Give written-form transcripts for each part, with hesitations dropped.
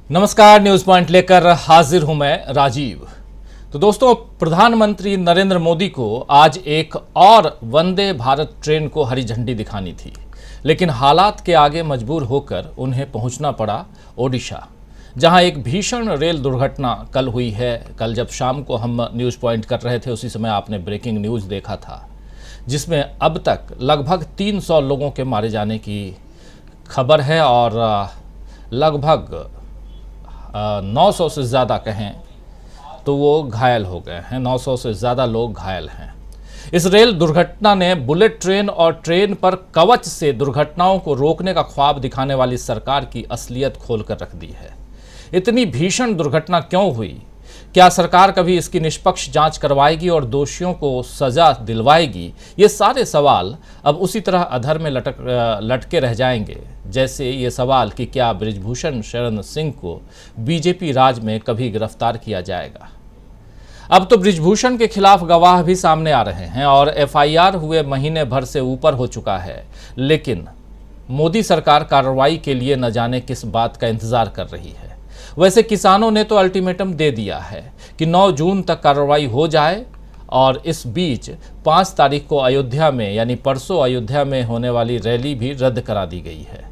नमस्कार, news point लेकर हाजिर हूं मैं राजीव। तो दोस्तों, प्रधानमंत्री नरेंद्र मोदी को आज एक और वंदे भारत ट्रेन को हरी झंडी दिखानी थी, लेकिन हालात के आगे मजबूर होकर उन्हें पहुंचना पड़ा ओडिशा, जहां एक भीषण रेल दुर्घटना कल हुई है। कल जब शाम को हम न्यूज पॉइंट कर रहे थे, उसी समय आपने ब्रेकिंग न्यूज देखा था, जिसमें अब तक लगभग 300 लोगों के मारे जाने की खबर है और लगभग 900 से ज़्यादा कहें तो वो घायल हो गए हैं। 900 से ज़्यादा लोग घायल हैं। इस रेल दुर्घटना ने बुलेट ट्रेन और ट्रेन पर कवच से दुर्घटनाओं को रोकने का ख्वाब दिखाने वाली सरकार की असलियत खोलकर रख दी है। इतनी भीषण दुर्घटना क्यों हुई? क्या सरकार कभी इसकी निष्पक्ष जांच करवाएगी और दोषियों को सजा दिलवाएगी? ये सारे सवाल अब उसी तरह अधर में लटके रह जाएंगे, जैसे ये सवाल कि क्या बृजभूषण शरण सिंह को बीजेपी राज में कभी गिरफ्तार किया जाएगा। अब तो बृजभूषण के खिलाफ गवाह भी सामने आ रहे हैं और एफआईआर हुए महीने भर से ऊपर हो चुका है, लेकिन मोदी सरकार कार्रवाई के लिए न जाने किस बात का इंतजार कर रही है। वैसे किसानों ने तो अल्टीमेटम दे दिया है कि 9 जून तक कार्रवाई हो जाए, और इस बीच 5 तारीख को अयोध्या में, यानी परसों अयोध्या में होने वाली रैली भी रद्द करा दी गई है।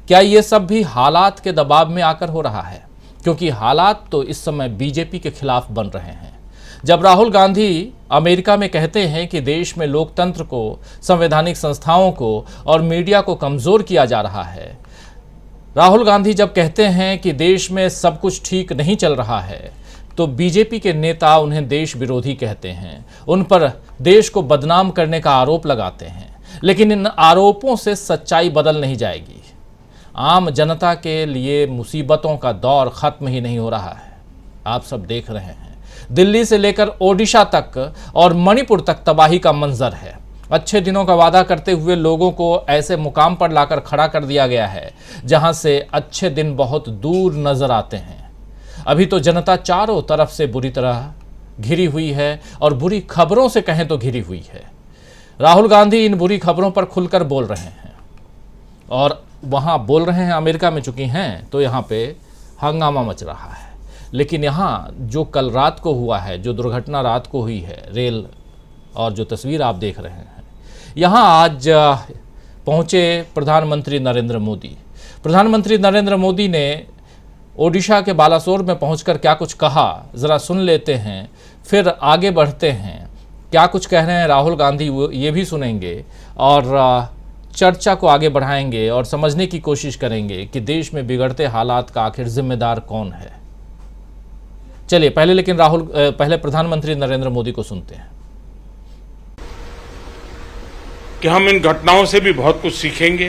क्या ये सब भी हालात के दबाव में आकर हो रहा है? क्योंकि हालात तो इस समय बीजेपी के खिलाफ बन रहे हैं। जब राहुल गांधी अमेरिका में कहते हैं कि देश में लोकतंत्र को, संवैधानिक संस्थाओं को और मीडिया को कमजोर किया जा रहा है, राहुल गांधी जब कहते हैं कि देश में सब कुछ ठीक नहीं चल रहा है, तो बीजेपी के नेता उन्हें देश विरोधी कहते हैं, उन पर देश को बदनाम करने का आरोप लगाते हैं। लेकिन इन आरोपों से सच्चाई बदल नहीं जाएगी। आम जनता के लिए मुसीबतों का दौर खत्म ही नहीं हो रहा है। आप सब देख रहे हैं, दिल्ली से लेकर ओडिशा तक और मणिपुर तक तबाही का मंजर है। अच्छे दिनों का वादा करते हुए लोगों को ऐसे मुकाम पर लाकर खड़ा कर दिया गया है जहां से अच्छे दिन बहुत दूर नजर आते हैं। अभी तो जनता चारों तरफ से बुरी तरह घिरी हुई है और बुरी खबरों से कहें तो घिरी हुई है। राहुल गांधी इन बुरी खबरों पर खुलकर बोल रहे हैं और वहां बोल रहे हैं। अमेरिका में चुकी हैं तो यहाँ पे हंगामा मच रहा है। लेकिन यहाँ जो कल रात को हुआ है, जो दुर्घटना रात को हुई है रेल, और जो तस्वीर आप देख रहे हैं, यहाँ आज पहुँचे प्रधानमंत्री नरेंद्र मोदी। प्रधानमंत्री नरेंद्र मोदी ने ओडिशा के बालासोर में पहुंचकर क्या कुछ कहा, ज़रा सुन लेते हैं, फिर आगे बढ़ते हैं। क्या कुछ कह रहे हैं राहुल गांधी, वो ये भी सुनेंगे और चर्चा को आगे बढ़ाएंगे और समझने की कोशिश करेंगे कि देश में बिगड़ते हालात का आखिर जिम्मेदार कौन है। चलिए पहले प्रधानमंत्री नरेंद्र मोदी को सुनते हैं। कि हम इन घटनाओं से भी बहुत कुछ सीखेंगे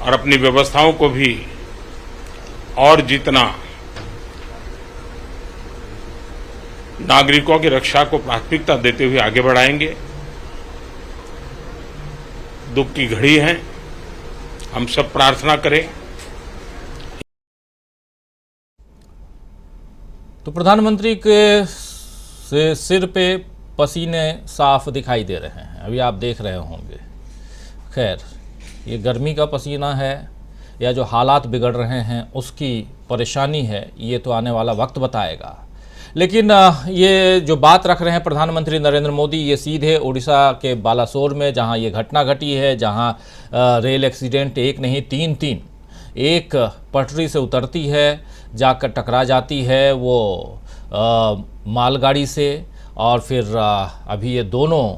और अपनी व्यवस्थाओं को भी और जितना नागरिकों की रक्षा को प्राथमिकता देते हुए आगे बढ़ाएंगे। दुख की घड़ी है, हम सब प्रार्थना करें। तो प्रधानमंत्री के सिर पे पसीने साफ दिखाई दे रहे हैं, अभी आप देख रहे होंगे। खैर, ये गर्मी का पसीना है या जो हालात बिगड़ रहे हैं उसकी परेशानी है, ये तो आने वाला वक्त बताएगा। लेकिन ये जो बात रख रहे हैं प्रधानमंत्री नरेंद्र मोदी, ये सीधे उड़ीसा के बालासोर में जहां ये घटना घटी है, जहां रेल एक्सीडेंट एक नहीं तीन एक पटरी से उतरती है, जाकर टकरा जाती है वो मालगाड़ी से, और फिर अभी ये दोनों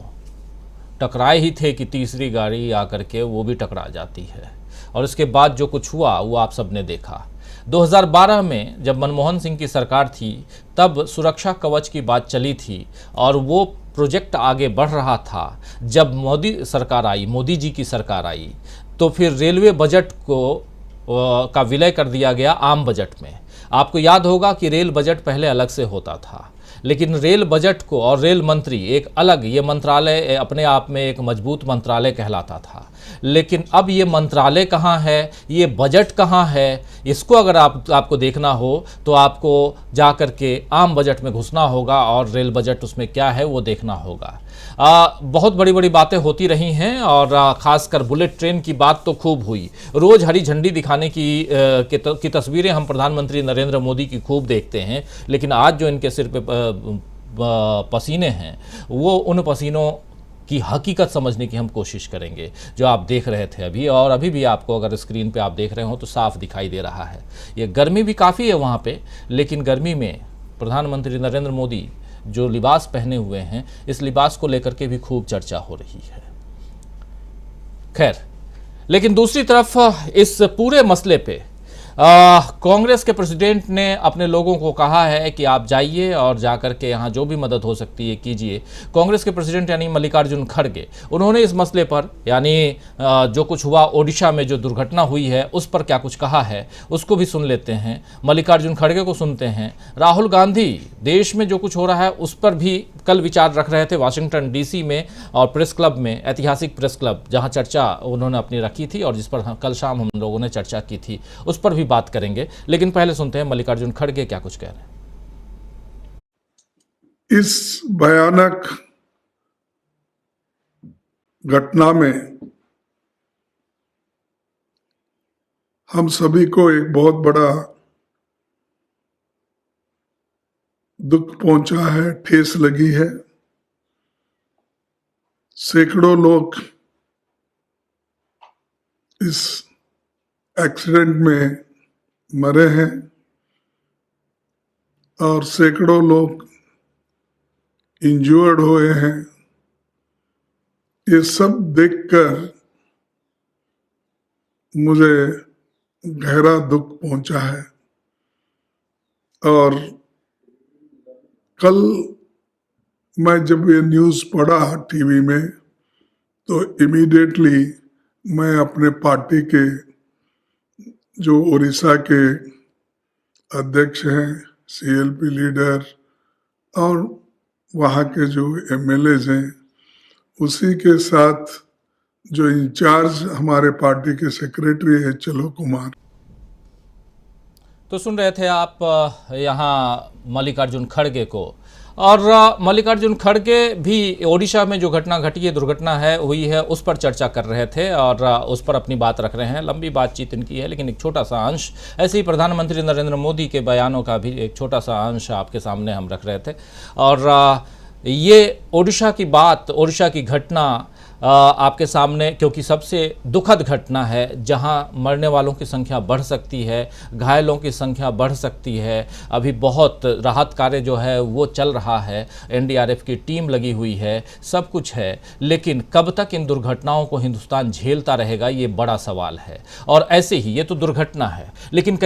टकराए ही थे कि तीसरी गाड़ी आकर के वो भी टकरा जाती है। और इसके बाद जो कुछ हुआ वो आप सब ने देखा। 2012 में जब मनमोहन सिंह की सरकार थी, तब सुरक्षा कवच की बात चली थी और वो प्रोजेक्ट आगे बढ़ रहा था। जब मोदी जी की सरकार आई, तो फिर रेलवे बजट का विलय कर दिया गया आम बजट में। आपको याद होगा कि रेल बजट पहले अलग से होता था, लेकिन रेल बजट को और रेल मंत्री एक अलग, ये मंत्रालय अपने आप में एक मजबूत मंत्रालय कहलाता था। लेकिन अब ये मंत्रालय कहाँ है, ये बजट कहाँ है, इसको अगर आपको देखना हो तो आपको जा कर के आम बजट में घुसना होगा और रेल बजट उसमें क्या है वो देखना होगा। बहुत बड़ी बड़ी बातें होती रही हैं और खासकर बुलेट ट्रेन की बात तो खूब हुई। रोज हरी झंडी दिखाने की तस्वीरें हम प्रधानमंत्री नरेंद्र मोदी की खूब देखते हैं, लेकिन आज जो इनके सिर पे पसीने हैं वो उन पसीनों की हकीकत समझने की हम कोशिश करेंगे। जो आप देख रहे थे अभी, और अभी भी आपको अगर स्क्रीन पे आप देख रहे हो तो साफ दिखाई दे रहा है। ये गर्मी भी काफ़ी है वहाँ पे, लेकिन गर्मी में प्रधानमंत्री नरेंद्र मोदी जो लिबास पहने हुए हैं, इस लिबास को लेकर के भी खूब चर्चा हो रही है। खैर, लेकिन दूसरी तरफ इस पूरे मसले पे कांग्रेस के प्रेसिडेंट ने अपने लोगों को कहा है कि आप जाइए और जाकर के यहाँ जो भी मदद हो सकती है कीजिए। कांग्रेस के प्रेसिडेंट यानी मल्लिकार्जुन खड़गे, उन्होंने इस मसले पर यानी जो कुछ हुआ ओडिशा में जो दुर्घटना हुई है उस पर क्या कुछ कहा है, उसको भी सुन लेते हैं। मल्लिकार्जुन खड़गे को सुनते हैं। राहुल गांधी देश में जो कुछ हो रहा है उस पर भी कल विचार रख रहे थे वाशिंगटन डीसी में और प्रेस क्लब में, ऐतिहासिक प्रेस क्लब, जहाँ चर्चा उन्होंने अपनी रखी थी और जिस पर कल शाम हम लोगों ने चर्चा की थी, उस पर भी बात करेंगे। लेकिन पहले सुनते हैं मल्लिकार्जुन खड़गे क्या कुछ कह रहे हैं। इस भयानक घटना में हम सभी को एक बहुत बड़ा दुख पहुंचा है, ठेस लगी है। सैकड़ों लोग इस एक्सीडेंट में मरे हैं और सैकड़ों लोग इंज्योर्ड हुए हैं। ये सब देखकर मुझे गहरा दुख पहुंचा है। और कल मैं जब ये न्यूज़ पढ़ा टीवी में तो इमीडिएटली मैं अपने पार्टी के जो उड़ीसा के अध्यक्ष हैं, सीएलपी लीडर और वहाँ के जो एमएलएज हैं, उसी के साथ जो इंचार्ज हमारे पार्टी के सेक्रेटरी है चलो कुमार। तो सुन रहे थे आप यहाँ मल्लिकार्जुन खड़गे को, और मल्लिकार्जुन खड़गे भी ओडिशा में जो घटना घटी है, दुर्घटना है हुई है, उस पर चर्चा कर रहे थे और उस पर अपनी बात रख रहे हैं। लंबी बातचीत इनकी है, लेकिन एक छोटा सा अंश, ऐसे ही प्रधानमंत्री नरेंद्र मोदी के बयानों का भी एक छोटा सा अंश आपके सामने हम रख रहे थे। और ये ओडिशा की बात, ओडिशा की घटना आपके सामने, क्योंकि सबसे दुखद घटना है, जहां मरने वालों की संख्या बढ़ सकती है, घायलों की संख्या बढ़ सकती है। अभी बहुत राहत कार्य जो है वो चल रहा है, एनडीआरएफ की टीम लगी हुई है, सब कुछ है, लेकिन कब तक इन दुर्घटनाओं को हिंदुस्तान झेलता रहेगा, ये बड़ा सवाल है। और ऐसे ही ये तो दुर्घटना है, लेकिन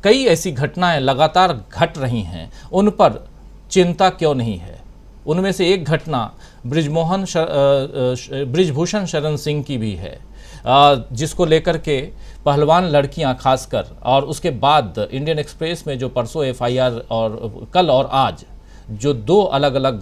कई ऐसी घटनाएं लगातार घट रही हैं, उन पर चिंता क्यों नहीं है। उनमें से एक घटना बृजभूषण शरण सिंह की भी है, जिसको लेकर के पहलवान लड़कियां खासकर, और उसके बाद इंडियन एक्सप्रेस में जो परसों एफआईआर और कल और आज जो दो अलग अलग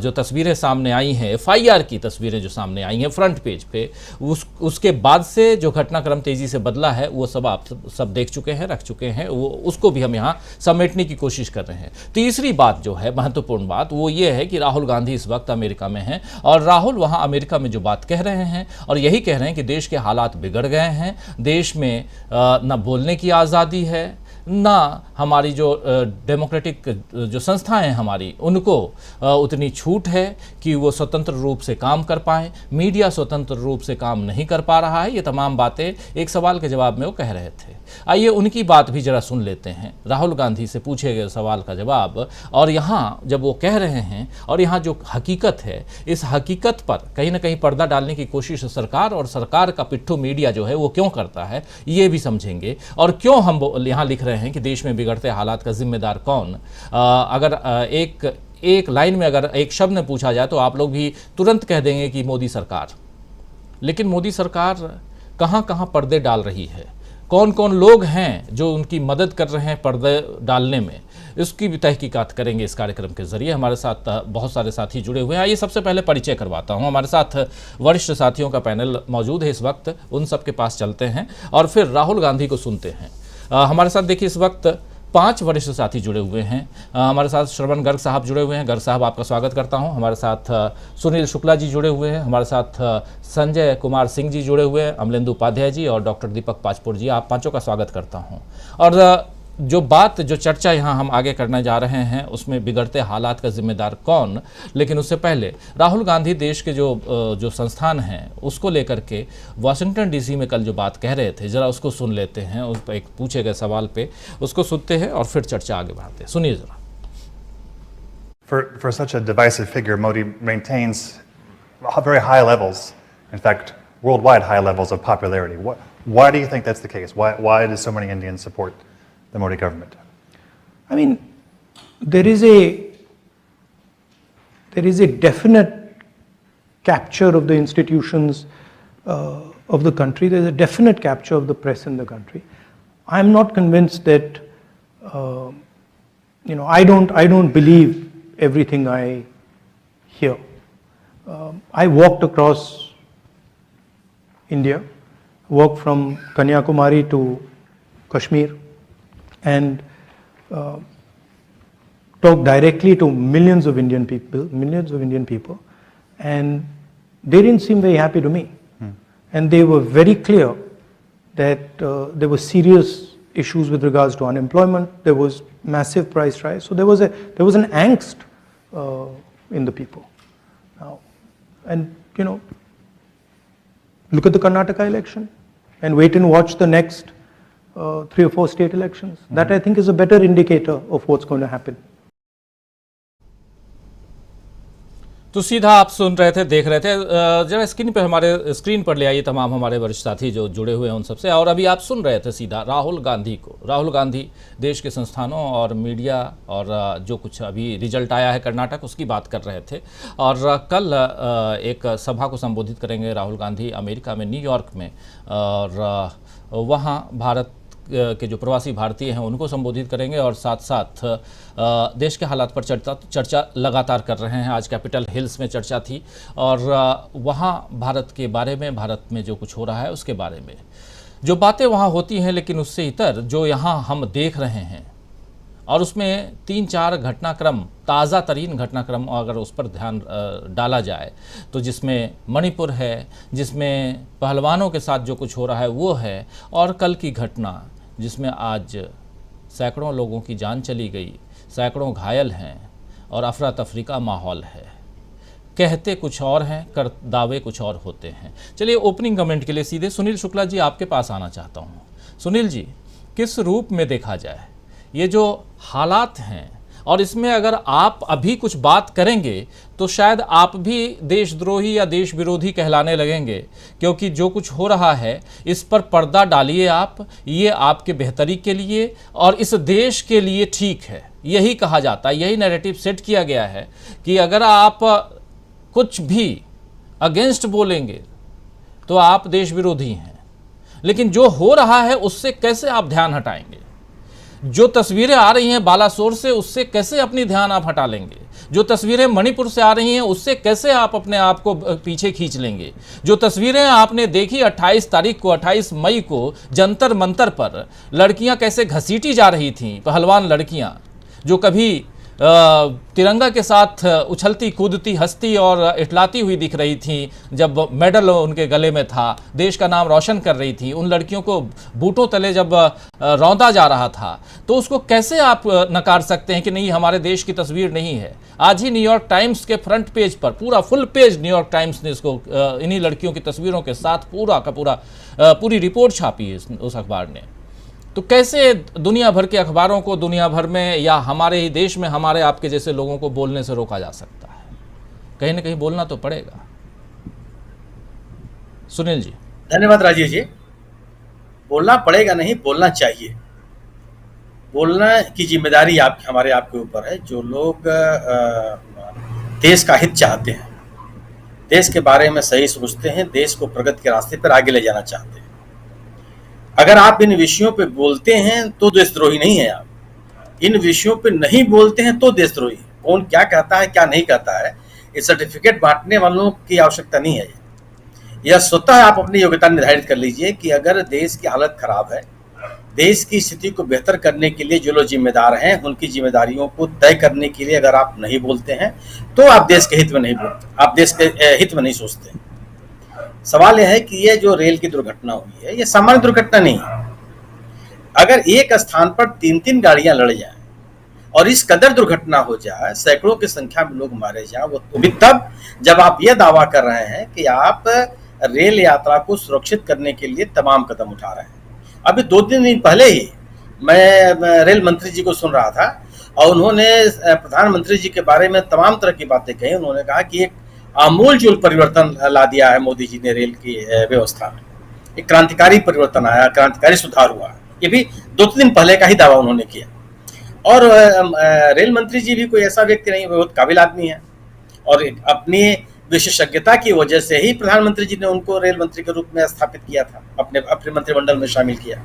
जो तस्वीरें सामने आई हैं, एफआईआर की तस्वीरें जो सामने आई हैं फ्रंट पेज पे, उसके बाद से जो घटनाक्रम तेज़ी से बदला है वो सब आप सब देख चुके हैं, रख चुके हैं, वो उसको भी हम यहाँ समेटने की कोशिश कर रहे हैं। तीसरी बात जो है, महत्वपूर्ण बात, वो ये है कि राहुल गांधी इस वक्त अमेरिका में हैं और राहुल वहाँ अमेरिका में जो बात कह रहे हैं और यही कह रहे हैं कि देश के हालात बिगड़ गए हैं, देश में न बोलने की आज़ादी है, ना हमारी जो डेमोक्रेटिक जो संस्थाएं हैं हमारी, उनको उतनी छूट है कि वो स्वतंत्र रूप से काम कर पाएँ, मीडिया स्वतंत्र रूप से काम नहीं कर पा रहा है। ये तमाम बातें एक सवाल के जवाब में वो कह रहे थे। आइए उनकी बात भी जरा सुन लेते हैं, राहुल गांधी से पूछे गए सवाल का जवाब, और यहाँ जब वो कह रहे हैं और यहाँ जो हकीकत है, इस हकीकत पर कहीं ना कहीं पर्दा डालने की कोशिश सरकार और सरकार का पिट्ठू मीडिया जो है वो क्यों करता है, ये भी समझेंगे। और क्यों हम यहाँ लिख रहे हैं कि देश में बिगड़ते हालात का जिम्मेदार कौन। अगर एक लाइन में अगर एक शब्द में पूछा जाए तो आप लोग भी तुरंत कह देंगे कि मोदी सरकार। लेकिन मोदी सरकार कहाँ कहाँ पर्दे डाल रही है, कौन कौन लोग हैं जो उनकी मदद कर रहे हैं पर्दे डालने में, इसकी भी तहकीकात करेंगे इस कार्यक्रम के जरिए। हमारे साथ बहुत सारे साथी जुड़े हुए हैं। आइए सबसे पहले परिचय करवाता हूं। हमारे साथ वरिष्ठ साथियों का पैनल मौजूद है इस वक्त, उन सब के पास चलते हैं और फिर राहुल गांधी को सुनते हैं। हमारे साथ देखिए इस वक्त 5 वरिष्ठ साथी जुड़े हुए हैं। हमारे साथ श्रवण गर्ग साहब जुड़े हुए हैं। गर्ग साहब, आपका स्वागत करता हूं। हमारे साथ सुनील शुक्ला जी जुड़े हुए हैं। हमारे साथ संजय कुमार सिंह जी जुड़े हुए हैं, अमलेंदु उपाध्याय जी और डॉक्टर दीपक पाचपुर जी। आप पांचों का स्वागत करता हूं। और जो चर्चा यहाँ हम आगे करने जा रहे हैं उसमें बिगड़ते हालात का जिम्मेदार कौन, लेकिन उससे पहले राहुल गांधी देश के जो संस्थान हैं उसको लेकर के वाशिंगटन डीसी में कल जो बात कह रहे थे, ज़रा उसको सुन लेते हैं। उस पर एक पूछे गए सवाल पे उसको सुनते हैं और फिर चर्चा आगे बढ़ाते हैं। सुनिए ज़रा। For such a divisive figure, Modi maintains very high levels, in fact, worldwide high levels of popularity. Why do you think that's the case? Why do so many Indians support the Modi government? I mean, there is a definite capture of the institutions of the country. There is a definite capture of the press in the country. I am not convinced that I don't believe everything I hear. I walked across India, walked from Kanyakumari to Kashmir, and talked directly to millions of Indian people, and they didn't seem very happy to me. And they were very clear that there were serious issues with regards to unemployment. There was massive price rise. So there was an angst in the people. Now, and look at the Karnataka election and wait and watch the next 3 or 4 state elections. That I think is a better indicator of what's going to happen. तो सीधा आप सुन रहे थे, देख रहे थे। जरा screen पर ले आइए तमाम हमारे वरिष्ठ साथी जो जुड़े हुए हैं उन सबसे। और अभी आप सुन रहे थे सीधा राहुल गांधी को। राहुल गांधी देश के संस्थानों और मीडिया और जो कुछ अभी रिजल्ट आया है कर्नाटक, उसकी बात कर रहे थे। और कल एक सभा को संबोधित करेंगे राहुल गांधी अमेरिका में, न्यूयॉर्क में, और वहाँ भारत के जो प्रवासी भारतीय हैं उनको संबोधित करेंगे और साथ साथ देश के हालात पर चर्चा लगातार कर रहे हैं। आज कैपिटल हिल्स में चर्चा थी और वहाँ भारत के बारे में, भारत में जो कुछ हो रहा है उसके बारे में जो बातें वहाँ होती हैं, लेकिन उससे इतर जो यहाँ हम देख रहे हैं और उसमें 3-4 घटनाक्रम, ताज़ा तरीन घटनाक्रम अगर उस पर ध्यान डाला जाए तो जिसमें मणिपुर है, जिसमें पहलवानों के साथ जो कुछ हो रहा है वो है, और कल की घटना जिसमें आज सैकड़ों लोगों की जान चली गई, सैकड़ों घायल हैं और अफरा तफरी का माहौल है। कहते कुछ और हैं, कर दावे कुछ और होते हैं। चलिए ओपनिंग कमेंट के लिए सीधे सुनील शुक्ला जी आपके पास आना चाहता हूँ। सुनील जी, किस रूप में देखा जाए ये जो हालात हैं, और इसमें अगर आप अभी कुछ बात करेंगे तो शायद आप भी देशद्रोही या देश विरोधी कहलाने लगेंगे, क्योंकि जो कुछ हो रहा है इस पर पर्दा डालिए आप, ये आपके बेहतरी के लिए और इस देश के लिए ठीक है, यही कहा जाता है, यही नैरेटिव सेट किया गया है कि अगर आप कुछ भी अगेंस्ट बोलेंगे तो आप देश विरोधी हैं। लेकिन जो हो रहा है उससे कैसे आप ध्यान हटाएंगे? जो तस्वीरें आ रही हैं बालासोर से, उससे कैसे अपनी ध्यान आप हटा लेंगे? जो तस्वीरें मणिपुर से आ रही हैं उससे कैसे आप अपने आप को पीछे खींच लेंगे? जो तस्वीरें आपने देखी 28 तारीख को, 28 मई को जंतर मंतर पर लड़कियां कैसे घसीटी जा रही थीं, पहलवान लड़कियां जो कभी तिरंगा के साथ उछलती कूदती हंसती और इठलाती हुई दिख रही थी, जब मेडल उनके गले में था, देश का नाम रोशन कर रही थी, उन लड़कियों को बूटों तले जब रौंदा जा रहा था, तो उसको कैसे आप नकार सकते हैं कि नहीं हमारे देश की तस्वीर नहीं है? आज ही न्यूयॉर्क टाइम्स के फ्रंट पेज पर, पूरा फुल पेज न्यूयॉर्क टाइम्स ने इसको इन्हीं लड़कियों की तस्वीरों के साथ पूरा का पूरा पूरी रिपोर्ट छापी है उस अखबार ने। तो कैसे दुनिया भर के अखबारों को दुनिया भर में या हमारे ही देश में हमारे आपके जैसे लोगों को बोलने से रोका जा सकता है? कहीं ना कहीं बोलना तो पड़ेगा। सुनील जी। धन्यवाद राजीव जी। बोलना पड़ेगा नहीं, बोलना चाहिए। बोलना की जिम्मेदारी हमारे आपके ऊपर है। जो लोग देश का हित चाहते हैं, देश के बारे में सही सोचते हैं, देश को प्रगति के रास्ते पर आगे ले जाना चाहते हैं, अगर आप इन विषयों पे बोलते हैं तो देशद्रोही नहीं है। आप इन विषयों पे नहीं बोलते हैं तो देशद्रोही है। कौन क्या कहता है क्या नहीं कहता है, ये सर्टिफिकेट बांटने वालों की आवश्यकता नहीं है। यह स्वतः आप अपनी योग्यता निर्धारित कर लीजिए कि अगर देश की हालत खराब है, देश की स्थिति को बेहतर करने के लिए जो लोग जिम्मेदार हैं, उनकी जिम्मेदारियों को तय करने के लिए अगर आप नहीं बोलते हैं तो आप देश के हित में नहीं बोलते, आप देश के हित में नहीं सोचते। सवाल यह है कि ये जो रेल की दुर्घटना हुई है, ये सामान्य दुर्घटना नहीं है। अगर एक स्थान पर 3-3 गाड़ियां लड़ जाएं और इस कदर दुर्घटना हो जाए, सैकड़ों की संख्या में लोग मारे जाएं, वो तो भी तब जब आप ये दावा कर रहे हैं कि आप रेल यात्रा को सुरक्षित करने के लिए तमाम कदम उठा रहे हैं। अभी 2-3 दिन पहले ही मैं रेल मंत्री जी को सुन रहा था और उन्होंने प्रधानमंत्री जी के बारे में तमाम तरह की बातें कही। उन्होंने कहा कि एक आमूलचूल परिवर्तन ला दिया है मोदी जी ने रेल की व्यवस्था में, एक क्रांतिकारी परिवर्तन आया, क्रांतिकारी सुधार हुआ। ये भी 2-3 दिन पहले का ही दावा उन्होंने किया। और रेल मंत्री जी भी कोई ऐसा व्यक्ति नहीं, बहुत काबिल आदमी है और अपनी विशेषज्ञता की वजह से ही प्रधानमंत्री जी ने उनको रेल मंत्री के रूप में स्थापित किया था, अपने मंत्रिमंडल में शामिल किया।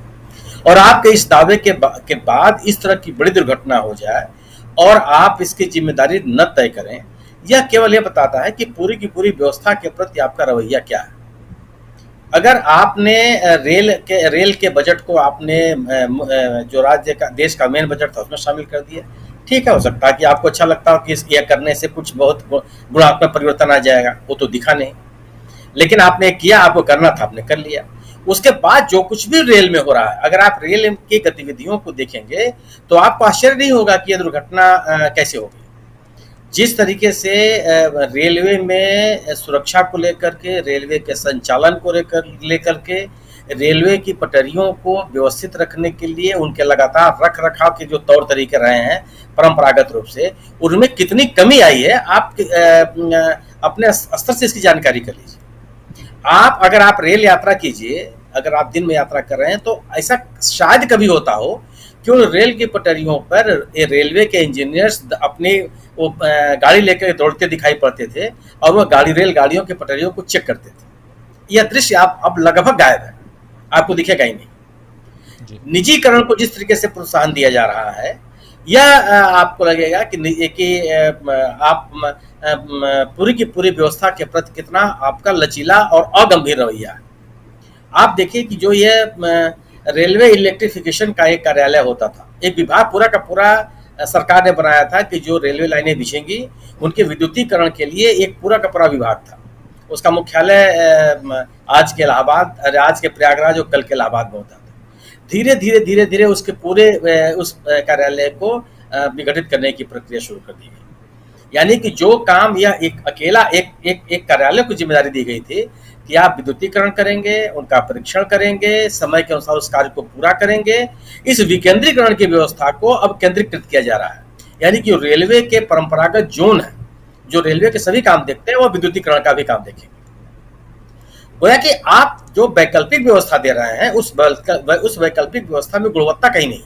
और आपके इस दावे के बाद इस तरह की बड़ी दुर्घटना हो जाए और आप इसकी जिम्मेदारी न तय करें, यह केवल यह बताता है कि पूरी की पूरी व्यवस्था के प्रति आपका रवैया क्या है। अगर आपने रेल के बजट को आपने जो राज्य का देश का मेन बजट था उसमें शामिल कर दिया, ठीक है, हो सकता है कि आपको अच्छा लगता हो कि यह करने से कुछ बहुत गुणात्मक परिवर्तन आ जाएगा, वो तो दिखा नहीं। लेकिन आपने किया, आपको करना था, आपने कर लिया। उसके बाद जो कुछ भी रेल में हो रहा है, अगर आप रेल की गतिविधियों को देखेंगे तो आपको आश्चर्य नहीं होगा कि यह दुर्घटना कैसे होगी। जिस तरीके से रेलवे में सुरक्षा को लेकर के, रेलवे के संचालन को लेकर के, रेलवे की पटरियों को व्यवस्थित रखने के लिए उनके लगातार रख रखाव के जो तौर तरीके रहे हैं परंपरागत रूप से, उनमें कितनी कमी आई है, आप अपने स्तर से इसकी जानकारी कर लीजिए। अगर आप रेल यात्रा कीजिए, अगर आप दिन में यात्रा कर रहे हैं तो ऐसा शायद कभी होता हो कि उन रेल की पटरियों पर रेलवे के इंजीनियर्स अपनी वो गाड़ी लेकर दौड़ते दिखाई पड़ते थे और वह रेल गाड़ियों की पटरियों को चेक करते थे। यह दृश्य अब लगभग गायब है, आपको दिखेगा ही नहीं। निजीकरण को जिस तरीके से प्रोत्साहन दिया जा रहा है, यह आपको लगेगा कि आप पूरी की पूरी व्यवस्था के प्रति कितना आपका लचीला और अगंभीर रवैया है। आप देखिए कि जो ये रेलवे इलेक्ट्रिफिकेशन का एक कार्यालय होता था, एक विभाग पूरा का पूरा सरकार ने बनाया था कि जो रेलवे लाइनें बिछेंगी उनके विद्युतीकरण के लिए एक पूरा का पूरा विभाग था। उसका मुख्यालय आज के इलाहाबाद, आज के प्रयागराज और कल के इलाहाबाद में होता था। धीरे धीरे उसके पूरे उस कार्यालय को विघटित करने की प्रक्रिया शुरू कर दी गई। यानी कि जो काम यह एक कार्यालय को जिम्मेदारी दी गई थी कि आप विद्युतीकरण करेंगे, उनका परीक्षण करेंगे, समय के अनुसार उस कार्य को पूरा करेंगे, इस विकेंद्रीकरण की व्यवस्था को अब केंद्रीकृत किया जा रहा है। यानी कि रेलवे के परंपरागत जोन है, जो रेलवे के सभी काम देखते हैं, वो विद्युतीकरण का भी काम देखेंगे। गोया कि आप जो वैकल्पिक व्यवस्था दे रहे हैं, उस वैकल्पिक व्यवस्था में गुणवत्ता कहीं नहीं।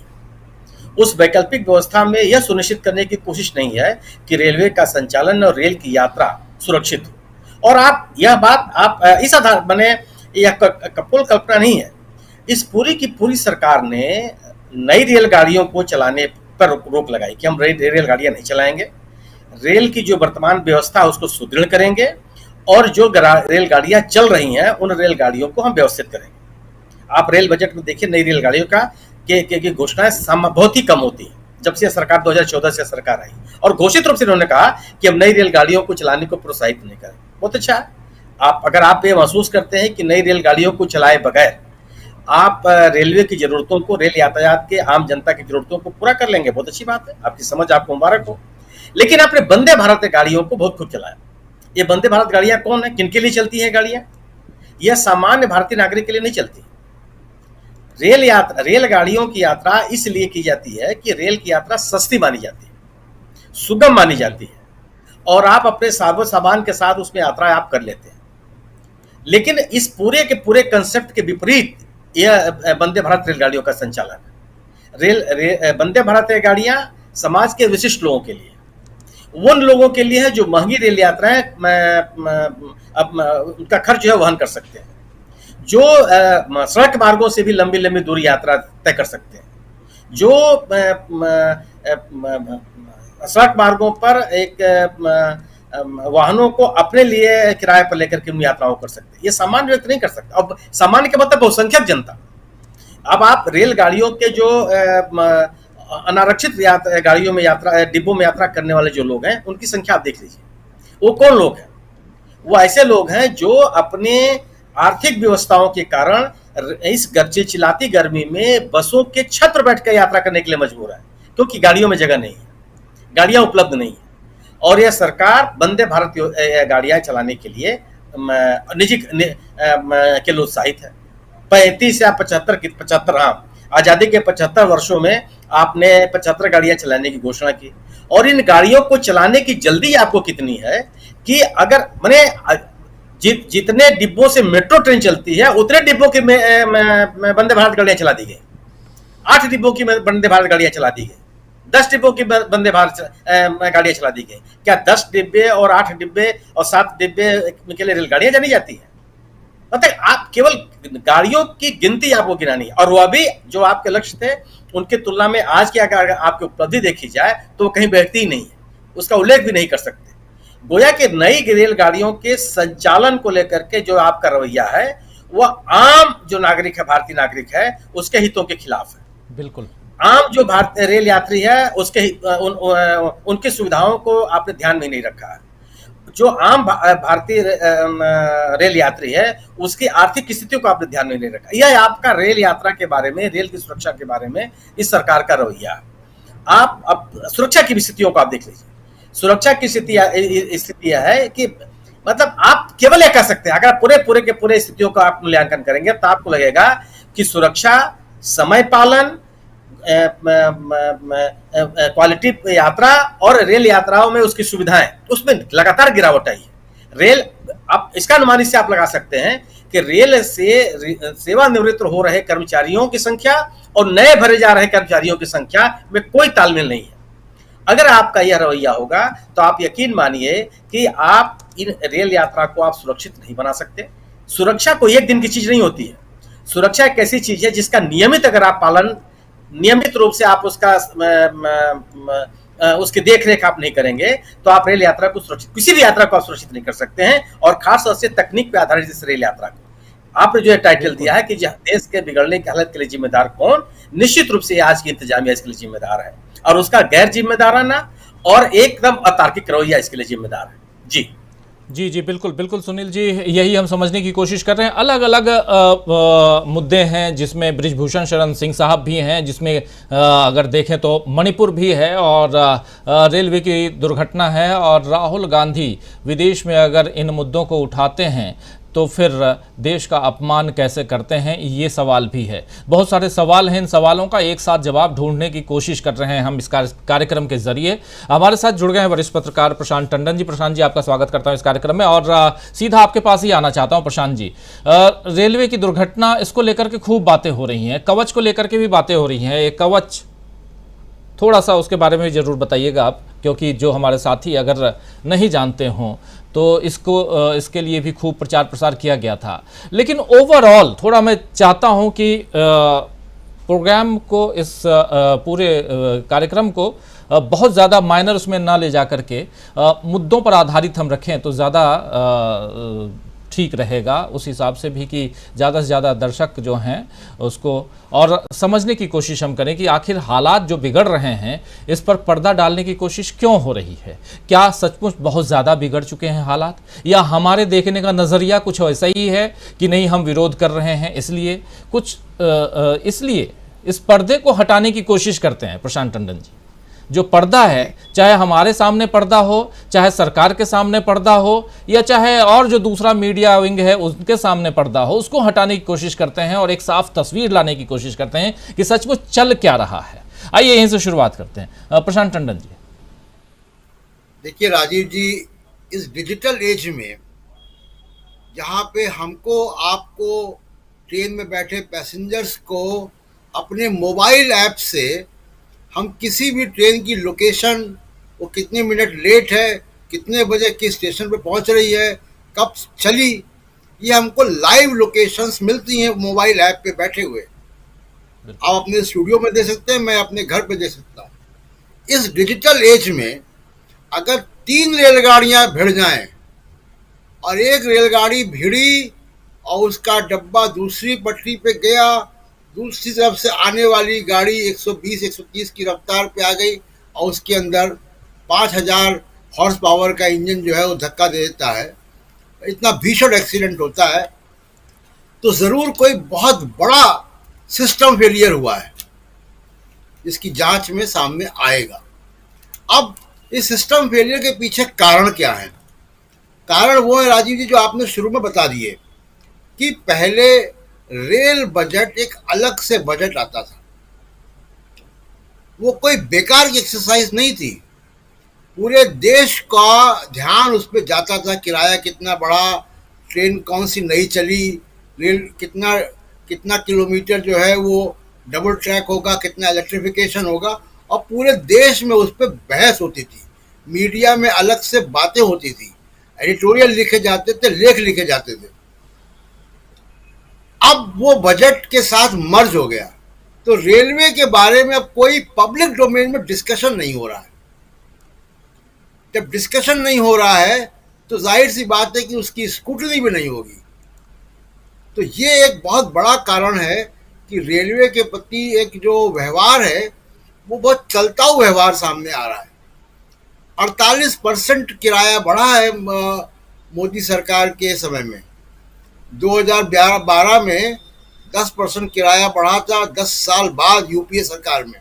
उस वैकल्पिक व्यवस्था में यह सुनिश्चित करने की कोशिश नहीं है कि रेलवे का संचालन और रेल की यात्रा सुरक्षित हो। और आप यह बात आप इस आधार बने, यह कपोल कल्पना नहीं है। इस पूरी की पूरी सरकार ने नई रेलगाड़ियों को चलाने पर रोक लगाई कि हम रेलगाड़ियां नहीं चलाएंगे। रेल की जो वर्तमान व्यवस्था है उसको सुदृढ़ करेंगे और जो रेलगाड़ियां चल रही हैं उन रेलगाड़ियों को हम व्यवस्थित करेंगे। आप रेल बजट में देखिए, नई रेलगाड़ियों की घोषणाएं बहुत ही कम होती हैं जब से सरकार 2014 से सरकार आई, और घोषित रूप से उन्होंने कहा कि हम नई रेलगाड़ियों को चलाने को प्रोत्साहित नहीं करें। बहुत अच्छा है। अगर आप ये महसूस करते हैं कि नई रेलगाड़ियों को चलाए बगैर आप रेलवे की जरूरतों को, रेल यातायात के आम जनता की जरूरतों को पूरा कर लेंगे, बहुत अच्छी बात है, आपकी समझ, आपको मुबारक हो। लेकिन आपने वंदे भारत गाड़ियों को बहुत खूब चलाया। ये वंदे भारत गाड़ियां कौन है, किनके लिए चलती हैं गाड़ियां? यह सामान्य भारतीय नागरिक के लिए नहीं चलती। रेलगाड़ियों की यात्रा इसलिए की जाती है कि रेल की यात्रा सस्ती मानी जाती है, सुगम मानी जाती है, और आप अपने सामान के साथ उसमें यात्रा आप कर लेते हैं। लेकिन इस पूरे के पूरे कंसेप्ट के विपरीत यह वंदे भारत रेलगाड़ियों का संचालन है। वंदे भारत रेलगाड़ियां समाज के विशिष्ट लोगों के लिए, उन लोगों के लिए है जो महंगी रेल यात्राएं उनका खर्च जो है वहन कर सकते हैं, जो सड़क मार्गों से भी लंबी लंबी दूरी यात्रा तय कर सकते हैं, जो सड़क मार्गों पर एक वाहनों को अपने लिए किराए पर लेकर के उन यात्राओं कर सकते हैं। ये सामान्य व्यक्ति नहीं कर सकता। अब सामान्य के मतलब बहुसंख्यक जनता। अब आप रेलगाड़ियों के जो अनारक्षित गाड़ियों में यात्रा, डिब्बों में यात्रा करने वाले जो लोग हैं, उनकी संख्या आप देख लीजिए। वो कौन लोग हैं? वो ऐसे लोग हैं जो अपने आर्थिक व्यवस्थाओं के कारण इस चिल्लाती गर्मी में बसों के छत पर बैठ कर यात्रा करने के लिए मजबूर है, क्योंकि गाड़ियों में जगह नहीं है, गाड़ियां उपलब्ध नहीं है। और यह सरकार वंदे भारत गाड़ियां चलाने के लिए निजी के लिए उत्साहित है। 35 या 75 हाँ, आजादी के 75 वर्षों में आपने 75 गाड़ियां चलाने की घोषणा की। और इन गाड़ियों को चलाने की जल्दी आपको कितनी है कि अगर मैंने जितने डिब्बों से मेट्रो ट्रेन चलती है, उतने डिब्बों की वंदे भारत गाड़ियां चला दी गई। 8 डिब्बों की वंदे भारत गाड़ियां चला दी गई, 10 डिब्बों की वंदे भारत गाड़ियां चला दी गई। क्या 10 डिब्बे और 8 डिब्बे और 7 डिब्बे के लिए रेलगाड़ियां जानी जाती है? मतलब आप केवल गाड़ियों की गिनती आपको गिनानी है, और वह भी जो आपके लक्ष्य थे उनकी तुलना में आज की अगर आपकी उपलब्धि देखी जाए तो वो कहीं बढ़ती ही नहीं है, उसका उल्लेख भी नहीं कर सकते। गोया कि नई रेलगाड़ियों के संचालन को लेकर के जो आपका रवैया है, वह आम जो नागरिक है, भारतीय नागरिक है, उसके हितों के खिलाफ है। बिल्कुल। आम जो भारतीय रेल यात्री है, उसके उनकी सुविधाओं को आपने ध्यान में नहीं रखा है। जो आम भारतीय रेल यात्री है, उसकी आर्थिक स्थितियों को आपने ध्यान में नहीं रखा। यह आपका रेल यात्रा के बारे में, रेल की सुरक्षा के बारे में इस सरकार का रवैया है। आप अब सुरक्षा की स्थितियों को आप देख लीजिए। सुरक्षा की स्थिति यह है कि मतलब आप केवल यह कह सकते हैं, अगर पूरे के पूरे स्थितियों का आप मूल्यांकन करेंगे तो आपको लगेगा कि सुरक्षा, समय पालन, क्वालिटी यात्रा और रेल यात्राओं में उसकी सुविधाएं, उसमें लगातार गिरावट आई है। रेल, आप इसका अनुमान इससे आप लगा सकते हैं कि रेल से सेवानिवृत्त हो रहे कर्मचारियों की संख्या और नए भरे जा रहे कर्मचारियों की संख्या में कोई तालमेल नहीं है। अगर आपका यह रवैया होगा तो आप यकीन मानिए कि आप इन रेल यात्रा को आप सुरक्षित नहीं बना सकते। सुरक्षा कोई एक दिन की चीज नहीं होती है। सुरक्षा एक ऐसी चीज है जिसका नियमित अगर आप पालन, नियमित रूप से आप उसकी देख रेख आप नहीं करेंगे तो आप रेल यात्रा को सुरक्षित, किसी भी यात्रा को आप सुरक्षित नहीं कर सकते हैं। और खास तौर से तकनीक पे आधारित इस रेल यात्रा को आपने जो टाइटल दिया है कि देश के बिगड़ने की हालत के लिए जिम्मेदार कौन, निश्चित रूप से आज की इंतजामिया इसके लिए जिम्मेदार है, और उसका गैर जिम्मेदाराना और एकदम अतार्किक रवैया इसके लिए जिम्मेदार है। जी जी जी, बिल्कुल बिल्कुल सुनील जी, यही हम समझने की कोशिश कर रहे हैं। अलग अलग मुद्दे हैं जिसमें बृजभूषण शरण सिंह साहब भी हैं, जिसमें अगर देखें तो मणिपुर भी है, और रेलवे की दुर्घटना है, और राहुल गांधी विदेश में अगर इन मुद्दों को उठाते हैं तो फिर देश का अपमान कैसे करते हैं, ये सवाल भी है। बहुत सारे सवाल हैं, इन सवालों का एक साथ जवाब ढूंढने की कोशिश कर रहे हैं हम इस कार्यक्रम के जरिए। हमारे साथ जुड़ गए हैं वरिष्ठ पत्रकार प्रशांत टंडन जी। प्रशांत जी, आपका स्वागत करता हूं इस कार्यक्रम में, और सीधा आपके पास ही आना चाहता हूं। प्रशांत जी, रेलवे की दुर्घटना, इसको लेकर के खूब बातें हो रही हैं, कवच को लेकर के भी बातें हो रही हैं। एक कवच, थोड़ा सा उसके बारे में जरूर बताइएगा आप, क्योंकि जो हमारे साथी अगर नहीं जानते हों तो इसके लिए भी खूब प्रचार प्रसार किया गया था। लेकिन ओवरऑल थोड़ा मैं चाहता हूं कि प्रोग्राम को, इस पूरे कार्यक्रम को बहुत ज़्यादा माइनर उसमें ना ले जा करके मुद्दों पर आधारित हम रखें तो ज़्यादा ठीक रहेगा, उस हिसाब से भी कि ज़्यादा से ज़्यादा दर्शक जो हैं उसको और समझने की कोशिश हम करें कि आखिर हालात जो बिगड़ रहे हैं इस पर पर्दा डालने की कोशिश क्यों हो रही है। क्या सचमुच बहुत ज़्यादा बिगड़ चुके हैं हालात, या हमारे देखने का नज़रिया कुछ ऐसा ही है कि नहीं हम विरोध कर रहे हैं इसलिए इसलिए इस पर्दे को हटाने की कोशिश करते हैं। प्रशांत टंडन जी, जो पर्दा है, चाहे हमारे सामने पर्दा हो, चाहे सरकार के सामने पर्दा हो, या चाहे और जो दूसरा मीडिया विंग है उनके सामने पर्दा हो, उसको हटाने की कोशिश करते हैं और एक साफ तस्वीर लाने की कोशिश करते हैं कि सचमुच चल क्या रहा है। आइए यहीं से शुरुआत करते हैं। प्रशांत टंडन जी। देखिए राजीव जी, इस डिजिटल एज में जहाँ पे हमको, आपको, ट्रेन में बैठे पैसेंजर्स को अपने मोबाइल ऐप से हम किसी भी ट्रेन की लोकेशन, वो कितने मिनट लेट है, कितने बजे किस स्टेशन पे पहुंच रही है, कब चली, ये हमको लाइव लोकेशंस मिलती हैं मोबाइल ऐप पे बैठे हुए। आप अपने स्टूडियो में दे सकते हैं, मैं अपने घर पे दे सकता हूँ। इस डिजिटल एज में अगर 3 रेलगाड़ियाँ भिड़ जाएं और एक रेलगाड़ी भिड़ी और उसका डब्बा दूसरी पटरी पे गया दूसरी तरफ से आने वाली गाड़ी 120-130 की रफ्तार पे आ गई और उसके अंदर 5000 हॉर्स पावर का इंजन जो है वो धक्का दे देता है, इतना भीषण एक्सीडेंट होता है, तो ज़रूर कोई बहुत बड़ा सिस्टम फेलियर हुआ है, इसकी जांच में सामने आएगा। अब इस सिस्टम फेलियर के पीछे कारण क्या है? कारण वो है राजीव जी जो आपने शुरू में बता दिए कि पहले रेल बजट एक अलग से बजट आता था, वो कोई बेकार की एक्सरसाइज नहीं थी, पूरे देश का ध्यान उस पर जाता था, किराया कितना बढ़ा, ट्रेन कौन सी नई चली, रेल कितना कितना किलोमीटर जो है वो डबल ट्रैक होगा, कितना इलेक्ट्रिफिकेशन होगा, और पूरे देश में उस पर बहस होती थी, मीडिया में अलग से बातें होती थी, एडिटोरियल लिखे जाते थे, लेख लिखे जाते थे। अब वो बजट के साथ मर्ज हो गया, तो रेलवे के बारे में अब कोई पब्लिक डोमेन में डिस्कशन नहीं हो रहा है। जब डिस्कशन नहीं हो रहा है तो जाहिर सी बात है कि उसकी स्क्रूटनी भी नहीं होगी। तो ये एक बहुत बड़ा कारण है कि रेलवे के प्रति एक जो व्यवहार है वो बहुत चलता हुआ व्यवहार सामने आ रहा है। 48% किराया बढ़ा है मोदी सरकार के समय में। 2012 में 10% किराया बढ़ा था, 10 साल बाद यूपीए सरकार में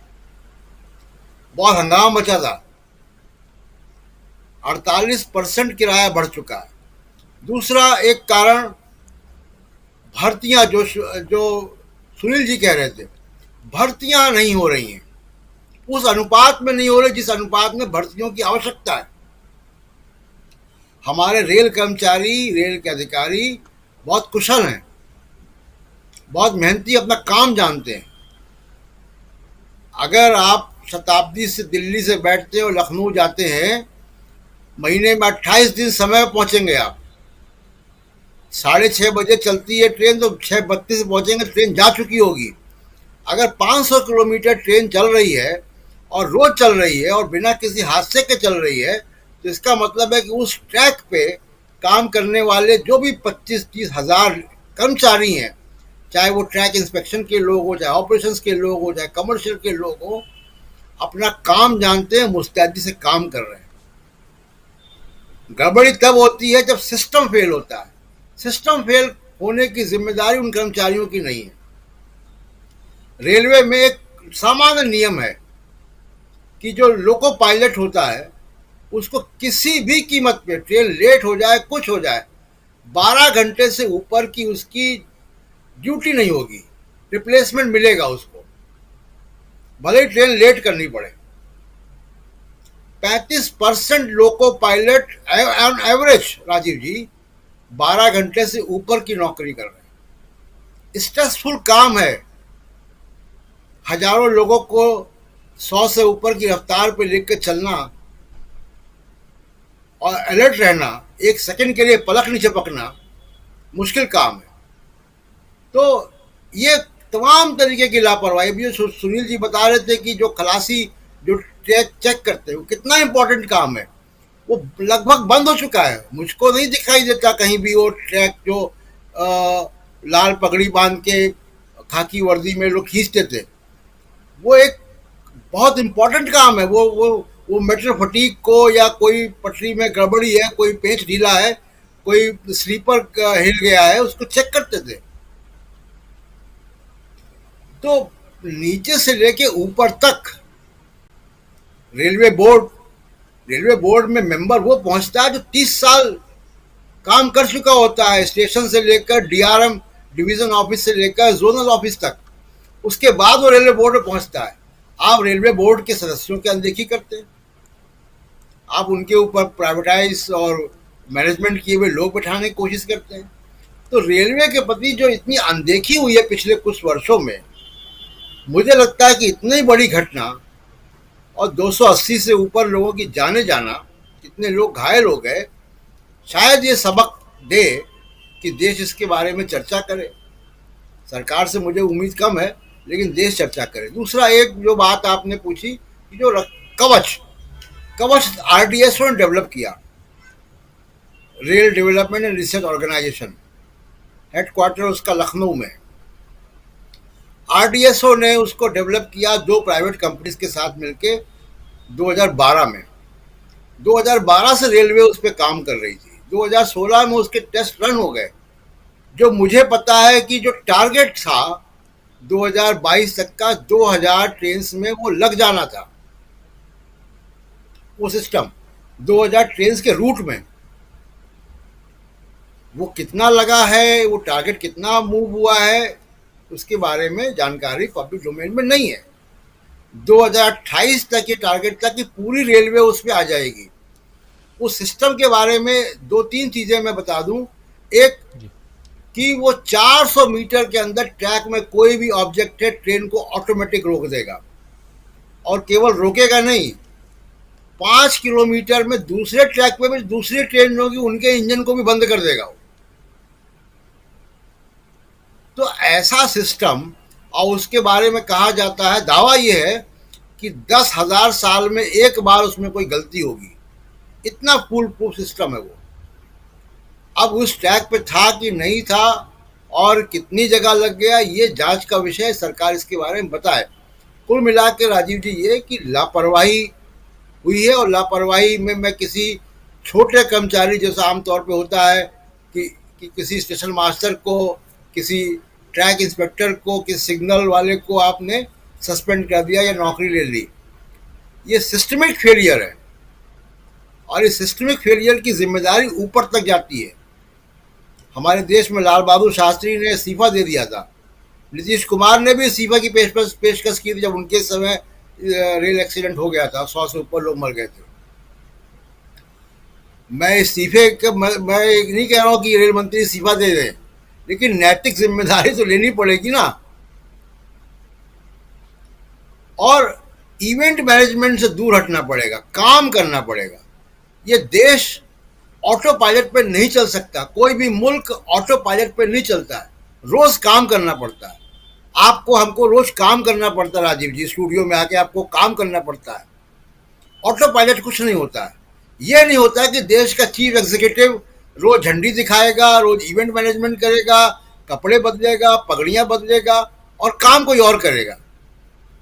बहुत हंगामा मचा था। 48% किराया बढ़ चुका है। दूसरा एक कारण भर्तियां, जो सुनील जी कह रहे थे, भर्तियां नहीं हो रही हैं, उस अनुपात में नहीं हो रही जिस अनुपात में भर्तियों की आवश्यकता है। हमारे रेल कर्मचारी, रेल के अधिकारी बहुत कुशल हैं, बहुत मेहनती, अपना काम जानते हैं। अगर आप शताब्दी से दिल्ली से बैठते हो, लखनऊ जाते हैं, महीने में 28 दिन समय पर पहुंचेंगे आप। 6:30 बजे चलती है ट्रेन, तो 6:32 पहुंचेंगे, ट्रेन जा चुकी होगी। अगर 500 किलोमीटर ट्रेन चल रही है और रोज चल रही है और बिना किसी हादसे के चल रही है, तो इसका मतलब है कि उस ट्रैक पे काम करने वाले जो भी 25-30 हज़ार कर्मचारी हैं, चाहे वो ट्रैक इंस्पेक्शन के लोग हो, चाहे ऑपरेशंस के लोग हो, चाहे कमर्शियल के लोग हो, अपना काम जानते हैं, मुस्तैदी से काम कर रहे हैं। गड़बड़ी तब होती है जब सिस्टम फेल होता है। सिस्टम फेल होने की जिम्मेदारी उन कर्मचारियों की नहीं है। रेलवे में एक सामान्य नियम है कि जो लोको पायलट होता है उसको किसी भी कीमत पे, ट्रेन लेट हो जाए, कुछ हो जाए, 12 घंटे से ऊपर की उसकी ड्यूटी नहीं होगी, रिप्लेसमेंट मिलेगा उसको, भले ही ट्रेन लेट करनी पड़े। 35% loco pilot on average Rajiv ji 12 घंटे से ऊपर की नौकरी कर रहे हैं। स्ट्रेसफुल काम है, हजारों लोगों को 100 से ऊपर की रफ्तार पे लेकर चलना और अलर्ट रहना, एक सेकंड के लिए पलक नहीं झपकना मुश्किल काम है। तो ये तमाम तरीके की लापरवाही, भी जो सुनील जी बता रहे थे कि जो खलासी जो ट्रैक चेक करते हैं वो कितना इंपॉर्टेंट काम है, वो लगभग बंद हो चुका है। मुझको नहीं दिखाई देता कहीं भी वो ट्रैक जो लाल पगड़ी बांध के खाकी वर्दी में लोग खींचते थे। वो एक बहुत इंपॉर्टेंट काम है। वो मेटल फटीक को, या कोई पटरी में गड़बड़ी है, कोई पेंच ढीला है, कोई स्लीपर हिल गया है, उसको चेक करते थे। तो नीचे से लेके ऊपर तक रेलवे बोर्ड में मेंबर वो पहुंचता है जो 30 साल काम कर चुका होता है, स्टेशन से लेकर डीआरएम, डिवीजन ऑफिस से लेकर जोनल ऑफिस तक। उसके बाद वो रेलवे बोर्ड में पहुंचता है। आप रेलवे बोर्ड के सदस्यों की अनदेखी करते हैं, आप उनके ऊपर प्राइवेटाइज और मैनेजमेंट किए हुए लोग बैठाने की कोशिश करते हैं। तो रेलवे के प्रति जो इतनी अनदेखी हुई है पिछले कुछ वर्षों में, मुझे लगता है कि इतनी बड़ी घटना और 280 से ऊपर लोगों की जाने जाना, इतने लोग घायल हो गए, शायद ये सबक दे कि देश इसके बारे में चर्चा करे। सरकार से मुझे उम्मीद कम है, लेकिन देश चर्चा करे। दूसरा एक जो बात आपने पूछी कि जो कवच आरडीएसओ ने डेवलप किया, rail development and research organisation, headquarter उसका लखनऊ में। आरडीएसओ ने उसको डेवलप किया 2 प्राइवेट कंपनीज के साथ मिलके 2012 में। 2012 से रेलवे उस पर काम कर रही थी। 2016 में उसके टेस्ट रन हो गए। जो मुझे पता है कि जो टारगेट था 2022 तक का 2000 ट्रेन में वो लग जाना था, वो सिस्टम 2000 ट्रेन के रूट में। वो कितना लगा है, वो टारगेट कितना मूव हुआ है, उसके बारे में जानकारी पब्लिक डोमेन में नहीं है। 2028 तक ये टारगेट था कि पूरी रेलवे उस पर आ जाएगी। उस सिस्टम के बारे में 2-3 चीज़ें मैं बता दूं। एक कि वो 400 मीटर के अंदर ट्रैक में कोई भी ऑब्जेक्टेड ट्रेन को ऑटोमेटिक रोक देगा, और केवल रोकेगा नहीं, 5 किलोमीटर में दूसरे ट्रैक पे भी दूसरी ट्रेन होगी, उनके इंजन को भी बंद कर देगा। तो ऐसा सिस्टम, और उसके बारे में कहा जाता है, दावा ये है कि 10,000 साल में एक बार उसमें कोई गलती होगी। इतना फुल प्रूफ सिस्टम है वो। अब उस ट्रैक पे था कि नहीं था और कितनी जगह लग गया, ये जांच का विषय, सरकार इसके बारे में बताए। कुल मिला के राजीव जी ये कि लापरवाही हुई है, और लापरवाही में मैं किसी छोटे कर्मचारी जैसा आमतौर पे होता है कि किसी स्टेशन मास्टर को, किसी ट्रैक इंस्पेक्टर को, किसी सिग्नल वाले को आपने सस्पेंड कर दिया या नौकरी ले ली। ये सिस्टमिक फेलियर है, और इस सिस्टमिक फेलियर की जिम्मेदारी ऊपर तक जाती है। हमारे देश में लाल बहादुर शास्त्री ने इस्तीफा दे दिया था, नीतीश कुमार ने भी इस्तीफा की पेशकश की थी जब उनके समय रेल एक्सीडेंट हो गया था, 100 से ऊपर लोग मर गए थे। मैं इस्तीफे का मैं नहीं कह रहा हूँ कि रेल मंत्री इस्तीफा दे दें, लेकिन नैतिक जिम्मेदारी तो लेनी पड़ेगी ना। और इवेंट मैनेजमेंट से दूर हटना पड़ेगा, काम करना पड़ेगा। ये देश ऑटो पायलट पे नहीं चल सकता, कोई भी मुल्क ऑटो पायलट पे नहीं चलता है। रोज काम करना पड़ता है, आपको हमको रोज काम करना पड़ता है। राजीव जी, स्टूडियो में आके आपको काम करना पड़ता है। ऑटो पायलट कुछ नहीं होता है। ये नहीं होता है कि देश का चीफ एग्जीक्यूटिव रोज झंडी दिखाएगा, रोज इवेंट मैनेजमेंट करेगा, कपड़े बदलेगा, पगड़ियां बदलेगा और काम कोई और करेगा।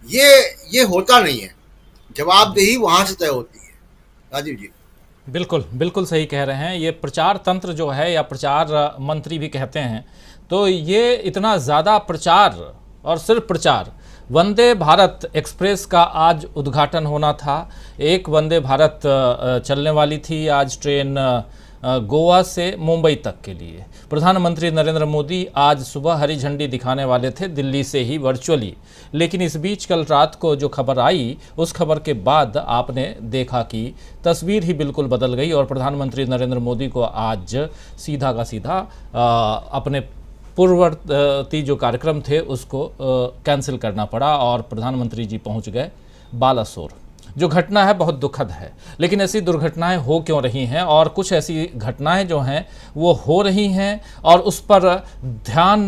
ये होता नहीं है। जवाबदेही वहां से तय होती है। राजीव जी बिल्कुल बिल्कुल सही कह रहे हैं। ये प्रचार तंत्र जो है, या प्रचार मंत्री भी कहते हैं, तो ये इतना ज़्यादा प्रचार और सिर्फ प्रचार। वंदे भारत एक्सप्रेस का आज उद्घाटन होना था। एक वंदे भारत चलने वाली थी आज ट्रेन गोवा से मुंबई तक के लिए। प्रधानमंत्री नरेंद्र मोदी आज सुबह हरी झंडी दिखाने वाले थे दिल्ली से ही वर्चुअली, लेकिन इस बीच कल रात को जो खबर आई, उस खबर के बाद आपने देखा कि तस्वीर ही बिल्कुल बदल गई और प्रधानमंत्री नरेंद्र मोदी को आज सीधा का सीधा अपने पूर्ववर्ती जो कार्यक्रम थे उसको कैंसिल करना पड़ा और प्रधानमंत्री जी पहुंच गए बालासोर। जो घटना है बहुत दुखद है, लेकिन ऐसी दुर्घटनाएं हो क्यों रही हैं, और कुछ ऐसी घटनाएं जो हैं वो हो रही हैं और उस पर ध्यान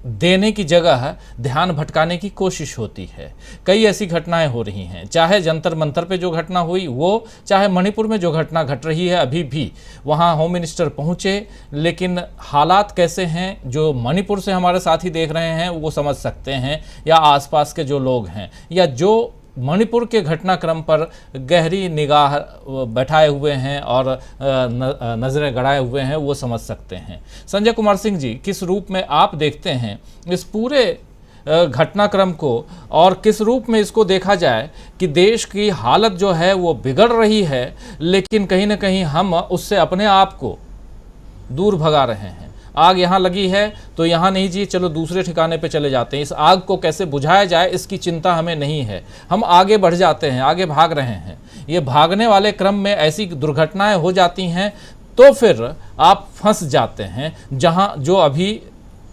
देने की जगह ध्यान भटकाने की कोशिश होती है। कई ऐसी घटनाएं हो रही हैं, चाहे जंतर मंतर पे जो घटना हुई वो, चाहे मणिपुर में जो घटना घट रही है अभी भी। वहाँ होम मिनिस्टर पहुँचे, लेकिन हालात कैसे हैं जो मणिपुर से हमारे साथी देख रहे हैं वो समझ सकते हैं, या आसपास के जो लोग हैं, या जो मणिपुर के घटनाक्रम पर गहरी निगाह बैठाए हुए हैं और नज़रें गड़ाए हुए हैं वो समझ सकते हैं। संजय कुमार सिंह जी, किस रूप में आप देखते हैं इस पूरे घटनाक्रम को, और किस रूप में इसको देखा जाए कि देश की हालत जो है वो बिगड़ रही है, लेकिन कहीं ना कहीं हम उससे अपने आप को दूर भगा रहे हैं। आग यहाँ लगी है तो यहाँ नहीं जी, चलो दूसरे ठिकाने पे चले जाते हैं। इस आग को कैसे बुझाया जाए इसकी चिंता हमें नहीं है, हम आगे बढ़ जाते हैं, आगे भाग रहे हैं। ये भागने वाले क्रम में ऐसी दुर्घटनाएं हो जाती हैं तो फिर आप फंस जाते हैं, जहाँ जो अभी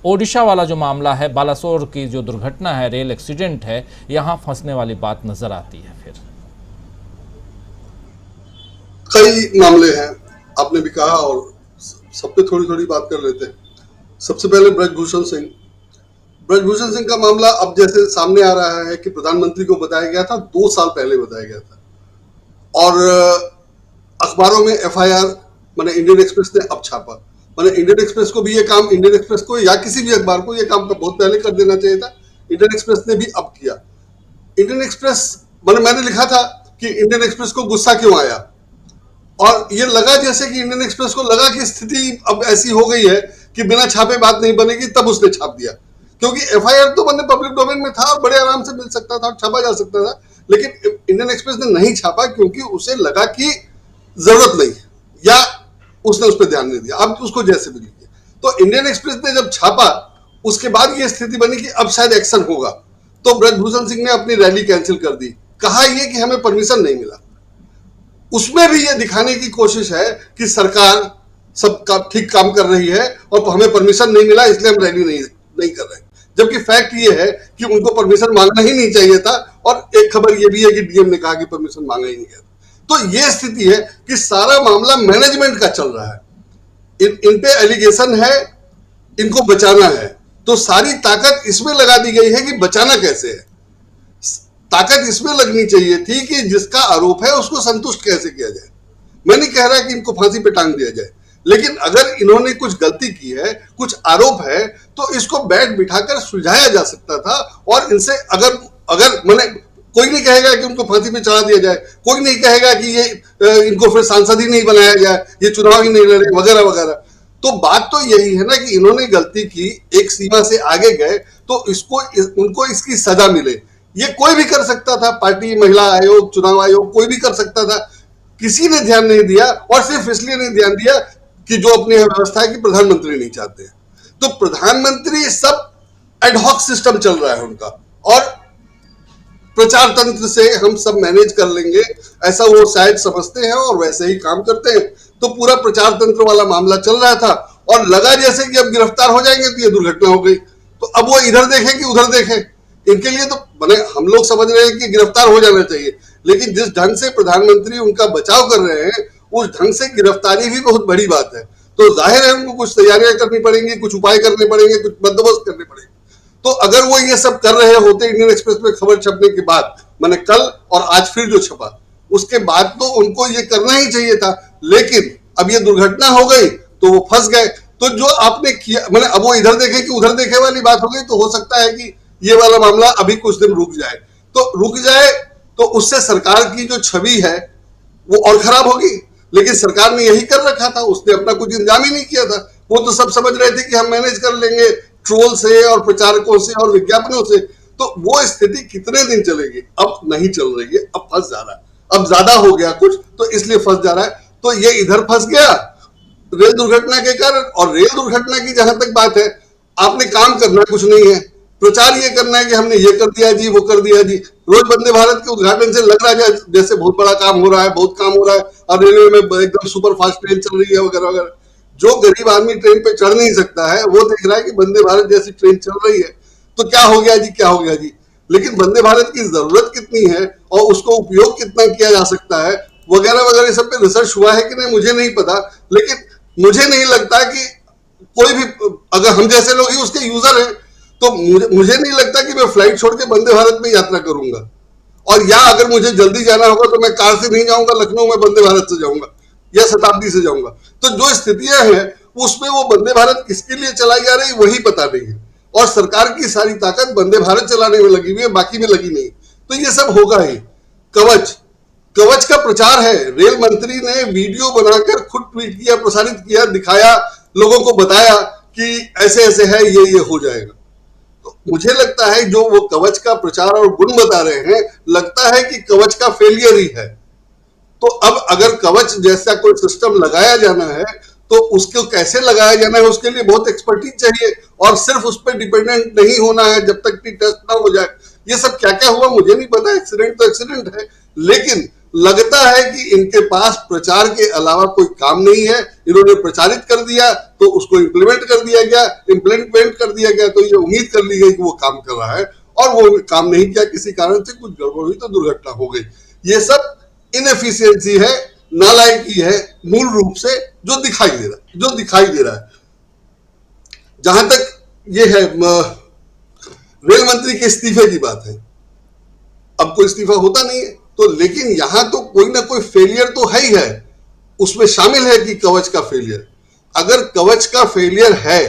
ओडिशा वाला जो मामला है, बालासोर की जो दुर्घटना है, रेल एक्सीडेंट है, यहाँ फंसने वाली बात नजर आती है। फिर कई मामले हैं, आपने भी कहा, और सब पे थोड़ी थोड़ी बात कर लेते हैं। सबसे पहले ब्रजभूषण सिंह का मामला अब जैसे सामने आ रहा है कि प्रधानमंत्री को बताया गया था, 2 साल पहले बताया गया था, और अखबारों में FIR मैंने इंडियन एक्सप्रेस ने अब छापा। मैंने इंडियन एक्सप्रेस को भी ये काम, इंडियन एक्सप्रेस को या किसी भी अखबार को ये काम बहुत पहले कर देना चाहिए था इंडियन एक्सप्रेस ने भी अब किया। इंडियन एक्सप्रेस मैंने लिखा था कि इंडियन एक्सप्रेस को गुस्सा क्यों आया, और ये लगा जैसे कि इंडियन एक्सप्रेस को लगा कि स्थिति अब ऐसी हो गई है कि बिना छापे बात नहीं बनेगी, तब उसने छाप दिया। क्योंकि एफआईआर तो बंदे पब्लिक डोमेन में था और बड़े आराम से मिल सकता था और छापा जा सकता था, लेकिन इंडियन एक्सप्रेस ने नहीं छापा क्योंकि उसे लगा कि जरूरत नहीं है या उसने उस पर ध्यान नहीं दिया, अब उसको जैसे भी लीजिए। तो इंडियन एक्सप्रेस ने जब छापा उसके बाद ये स्थिति बनी कि अब शायद एक्शन होगा, तो ब्रजभूषण सिंह ने अपनी रैली कैंसिल कर दी। कहा ये कि हमें परमिशन नहीं मिला। उसमें भी ये दिखाने की कोशिश है कि सरकार सब ठीक काम कर रही है और हमें परमिशन नहीं मिला इसलिए हम रैली नहीं कर रहे, जबकि फैक्ट ये है कि उनको परमिशन मांगना ही नहीं चाहिए था। और एक खबर ये भी है कि डीएम ने कहा कि परमिशन मांगा ही नहीं गया। तो ये स्थिति है कि सारा मामला मैनेजमेंट का चल रहा है। इन पे एलिगेशन है, इनको बचाना है, तो सारी ताकत इसमें लगा दी गई है कि बचाना कैसे है। ताकत इसमें लगनी चाहिए थी कि जिसका आरोप है उसको संतुष्ट कैसे किया जाए। मैं नहीं कह रहा कि इनको फांसी पे टांग दिया जाए, लेकिन अगर इन्होंने कुछ गलती की है, कुछ आरोप है, तो इसको बैठ बिठाकर सुलझाया जा सकता था। और इनसे अगर मैंने कोई नहीं कहेगा कि उनको फांसी पे चढ़ा दिया जाए, कोई नहीं कहेगा कि ये इनको फिर सांसद ही नहीं बनाया जाए, ये चुनाव ही नहीं लड़े वगैरह वगैरह। तो बात तो यही है ना कि इन्होंने गलती की, एक सीमा से आगे गए, तो उनको इसकी सजा मिले। ये कोई भी कर सकता था, पार्टी, महिला आयोग, चुनाव आयोग, कोई भी कर सकता था। किसी ने ध्यान नहीं दिया, और सिर्फ इसलिए नहीं ध्यान दिया कि जो अपनी व्यवस्था है कि प्रधानमंत्री नहीं चाहते हैं। तो प्रधानमंत्री सब एडहॉक सिस्टम चल रहा है उनका, और प्रचार तंत्र से हम सब मैनेज कर लेंगे ऐसा वो शायद समझते हैं और वैसे ही काम करते हैं। तो पूरा प्रचार तंत्र वाला मामला चल रहा था और लगा जैसे कि अब गिरफ्तार हो जाएंगे तो ये दुर्घटना हो गई, तो अब वो इधर देखें कि उधर देखें। इनके लिए तो हम लोग समझ रहे हैं कि गिरफ्तार हो जाना चाहिए, लेकिन जिस ढंग से प्रधानमंत्री उनका बचाव कर रहे हैं उस ढंग से गिरफ्तारी भी बहुत बड़ी बात है। तो जाहिर है उनको कुछ तैयारियां करनी पड़ेंगी, कुछ उपाय करने पड़ेंगे, कुछ बंदोबस्त करने पड़ेंगे। तो अगर वो ये सब कर रहे होते इंडियन एक्सप्रेस में खबर छपने के बाद, मैंने कल और आज फिर जो छपा, उसके बाद तो उनको ये करना ही चाहिए था। लेकिन अब ये दुर्घटना हो गई तो वो फंस गए। तो जो आपने किया, अब वो इधर देखे कि उधर देखे वाली बात हो गई। तो हो सकता है कि ये वाला मामला अभी कुछ दिन रुक जाए, तो उससे सरकार की जो छवि है वो और खराब होगी। लेकिन सरकार ने यही कर रखा था, उसने अपना कुछ इंतजाम ही नहीं किया था। वो तो सब समझ रहे थे कि हम मैनेज कर लेंगे ट्रोल से और प्रचारकों से और विज्ञापनों से। तो वो स्थिति कितने दिन चलेगी? अब नहीं चल रही है, अब फंस जा रहा है, अब ज्यादा हो गया कुछ तो इसलिए फंस जा रहा है। तो ये इधर फंस गया रेल दुर्घटना के कारण। और रेल दुर्घटना की जहां तक बात है, आपने काम करना कुछ नहीं है, प्रचार ये करना है कि हमने ये कर दिया जी, वो कर दिया जी। रोज वंदे भारत के उद्घाटन से लग रहा है जैसे बहुत बड़ा काम हो रहा है, बहुत काम हो रहा है, और रेलवे में एकदम सुपर फास्ट ट्रेन चल रही है वगैरह वगैरह। जो गरीब आदमी ट्रेन पे चढ़ नहीं सकता है वो देख रहा है कि वंदे भारत जैसी ट्रेन चल रही है, तो क्या हो गया जी, क्या हो गया जी। लेकिन वंदे भारत की जरूरत कितनी है और उसको उपयोग कितना किया जा सकता है वगैरह वगैरह, सब पे रिसर्च हुआ है कि नहीं मुझे नहीं पता। लेकिन मुझे नहीं लगता कि कोई भी, अगर हम जैसे लोग ही उसके यूजर हैं, तो मुझे नहीं लगता कि मैं फ्लाइट छोड़ के वंदे भारत में यात्रा करूंगा। और या अगर मुझे जल्दी जाना होगा तो मैं कार से नहीं जाऊंगा, लखनऊ में वंदे भारत से जाऊंगा या शताब्दी से जाऊंगा। तो जो स्थितियां हैं उसमें वो वंदे भारत किसके लिए चलाई जा रही वही पता नहीं है, और सरकार की सारी ताकत वंदे भारत चलाने में लगी हुई है, बाकी में लगी नहीं। तो ये सब होगा ही। कवच का प्रचार है। रेल मंत्री ने वीडियो बनाकर खुद ट्वीट किया, प्रसारित किया, दिखाया, लोगों को बताया कि ऐसे ऐसे है, ये हो जाएगा। तो मुझे लगता है जो वो कवच का प्रचार और गुण बता रहे हैं, लगता है कि कवच का फेलियर ही है। तो अब अगर कवच जैसा कोई सिस्टम लगाया जाना है तो उसको कैसे लगाया जाना है, उसके लिए बहुत एक्सपर्टीज चाहिए, और सिर्फ उस पर डिपेंडेंट नहीं होना है जब तक कि टेस्ट ना हो जाए। ये सब क्या क्या हुआ मुझे नहीं पता, एक्सीडेंट तो एक्सीडेंट है, लेकिन लगता है कि इनके पास प्रचार के अलावा कोई काम नहीं है। इन्होंने प्रचारित कर दिया तो उसको इम्प्लीमेंट कर दिया गया, तो ये उम्मीद कर ली गई कि वो काम कर रहा है, और वो काम नहीं किया, किसी कारण से कुछ गड़बड़ हुई तो दुर्घटना हो गई। ये सब इनएफिशिएंसी है, नालायकी है मूल रूप से, जो दिखाई दे रहा है। जहां तक ये है रेल मंत्री के इस्तीफे की बात है, अब कोई इस्तीफा होता नहीं है तो, लेकिन यहां तो कोई ना कोई फेलियर तो है ही है। उसमें शामिल है कि कवच का फेलियर। अगर कवच का फेलियर है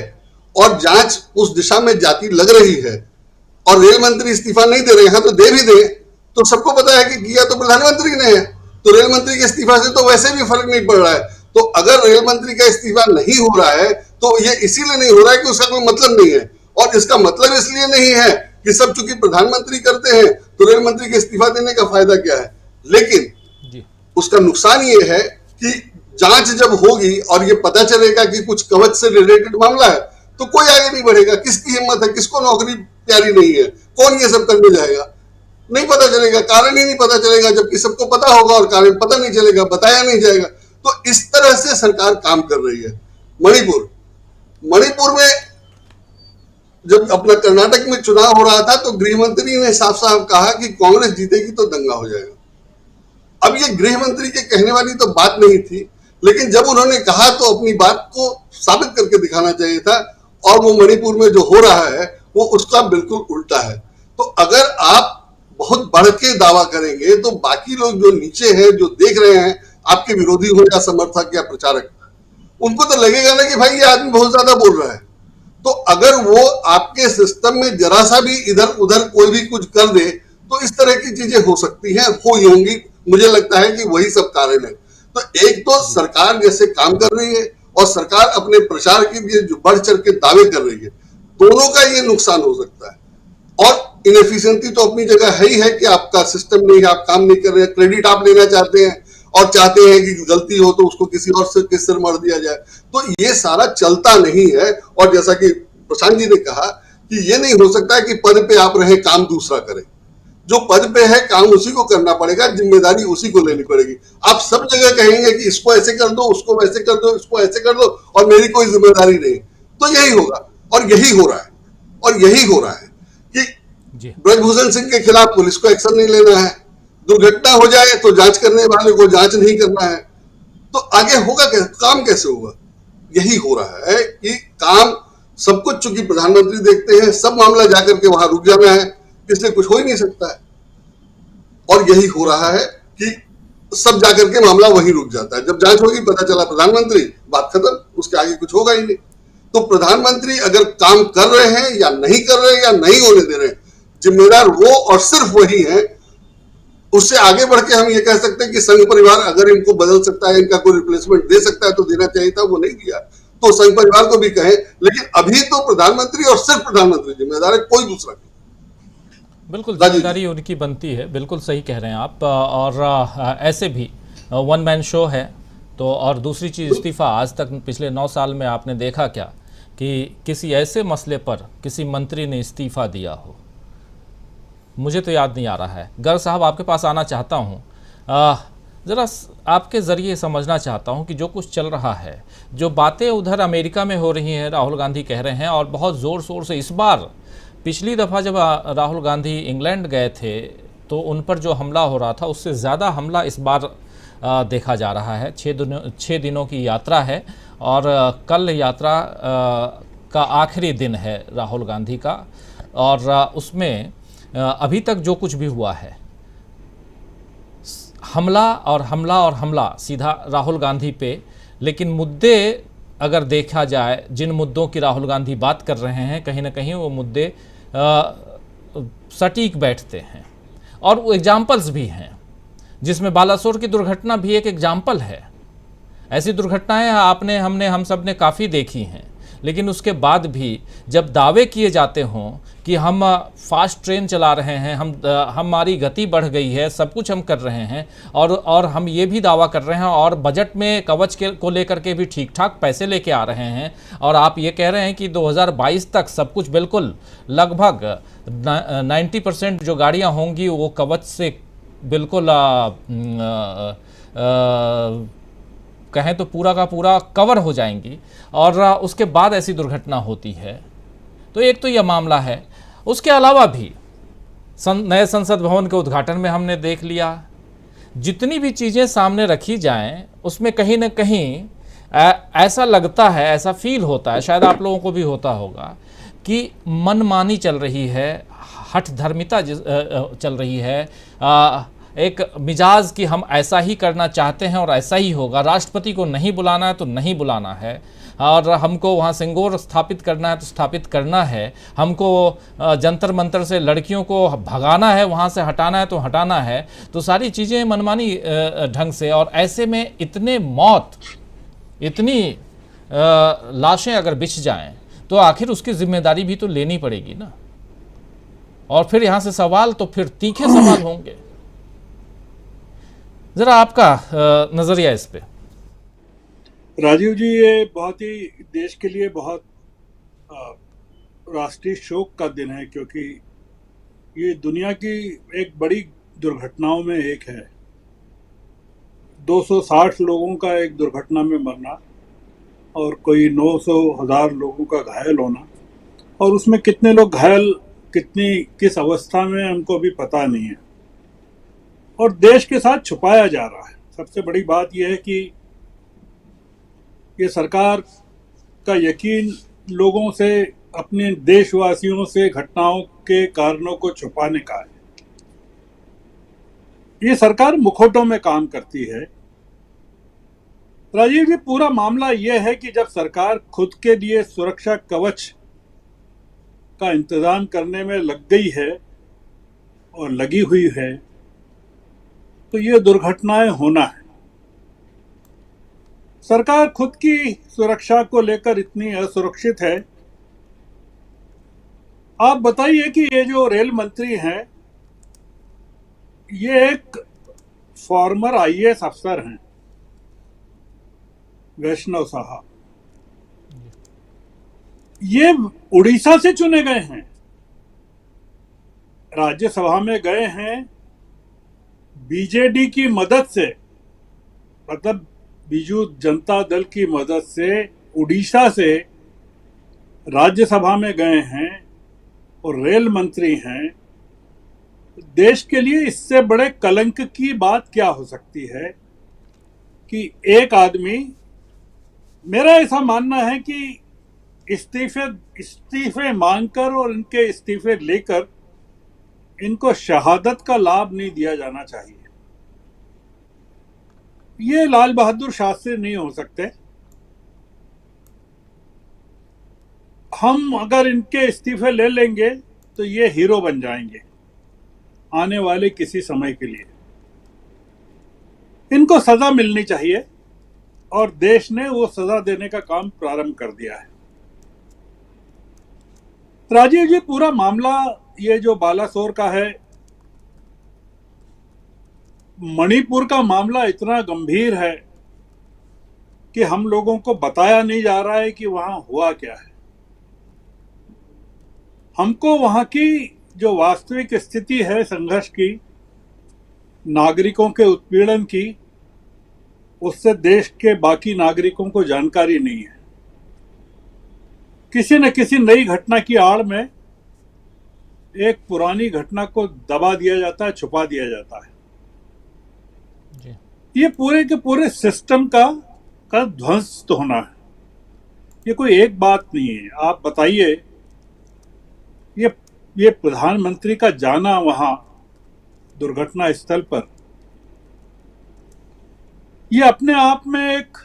और जांच उस दिशा में जाती लग रही है और रेल मंत्री इस्तीफा नहीं दे रहे हैं, तो दे भी दे, तो सबको पता है कि किया तो प्रधानमंत्री ने है, तो रेल मंत्री के इस्तीफा से तो वैसे भी फर्क नहीं पड़ रहा है। तो अगर रेल मंत्री का इस्तीफा नहीं हो रहा है तो ये इसीलिए नहीं हो रहा है कि उसका कोई मतलब नहीं है, और इसका मतलब इसलिए नहीं है कि सब चूंकि प्रधानमंत्री करते हैं तो रेल मंत्री के इस्तीफा देने का फायदा क्या है। लेकिन उसका नुकसान ये है कि जांच जब होगी और ये पता चलेगा कि कुछ कवच से रिलेटेड मामला है तो कोई आगे नहीं बढ़ेगा। किसकी हिम्मत है, किसको नौकरी प्यारी नहीं है, कौन ये सब करने जाएगा, नहीं पता चलेगा, कारण ही नहीं पता चलेगा, जबकि सबको पता होगा और कारण पता नहीं चलेगा, बताया नहीं जाएगा। तो इस तरह से सरकार काम कर रही है। मणिपुर में जब अपना कर्नाटक में चुनाव हो रहा था तो गृह मंत्री ने साफ साफ कहा कि कांग्रेस जीतेगी तो दंगा हो जाएगा। अब ये गृह मंत्री के कहने वाली तो बात नहीं थी, लेकिन जब उन्होंने कहा तो अपनी बात को साबित करके दिखाना चाहिए था, और वो मणिपुर में जो हो रहा है वो उसका बिल्कुल उल्टा है। तो अगर आप बहुत बढ़ के दावा करेंगे तो बाकी लोग जो नीचे हैं, जो देख रहे हैं, आपके विरोधी हो या समर्थक या प्रचारक, उनको तो लगेगा ना कि भाई ये आदमी बहुत ज्यादा बोल रहा है। तो अगर वो आपके सिस्टम में जरा सा भी इधर उधर कोई भी कुछ कर दे तो इस तरह की चीजें हो सकती हैं, हो होंगी। मुझे लगता है कि वही सब कारण है। तो एक तो सरकार जैसे काम कर रही है और सरकार अपने प्रचार के लिए जो बढ़ चढ़ के दावे कर रही है, दोनों का ये नुकसान हो सकता है। और इनएफिशिएंसी तो अपनी जगह है ही है कि आपका सिस्टम नहीं है, आप काम नहीं कर रहे हैं, क्रेडिट आप लेना चाहते हैं और चाहते हैं कि गलती हो तो उसको किसी और से किस सिर मार दिया जाए। तो ये सारा चलता नहीं है। और जैसा कि प्रशांत जी ने कहा कि ये नहीं हो सकता है कि पद पे आप रहे, काम दूसरा करें। जो पद पे है काम उसी को करना पड़ेगा, जिम्मेदारी उसी को लेनी पड़ेगी। आप सब जगह कहेंगे कि इसको ऐसे कर दो, उसको वैसे कर दो, इसको ऐसे कर दो और मेरी कोई जिम्मेदारी नहीं, तो यही होगा। और यही हो रहा है, और यही हो रहा है कि ब्रजभूषण सिंह के खिलाफ पुलिस को एक्शन नहीं लेना है, दुर्घटना हो जाए तो जांच करने वाले को जांच नहीं करना है, तो आगे होगा कैसे, काम कैसे होगा। यही हो रहा है कि काम सब कुछ चूंकि प्रधानमंत्री देखते हैं, सब मामला जाकर के वहां रुक जाना है, इसलिए कुछ हो ही नहीं सकता है। और यही हो रहा है कि सब जाकर के मामला वहीं रुक जाता है। जब जांच होगी पता चला प्रधानमंत्री, बात खत्म, उसके आगे कुछ होगा ही नहीं। तो प्रधानमंत्री अगर काम कर रहे हैं या नहीं कर रहे हैं या नहीं होने दे रहे हैं, जिम्मेदार वो और सिर्फ वही है। उससे आगे बढ़ के हम ये कह सकते हैं कि संघ परिवार अगर इनको बदल सकता है, इनका कोई रिप्लेसमेंट दे सकता है तो देना चाहिए था, वो नहीं दिया, तो संघ परिवार को भी कहें। लेकिन अभी तो प्रधानमंत्री और सिर्फ प्रधानमंत्री जिम्मेदार है, कोई दूसरा नहीं। बिल्कुल जिम्मेदारी उनकी बनती है, बिल्कुल सही कह रहे हैं आप। और ऐसे भी वन मैन शो है। तो और दूसरी चीज़, इस्तीफा आज तक पिछले 9 साल में आपने देखा क्या कि किसी ऐसे मसले पर किसी मंत्री ने इस्तीफा दिया हो? मुझे तो याद नहीं आ रहा है। गर्ग साहब, आपके पास आना चाहता हूँ, ज़रा आपके ज़रिए समझना चाहता हूँ कि जो कुछ चल रहा है, जो बातें उधर अमेरिका में हो रही हैं, राहुल गांधी कह रहे हैं, और बहुत ज़ोर शोर से इस बार, पिछली दफ़ा जब राहुल गांधी इंग्लैंड गए थे तो उन पर जो हमला हो रहा था उससे ज़्यादा हमला इस बार देखा जा रहा है। 6 दिनों की यात्रा है और कल यात्रा का आखिरी दिन है राहुल गांधी का। और उसमें अभी तक जो कुछ भी हुआ है, हमला और हमला और हमला सीधा राहुल गांधी पे। लेकिन मुद्दे अगर देखा जाए, जिन मुद्दों की राहुल गांधी बात कर रहे हैं, कहीं ना कहीं वो मुद्दे सटीक बैठते हैं। और वो एग्जाम्पल्स भी हैं, जिसमें बालासोर की दुर्घटना भी एक एग्जाम्पल है। ऐसी दुर्घटनाएं हम सब ने काफ़ी देखी हैं। लेकिन उसके बाद भी जब दावे किए जाते हों कि हम फास्ट ट्रेन चला रहे हैं, हमारी गति बढ़ गई है, सब कुछ हम कर रहे हैं, और हम ये भी दावा कर रहे हैं और बजट में कवच को लेकर के भी ठीक ठाक पैसे लेके आ रहे हैं, और आप ये कह रहे हैं कि 2022 तक सब कुछ बिल्कुल लगभग 90% जो गाड़ियाँ होंगी वो कवच से बिल्कुल कहें तो पूरा का पूरा कवर हो जाएंगी, और उसके बाद ऐसी दुर्घटना होती है। तो एक तो यह मामला है। उसके अलावा भी नए संसद भवन के उद्घाटन में हमने देख लिया, जितनी भी चीज़ें सामने रखी जाएं उसमें कहीं ना कहीं ऐसा लगता है, ऐसा फील होता है, शायद आप लोगों को भी होता होगा, कि मनमानी चल रही है, हठ धर्मिता चल रही है, एक मिजाज कि हम ऐसा ही करना चाहते हैं और ऐसा ही होगा, राष्ट्रपति को नहीं बुलाना है तो नहीं बुलाना है, और हमको वहाँ सिंगोर स्थापित करना है तो स्थापित करना है, हमको जंतर मंतर से लड़कियों को भगाना है, वहाँ से हटाना है तो हटाना है, तो सारी चीज़ें मनमानी ढंग से, और ऐसे में इतने मौत, इतनी लाशें अगर बिछ जाएं तो आखिर उसकी जिम्मेदारी भी तो लेनी पड़ेगी ना। और फिर यहाँ से सवाल तो फिर तीखे सवाल होंगे। जरा आपका नजरिया इस पे। राजीव जी, ये बहुत ही देश के लिए बहुत राष्ट्रीय शोक का दिन है, क्योंकि ये दुनिया की एक बड़ी दुर्घटनाओं में एक है। 260 लोगों का एक दुर्घटना में मरना और कोई 900,000 लोगों का घायल होना, और उसमें कितने लोग घायल किस अवस्था में हमको अभी पता नहीं है, और देश के साथ छुपाया जा रहा है। सबसे बड़ी बात यह है कि ये सरकार का यकीन लोगों से, अपने देशवासियों से घटनाओं के कारणों को छुपाने का है। ये सरकार मुखौटों में काम करती है। राजीव जी, पूरा मामला यह है कि जब सरकार खुद के लिए सुरक्षा कवच का इंतजाम करने में लग गई है और लगी हुई है, तो ये दुर्घटनाएं होना है। सरकार खुद की सुरक्षा को लेकर इतनी असुरक्षित है। आप बताइए कि ये जो रेल मंत्री हैं, ये एक फॉर्मर आईएएस अफसर हैं, वैष्णव साहब। ये उड़ीसा से चुने गए हैं, राज्यसभा में गए हैं बीजेडी की मदद से, मतलब बीजू जनता दल की मदद से उड़ीसा से राज्यसभा में गए हैं और रेल मंत्री हैं। देश के लिए इससे बड़े कलंक की बात क्या हो सकती है कि एक आदमी, मेरा ऐसा मानना है कि इस्तीफे मांगकर और इनके इस्तीफे लेकर इनको शहादत का लाभ नहीं दिया जाना चाहिए। ये लाल बहादुर शास्त्री नहीं हो सकते। हम अगर इनके इस्तीफे ले लेंगे तो ये हीरो बन जाएंगे आने वाले किसी समय के लिए। इनको सजा मिलनी चाहिए और देश ने वो सजा देने का काम प्रारंभ कर दिया है। राजीव जी, पूरा मामला ये जो बालासोर का है, मणिपुर का मामला इतना गंभीर है कि हम लोगों को बताया नहीं जा रहा है कि वहां हुआ क्या है। हमको वहां की जो वास्तविक स्थिति है संघर्ष की, नागरिकों के उत्पीड़न की, उससे देश के बाकी नागरिकों को जानकारी नहीं है। किसी न किसी नई घटना की आड़ में एक पुरानी घटना को दबा दिया जाता है, छुपा दिया जाता है। ये पूरे के पूरे सिस्टम का ध्वस्त होना है। ये कोई एक बात नहीं है। आप बताइए, ये प्रधानमंत्री का जाना वहां दुर्घटना स्थल पर, ये अपने आप में एक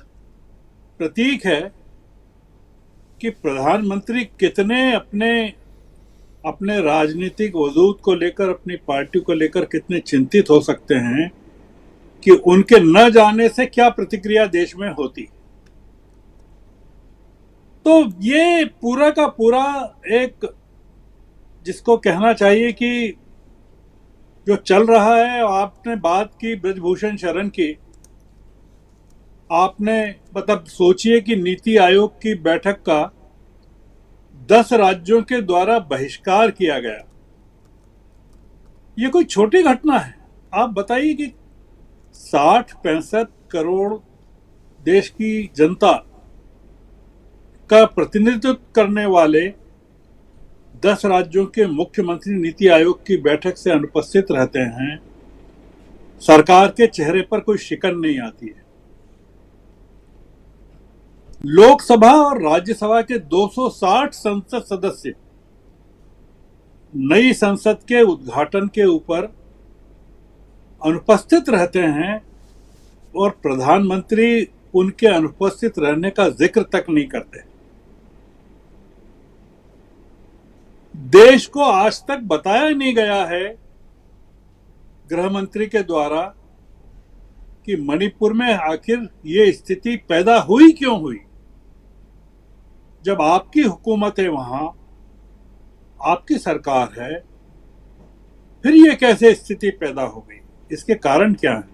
प्रतीक है कि प्रधानमंत्री कितने अपने राजनीतिक वजूद को लेकर, अपनी पार्टी को लेकर कितने चिंतित हो सकते हैं कि उनके न जाने से क्या प्रतिक्रिया देश में होती। तो ये पूरा का पूरा एक, जिसको कहना चाहिए कि जो चल रहा है। आपने बात की ब्रजभूषण शरण की, आपने मतलब सोचिए कि नीति आयोग की बैठक का 10 राज्यों के द्वारा बहिष्कार किया गया। ये कोई छोटी घटना है? आप बताइए कि 60-65 करोड़ देश की जनता का प्रतिनिधित्व करने वाले 10 राज्यों के मुख्यमंत्री नीति आयोग की बैठक से अनुपस्थित रहते हैं। सरकार के चेहरे पर कोई शिकन नहीं आती है। लोकसभा और राज्यसभा के 260 संसद सदस्य नई संसद के उद्घाटन के ऊपर अनुपस्थित रहते हैं और प्रधानमंत्री उनके अनुपस्थित रहने का जिक्र तक नहीं करते। देश को आज तक बताया नहीं गया है गृह मंत्री के द्वारा कि मणिपुर में आखिर ये स्थिति पैदा हुई क्यों हुई। जब आपकी हुकूमत है, वहां आपकी सरकार है, फिर ये कैसे स्थिति पैदा हो गई, इसके कारण क्या है?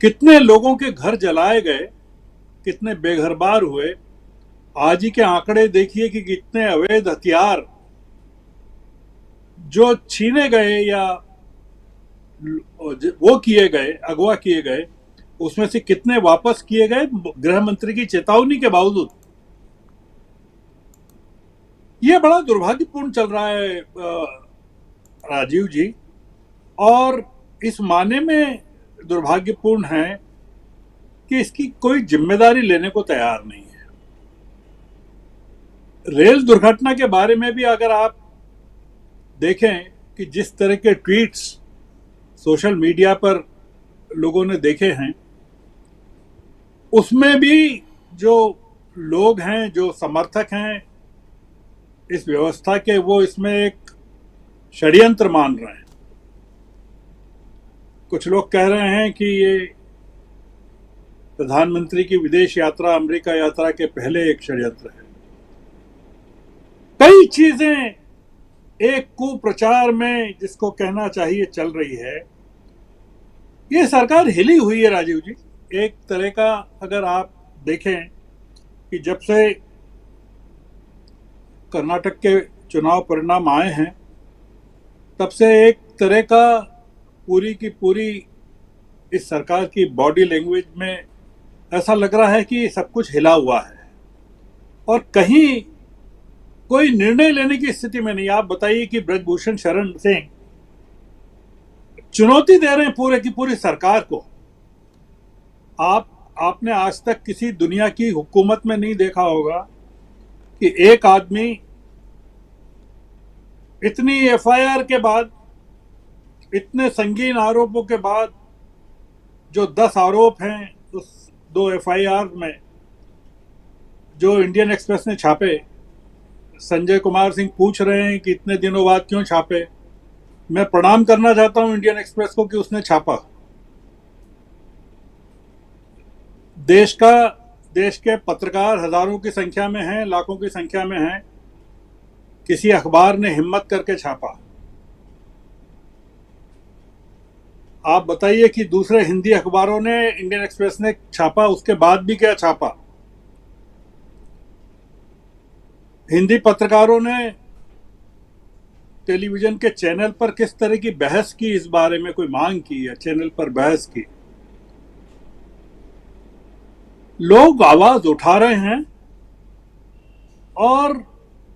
कितने लोगों के घर जलाए गए, कितने बेघरबार हुए। आज ही के आंकड़े देखिए कि कितने अवैध हथियार जो छीने गए या वो किए गए, अगवा किए गए, उसमें से कितने वापस किए गए गृह मंत्री की चेतावनी के बावजूद। ये बड़ा दुर्भाग्यपूर्ण चल रहा है राजीव जी, और इस माने में दुर्भाग्यपूर्ण है कि इसकी कोई जिम्मेदारी लेने को तैयार नहीं है। रेल दुर्घटना के बारे में भी अगर आप देखें कि जिस तरह के ट्वीट्स सोशल मीडिया पर लोगों ने देखे हैं, उसमें भी जो लोग हैं, जो समर्थक हैं इस व्यवस्था के, वो इसमें एक षड्यंत्र मान रहे हैं। कुछ लोग कह रहे हैं कि ये प्रधानमंत्री की विदेश यात्रा, अमेरिका यात्रा के पहले एक षड्यंत्र है। कई चीजें एक कुप्रचार में, जिसको कहना चाहिए, चल रही है। ये सरकार हिली हुई है राजीव जी। एक तरह का अगर आप देखें कि जब से कर्नाटक के चुनाव परिणाम आए हैं, तब से एक तरह का पूरी की पूरी इस सरकार की बॉडी लैंग्वेज में ऐसा लग रहा है कि सब कुछ हिला हुआ है और कहीं कोई निर्णय लेने की स्थिति में नहीं। आप बताइए कि ब्रजभूषण शरण सिंह चुनौती दे रहे हैं पूरे की पूरी सरकार को। आपने आज तक किसी दुनिया की हुकूमत में नहीं देखा होगा कि एक आदमी इतनी एफआईआर के बाद, इतने संगीन आरोपों के बाद, जो 10 आरोप हैं उस 2 एफआईआर में जो इंडियन एक्सप्रेस ने छापे, संजय कुमार सिंह पूछ रहे हैं कि इतने दिनों बाद क्यों छापे। मैं प्रणाम करना चाहता हूं इंडियन एक्सप्रेस को कि उसने छापा। देश के पत्रकार हजारों की संख्या में हैं, लाखों की संख्या में हैं। किसी अखबार ने हिम्मत करके छापा। आप बताइए कि दूसरे हिंदी अखबारों ने, इंडियन एक्सप्रेस ने छापा, उसके बाद भी क्या छापा। हिंदी पत्रकारों ने टेलीविजन के चैनल पर किस तरह की बहस की, इस बारे में कोई मांग की या चैनल पर बहस की। लोग आवाज उठा रहे हैं और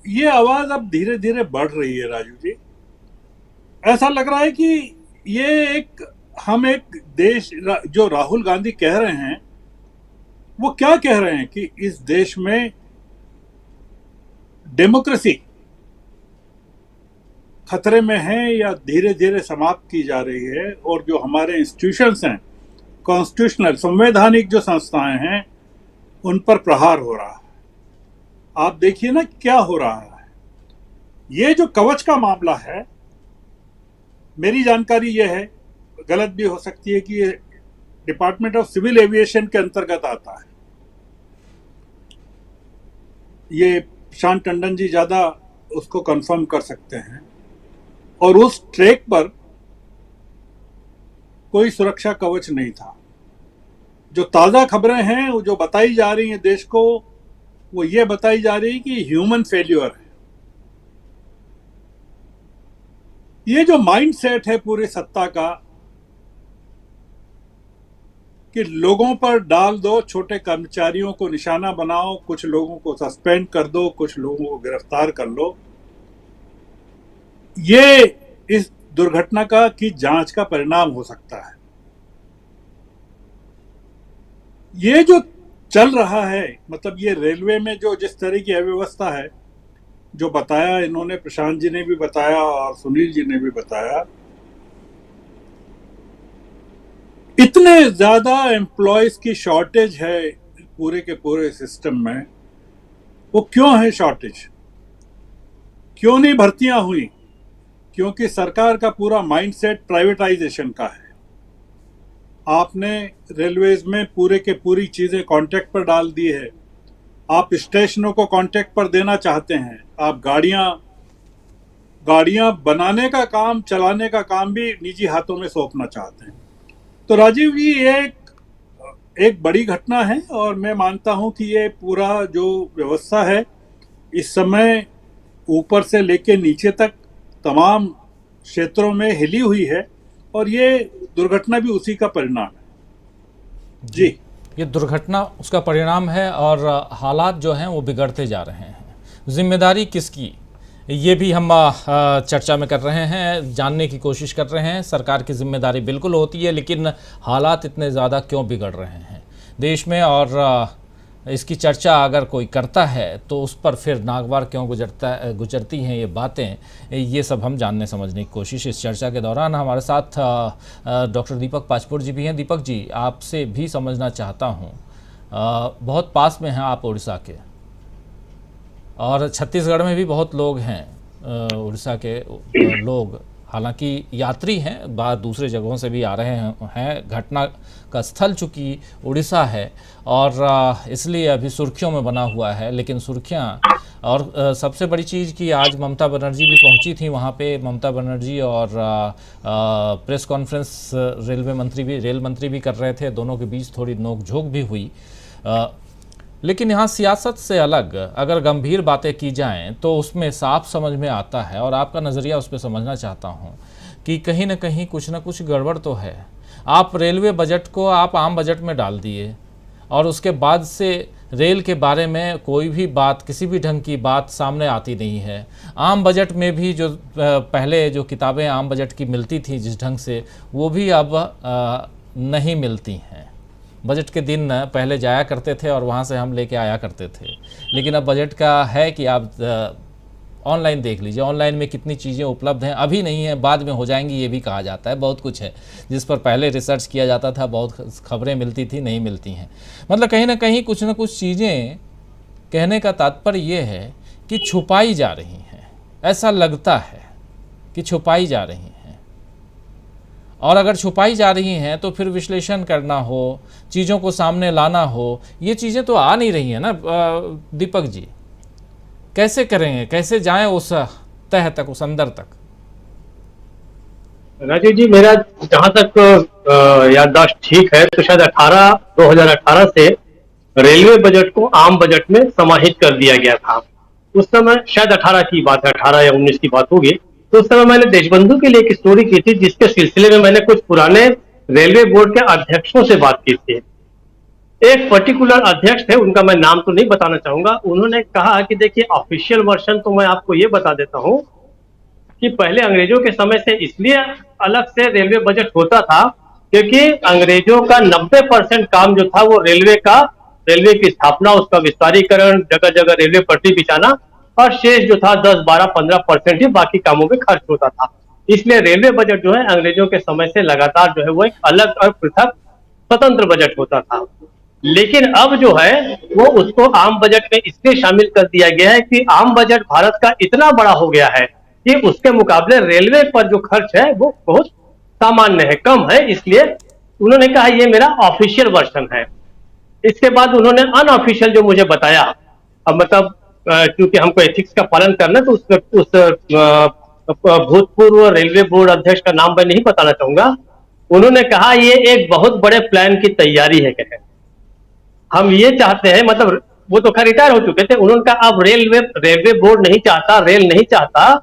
ये आवाज अब धीरे धीरे बढ़ रही है राजू जी। ऐसा लग रहा है कि ये हम एक देश, जो राहुल गांधी कह रहे हैं, वो क्या कह रहे हैं कि इस देश में डेमोक्रेसी खतरे में है या धीरे धीरे समाप्त की जा रही है, और जो हमारे इंस्टीट्यूशंस हैं, कॉन्स्टिट्यूशनल, संवैधानिक जो संस्थाएं हैं, उन पर प्रहार हो रहा है। आप देखिए ना क्या हो रहा है। ये जो कवच का मामला है, मेरी जानकारी ये है, गलत भी हो सकती है, कि ये डिपार्टमेंट ऑफ सिविल एविएशन के अंतर्गत आता है। ये प्रशांत टंडन जी ज्यादा उसको कंफर्म कर सकते हैं। और उस ट्रैक पर कोई सुरक्षा कवच नहीं था। जो ताजा खबरें हैं, वो जो बताई जा रही हैं देश को, वो ये बताई जा रही है कि ह्यूमन फेल्यूर है। ये जो माइंडसेट है पूरी सत्ता का कि लोगों पर डाल दो, छोटे कर्मचारियों को निशाना बनाओ, कुछ लोगों को सस्पेंड कर दो, कुछ लोगों को गिरफ्तार कर लो, ये इस दुर्घटना की जांच का परिणाम हो सकता है। ये जो चल रहा है, मतलब ये रेलवे में जो जिस तरह की अव्यवस्था है, जो बताया इन्होंने, प्रशांत जी ने भी बताया और सुनील जी ने भी बताया, इतने ज्यादा एम्प्लॉयज की शॉर्टेज है पूरे के पूरे सिस्टम में, वो क्यों है शॉर्टेज? क्यों नहीं भर्तियां हुई? क्योंकि सरकार का पूरा माइंडसेट प्राइवेटाइजेशन का है। आपने रेलवेज में पूरे के पूरी चीजें कॉन्ट्रैक्ट पर डाल दी है। आप स्टेशनों को कॉन्ट्रैक्ट पर देना चाहते हैं। आप गाड़ियां बनाने का काम, चलाने का काम भी निजी हाथों में सौंपना चाहते हैं। तो राजीव जी, ये एक बड़ी घटना है और मैं मानता हूं कि ये पूरा जो व्यवस्था है इस समय ऊपर से लेके नीचे तक तमाम क्षेत्रों में हिली हुई है और ये दुर्घटना भी उसी का परिणाम है। जी, ये दुर्घटना उसका परिणाम है और हालात जो हैं वो बिगड़ते जा रहे हैं। जिम्मेदारी किसकी, ये भी हम चर्चा में कर रहे हैं, जानने की कोशिश कर रहे हैं। सरकार की जिम्मेदारी बिल्कुल होती है, लेकिन हालात इतने ज़्यादा क्यों बिगड़ रहे हैं देश में, और इसकी चर्चा अगर कोई करता है तो उस पर फिर नागवार क्यों गुजरती हैं ये बातें, ये सब हम जानने समझने की कोशिश इस चर्चा के दौरान। हमारे साथ डॉक्टर दीपक पाचपुर जी भी हैं। दीपक जी, आपसे भी समझना चाहता हूँ, बहुत पास में हैं आप उड़ीसा के, और छत्तीसगढ़ में भी बहुत लोग हैं उड़ीसा के लोग, हालांकि यात्री हैं, बाहर दूसरे जगहों से भी आ रहे हैं। घटना का स्थल चूँकि उड़ीसा है और इसलिए अभी सुर्खियों में बना हुआ है, लेकिन सुर्खियां और सबसे बड़ी चीज़ कि आज ममता बनर्जी भी पहुंची थी वहां पे। ममता बनर्जी और प्रेस कॉन्फ्रेंस रेल मंत्री भी कर रहे थे, दोनों के बीच थोड़ी नोकझोंक भी हुई। लेकिन यहाँ सियासत से अलग अगर गंभीर बातें की जाएं तो उसमें साफ समझ में आता है, और आपका नज़रिया उस पर समझना चाहता हूँ कि कहीं ना कहीं कुछ ना कुछ गड़बड़ तो है। आप रेलवे बजट को आप आम बजट में डाल दिए और उसके बाद से रेल के बारे में कोई भी बात, किसी भी ढंग की बात सामने आती नहीं है। आम बजट में भी जो पहले जो किताबें आम बजट की मिलती थी जिस ढंग से, वो भी अब नहीं मिलती हैं। बजट के दिन पहले जाया करते थे और वहाँ से हम लेके आया करते थे, लेकिन अब बजट का है कि आप ऑनलाइन देख लीजिए, ऑनलाइन में कितनी चीज़ें उपलब्ध हैं, अभी नहीं है, बाद में हो जाएंगी, ये भी कहा जाता है। बहुत कुछ है जिस पर पहले रिसर्च किया जाता था, बहुत खबरें मिलती थी, नहीं मिलती हैं। मतलब कहीं ना कहीं कुछ ना कुछ चीज़ें, कहने का तात्पर्य ये है कि छुपाई जा रही हैं। ऐसा लगता है कि छुपाई जा रही हैं, और अगर छुपाई जा रही हैं तो फिर विश्लेषण करना हो, चीज़ों को सामने लाना हो, ये चीज़ें तो आ नहीं रही हैं ना। दीपक जी, कैसे करेंगे, कैसे जाएं उस तह तक, उस अंदर तक? राजीव जी, मेरा जहां तक याददाश्त ठीक है तो शायद 2018 से रेलवे बजट को आम बजट में समाहित कर दिया गया था। उस समय शायद 18 की बात है, 18 या 19 की बात होगी। तो उस समय मैंने देशबंधु के लिए एक स्टोरी की थी, जिसके सिलसिले में मैंने कुछ पुराने रेलवे बोर्ड के अध्यक्षों से बात की थी। एक पर्टिकुलर अध्यक्ष थे, उनका मैं नाम तो नहीं बताना चाहूंगा। उन्होंने कहा कि देखिए, ऑफिशियल वर्जन तो मैं आपको ये बता देता हूं कि पहले अंग्रेजों के समय से इसलिए अलग से रेलवे बजट होता था क्योंकि अंग्रेजों का 90% काम जो था वो रेलवे की स्थापना, उसका विस्तारीकरण, जगह जगह रेलवे पटरी बिछाना, और शेष जो था 10, 12, 15% ही बाकी कामों में खर्च होता था। इसलिए रेलवे बजट जो है अंग्रेजों के समय से लगातार जो है वो एक अलग और पृथक स्वतंत्र बजट होता था। लेकिन अब जो है वो उसको आम बजट में इसलिए शामिल कर दिया गया है कि आम बजट भारत का इतना बड़ा हो गया है कि उसके मुकाबले रेलवे पर जो खर्च है वो बहुत सामान्य है, कम है। इसलिए उन्होंने कहा ये मेरा ऑफिशियल वर्जन है। इसके बाद उन्होंने अनऑफिशियल जो मुझे बताया, अब मतलब क्योंकि हमको एथिक्स का पालन करना, तो उस भूतपूर्व रेलवे बोर्ड अध्यक्ष का नाम मैं नहीं बताना चाहूंगा। उन्होंने कहा ये एक बहुत बड़े प्लान की तैयारी है। कहे हम ये चाहते हैं, मतलब वो तो खैर रिटायर हो चुके थे, उन्होंने कहा अब रेलवे बोर्ड नहीं चाहता, रेल नहीं चाहता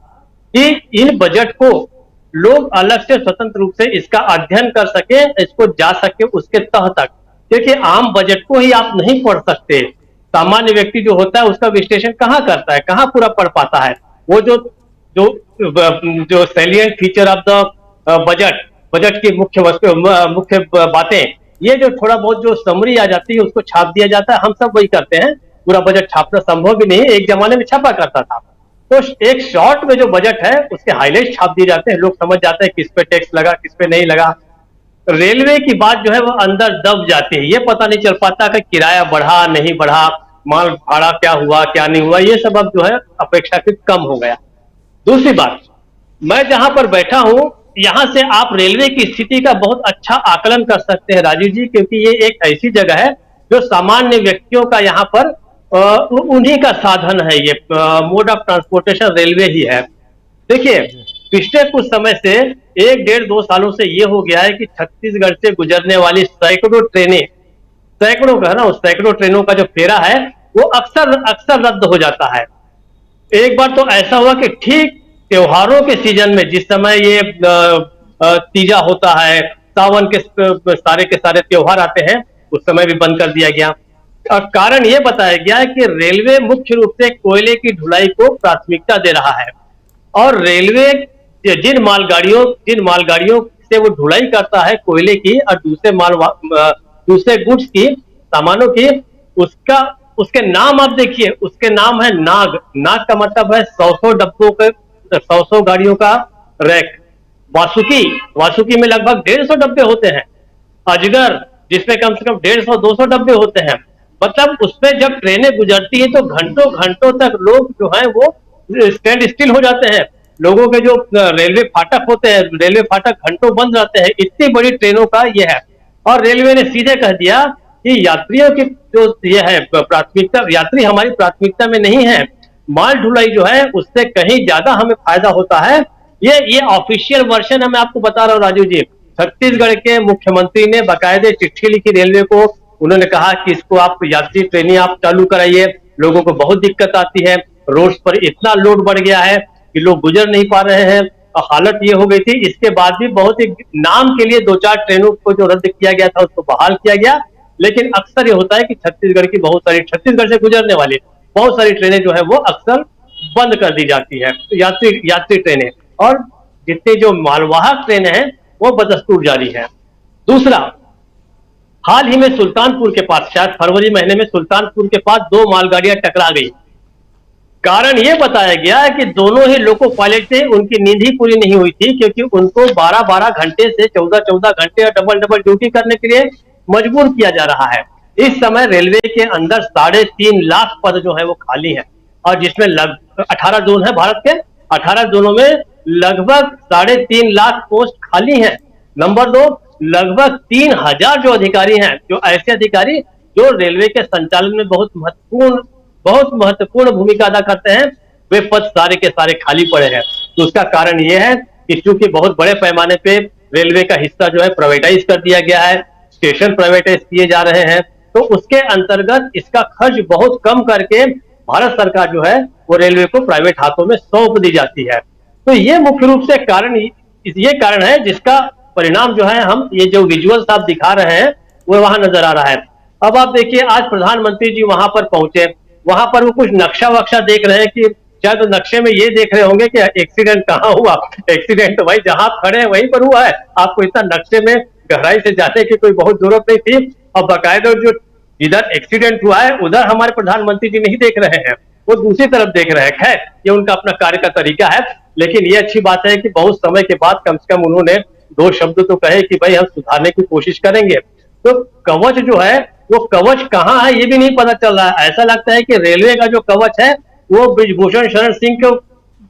कि इन बजट को लोग अलग से स्वतंत्र रूप से इसका अध्ययन कर सके, इसको जा सके उसके तह तक। क्योंकि आम बजट को ही आप नहीं पढ़ सकते, सामान्य व्यक्ति जो होता है उसका विश्लेषण कहाँ करता है, कहाँ पूरा पढ़ पाता है। वो जो salient feature of the budget की मुख्य बातें, ये जो थोड़ा बहुत जो समरी आ जाती है उसको छाप दिया जाता है। हम सब वही करते हैं, पूरा बजट छापना संभव भी नहीं है, एक जमाने में छापा करता था। तो एक शॉर्ट में जो बजट है उसके हाईलाइट छाप दिए जाते हैं, लोग समझ जाते हैं किस पे टैक्स लगा, किस पे नहीं लगा। रेलवे की बात जो है वो अंदर दब जाती है। ये पता नहीं चल पाता कि किराया बढ़ा नहीं बढ़ा, माल भाड़ा क्या हुआ क्या नहीं हुआ, ये सब अब जो है अपेक्षाकृत कम हो गया। दूसरी बात, मैं जहां पर बैठा हूं यहां से आप रेलवे की स्थिति का बहुत अच्छा आकलन कर सकते हैं राजीव जी, क्योंकि ये एक ऐसी जगह है जो सामान्य व्यक्तियों का यहाँ पर उन्हीं का साधन है। ये मोड ऑफ ट्रांसपोर्टेशन रेलवे ही है। देखिए, पिछले कुछ समय से 1-1.5-2 सालों से ये हो गया है कि छत्तीसगढ़ से गुजरने वाली सैकड़ों ट्रेनें, सैकड़ों का है ना, उस सैकड़ों ट्रेनों का जो फेरा है वो अक्सर अक्सर रद्द हो जाता है। एक बार तो ऐसा हुआ कि ठीक त्योहारों के सीजन में, जिस समय ये तीजा होता है, सावन के सारे त्योहार आते हैं, उस समय भी बंद कर दिया गया। और कारण ये बताया गया है कि रेलवे मुख्य रूप से कोयले की ढुलाई को प्राथमिकता दे रहा है, और रेलवे जिन मालगाड़ियों से वो ढुलाई करता है कोयले की और दूसरे गुड्स की, सामानों की, उसके नाम आप देखिए, उसके नाम है नाग। नाग का मतलब है 100 डब्बों के, 100 गाड़ियों का रैक। वासुकी में लगभग 150 डब्बे होते हैं। अजगर, जिसमें कम से कम 150-200 डब्बे होते हैं। मतलब उसमें जब ट्रेनें गुजरती है तो घंटों घंटों तक लोग जो है वो स्टैंड स्टिल हो जाते हैं। लोगों के जो रेलवे फाटक होते हैं, रेलवे फाटक घंटों बंद रहते हैं। इतनी बड़ी ट्रेनों का ये है, और रेलवे ने सीधे कह दिया कि यात्रियों की जो ये है प्राथमिकता, यात्री हमारी प्राथमिकता में नहीं है, माल ढुलाई जो है उससे कहीं ज्यादा हमें फायदा होता है। ये ऑफिशियल वर्जन है, मैं आपको बता रहा हूँ राजीव जी। छत्तीसगढ़ के मुख्यमंत्री ने बाकायदे चिट्ठी लिखी रेलवे को। उन्होंने कहा कि इसको आप यात्री ट्रेनें आप चालू कराइए, लोगों को बहुत दिक्कत आती है, रोड्स पर इतना लोड बढ़ गया है कि लोग गुजर नहीं पा रहे हैं, और हालत ये हो गई थी। इसके बाद भी बहुत ही नाम के लिए 2-4 ट्रेनों को जो रद्द किया गया था उसको बहाल किया गया। लेकिन अक्सर ये होता है कि छत्तीसगढ़ से गुजरने वाली बहुत सारी ट्रेनें जो है वो अक्सर बंद कर दी जाती है, यात्री ट्रेनें, और जितनी जो मालवाहक ट्रेनें हैं वो बदस्तूर जारी है। दूसरा, हाल ही में सुल्तानपुर के पास, शायद फरवरी महीने में सुल्तानपुर के पास 2 मालगाड़ियां टकरा गई। कारण यह बताया गया है कि दोनों ही लोको पायलट थे, उनकी नींद ही पूरी नहीं हुई थी, क्योंकि उनको 12-12 घंटे से 14-14 घंटे या डबल ड्यूटी करने के लिए मजबूर किया जा रहा है। इस समय रेलवे के अंदर 3.5 लाख पद जो है वो खाली है, और जिसमें 18 जोन है भारत के, 18 जोनों में लगभग 3.5 लाख पोस्ट खाली हैं। नंबर 2, लगभग 3000 जो अधिकारी हैं, जो ऐसे अधिकारी जो रेलवे के संचालन में बहुत महत्वपूर्ण भूमिका अदा करते हैं, वे पद सारे के सारे खाली पड़े हैं। तो उसका कारण यह है कि चूंकि बहुत बड़े पैमाने पे रेलवे का हिस्सा जो है प्राइवेटाइज कर दिया गया है, स्टेशन प्राइवेटाइज किए जा रहे हैं, तो उसके अंतर्गत इसका खर्च बहुत कम करके भारत सरकार जो है वो रेलवे को प्राइवेट हाथों में सौंप दी जाती है। तो ये मुख्य रूप से कारण है जिसका परिणाम जो है, हम ये जो विजुअल्स आप दिखा रहे हैं वो वहां नजर आ रहा है। अब आप देखिए, आज प्रधानमंत्री जी वहां पर पहुंचे, वहां पर वो कुछ नक्शा वक्शा देख रहे हैं कि शायद तो नक्शे में ये देख रहे होंगे कि एक्सीडेंट कहाँ हुआ। एक्सीडेंट तो भाई जहां खड़े हैं वहीं पर हुआ है, आपको इतना नक्शे में गहराई से जाने की कोई बहुत जरूरत नहीं थी। और बाकायदा जो जिधर एक्सीडेंट हुआ है उधर हमारे प्रधानमंत्री जी नहीं देख रहे हैं, वो दूसरी तरफ देख रहे हैं। खैर, ये उनका अपना कार्य का तरीका है, लेकिन ये अच्छी बात है कि बहुत समय के बाद कम से कम उन्होंने 2 शब्द तो कहे कि भाई हम सुधारने की कोशिश करेंगे। तो कवच जो है वो कवच कहाँ है ये भी नहीं पता चल रहा है। ऐसा लगता है कि रेलवे का जो कवच है वो बृजभूषण शरण सिंह को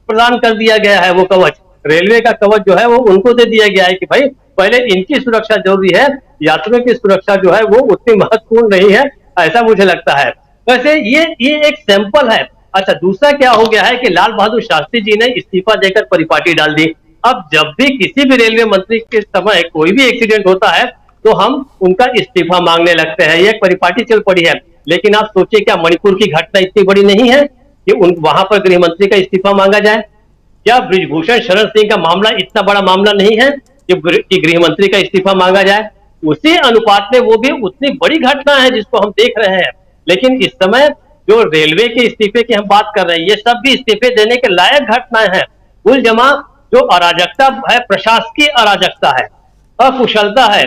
प्रदान कर दिया गया है। वो कवच, रेलवे का कवच जो है वो उनको दे दिया गया है कि भाई पहले इनकी सुरक्षा जरूरी है, यात्रियों की सुरक्षा जो है वो उतनी महत्वपूर्ण नहीं है, ऐसा मुझे लगता है। वैसे ये एक सैंपल है। अच्छा, दूसरा क्या हो गया है कि लाल बहादुर शास्त्री जी ने इस्तीफा देकर परिपाटी डाल दी। अब जब भी किसी भी रेलवे मंत्री के समय कोई भी एक्सीडेंट होता है तो हम उनका इस्तीफा मांगने लगते हैं, ये एक परिपाटी चल पड़ी है। लेकिन आप सोचिए, क्या मणिपुर की घटना इतनी बड़ी नहीं है कि वहां पर गृह मंत्री का इस्तीफा मांगा जाए? क्या बृजभूषण शरण सिंह का मामला इतना बड़ा मामला नहीं है कि गृह मंत्री का इस्तीफा मांगा जाए? उसी अनुपात में वो भी उतनी बड़ी घटना है जिसको हम देख रहे हैं। लेकिन इस समय जो रेलवे के इस्तीफे की हम बात कर रहे हैं, ये सब भी इस्तीफे देने के लायक घटनाएं हैं। कुल जमा जो अराजकता है, प्रशासकीय अराजकता है, अकुशलता है,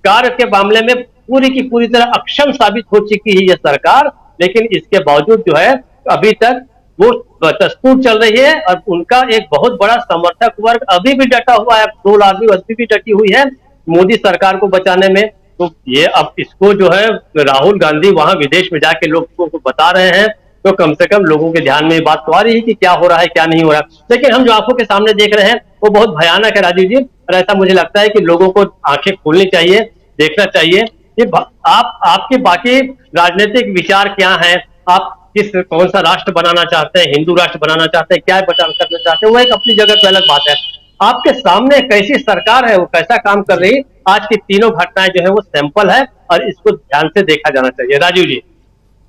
कार्य के मामले में पूरी की पूरी तरह अक्षम साबित हो चुकी है ये सरकार। लेकिन इसके बावजूद जो है अभी तक वो दस्तूर चल रही है, और उनका एक बहुत बड़ा समर्थक वर्ग अभी भी डटा हुआ है, 2 आदमी अभी भी डटी हुई है मोदी सरकार को बचाने में। तो ये अब इसको जो है राहुल गांधी वहां विदेश में जाके लोगों को बता रहे हैं, तो कम से कम लोगों के ध्यान में ये बात तो आ रही है कि क्या हो रहा है क्या नहीं हो रहा है। लेकिन हम जो आंखों के सामने देख रहे हैं वो बहुत भयानक है राजीव जी, और ऐसा मुझे लगता है कि लोगों को आंखें खोलनी चाहिए, देखना चाहिए कि आपके बाकी राजनीतिक विचार क्या हैं, आप कौन सा राष्ट्र बनाना चाहते हैं, हिंदू राष्ट्र बनाना चाहते हैं, क्या करना चाहते हैं, वो एक अपनी जगह पे अलग बात है। आपके सामने कैसी सरकार है, वो कैसा काम कर रही, आज की तीनों घटनाएं जो है वो सैंपल है और इसको ध्यान से देखा जाना चाहिए। राजीव जी।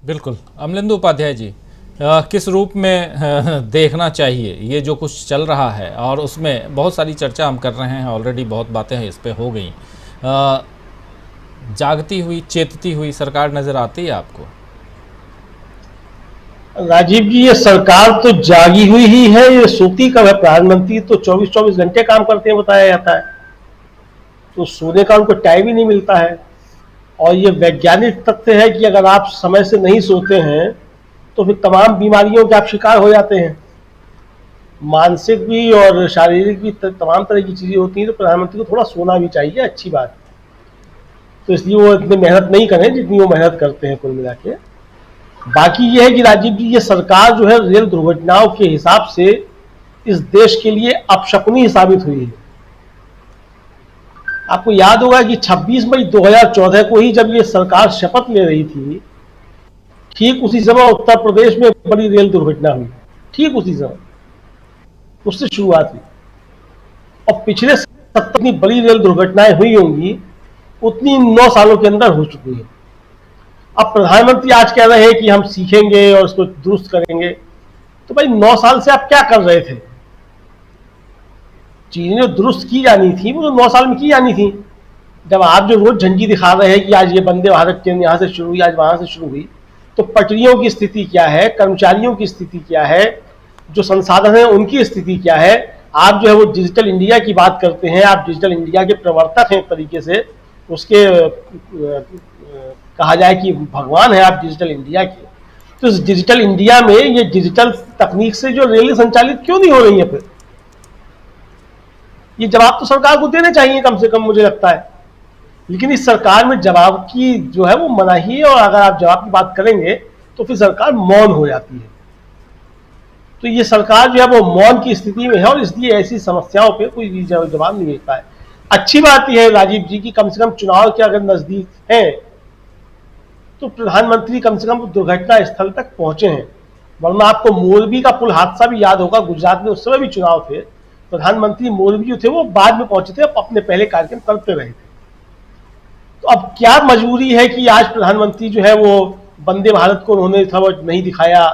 बिल्कुल। अमलेंदु उपाध्याय जी, किस रूप में देखना चाहिए ये जो कुछ चल रहा है, और उसमें बहुत सारी चर्चा हम कर रहे हैं, ऑलरेडी बहुत बातें हैं इस पे हो गई, जागती हुई चेतती हुई सरकार नजर आती है आपको? राजीव जी, ये सरकार तो जागी हुई ही है, ये सोती कब है? प्रधानमंत्री तो 24-24 घंटे काम करते हैं बताया जाता है, तो सोने का उनको टाइम ही नहीं मिलता है। और ये वैज्ञानिक तथ्य है कि अगर आप समय से नहीं सोते हैं तो फिर तमाम बीमारियों के आप शिकार हो जाते हैं, मानसिक भी और शारीरिक भी, तमाम तरह की चीजें होती हैं। तो प्रधानमंत्री को थोड़ा सोना भी चाहिए, अच्छी बात। तो इसलिए वो इतनी मेहनत नहीं करें जितनी वो मेहनत करते हैं कुल मिला के। बाकी ये है कि राजीव जी, ये सरकार जो है रेल दुर्घटनाओं के हिसाब से इस देश के लिए अपशकुनी साबित हुई है। आपको याद होगा कि 26 मई 2014 को ही जब ये सरकार शपथ ले रही थी, ठीक उसी समय उत्तर प्रदेश में बड़ी रेल दुर्घटना हुई, ठीक उसी समय, उससे शुरुआत हुई। और पिछले 70 बड़ी रेल दुर्घटनाएं हुई होंगी, उतनी 9 सालों के अंदर हो चुकी है। अब प्रधानमंत्री आज कह रहे हैं कि हम सीखेंगे और इसको दुरुस्त करेंगे, तो भाई 9 साल से आप क्या कर रहे थे? चीजें जो दुरुस्त की जानी थी वो तो 9 साल में की जानी थी। जब आप जो रोज झंडी दिखा रहे हैं कि आज ये वंदे भारत ट्रेन यहाँ से शुरू हुई, आज वहां से शुरू हुई, तो पटरियों की स्थिति क्या है, कर्मचारियों की स्थिति क्या है, जो संसाधन है उनकी स्थिति क्या है? आप जो है वो डिजिटल इंडिया की बात करते हैं, आप डिजिटल इंडिया के प्रवर्तक हैं एक तरीके से, उसके कहा जाए कि भगवान है आप डिजिटल इंडिया के। तो इस डिजिटल इंडिया में ये डिजिटल तकनीक से जो रेल संचालित क्यों नहीं हो रही है? फिर ये जवाब तो सरकार को देने चाहिए कम से कम, मुझे लगता है। लेकिन इस सरकार में जवाब की जो है वो मनाही है, और अगर आप जवाब की बात करेंगे तो फिर सरकार मौन हो जाती है। तो ये सरकार जो है वो मौन की स्थिति में है, और इसलिए ऐसी समस्याओं पे कोई जवाब नहीं मिलता है। अच्छी बात यह है राजीव जी की कम से कम चुनाव के अगर नजदीक है तो प्रधानमंत्री कम से कम दुर्घटना स्थल तक पहुंचे हैं। वरना आपको मोरबी का पुल हादसा भी याद होगा, गुजरात में उस समय भी चुनाव थे, प्रधानमंत्री मोरबी जो थे वो बाद में पहुंचे थे, अपने पहले कार्यक्रम करते रहे थे। तो अब क्या मजबूरी है कि आज प्रधानमंत्री जो है वो वंदे भारत को उन्होंने था वो नहीं दिखाया,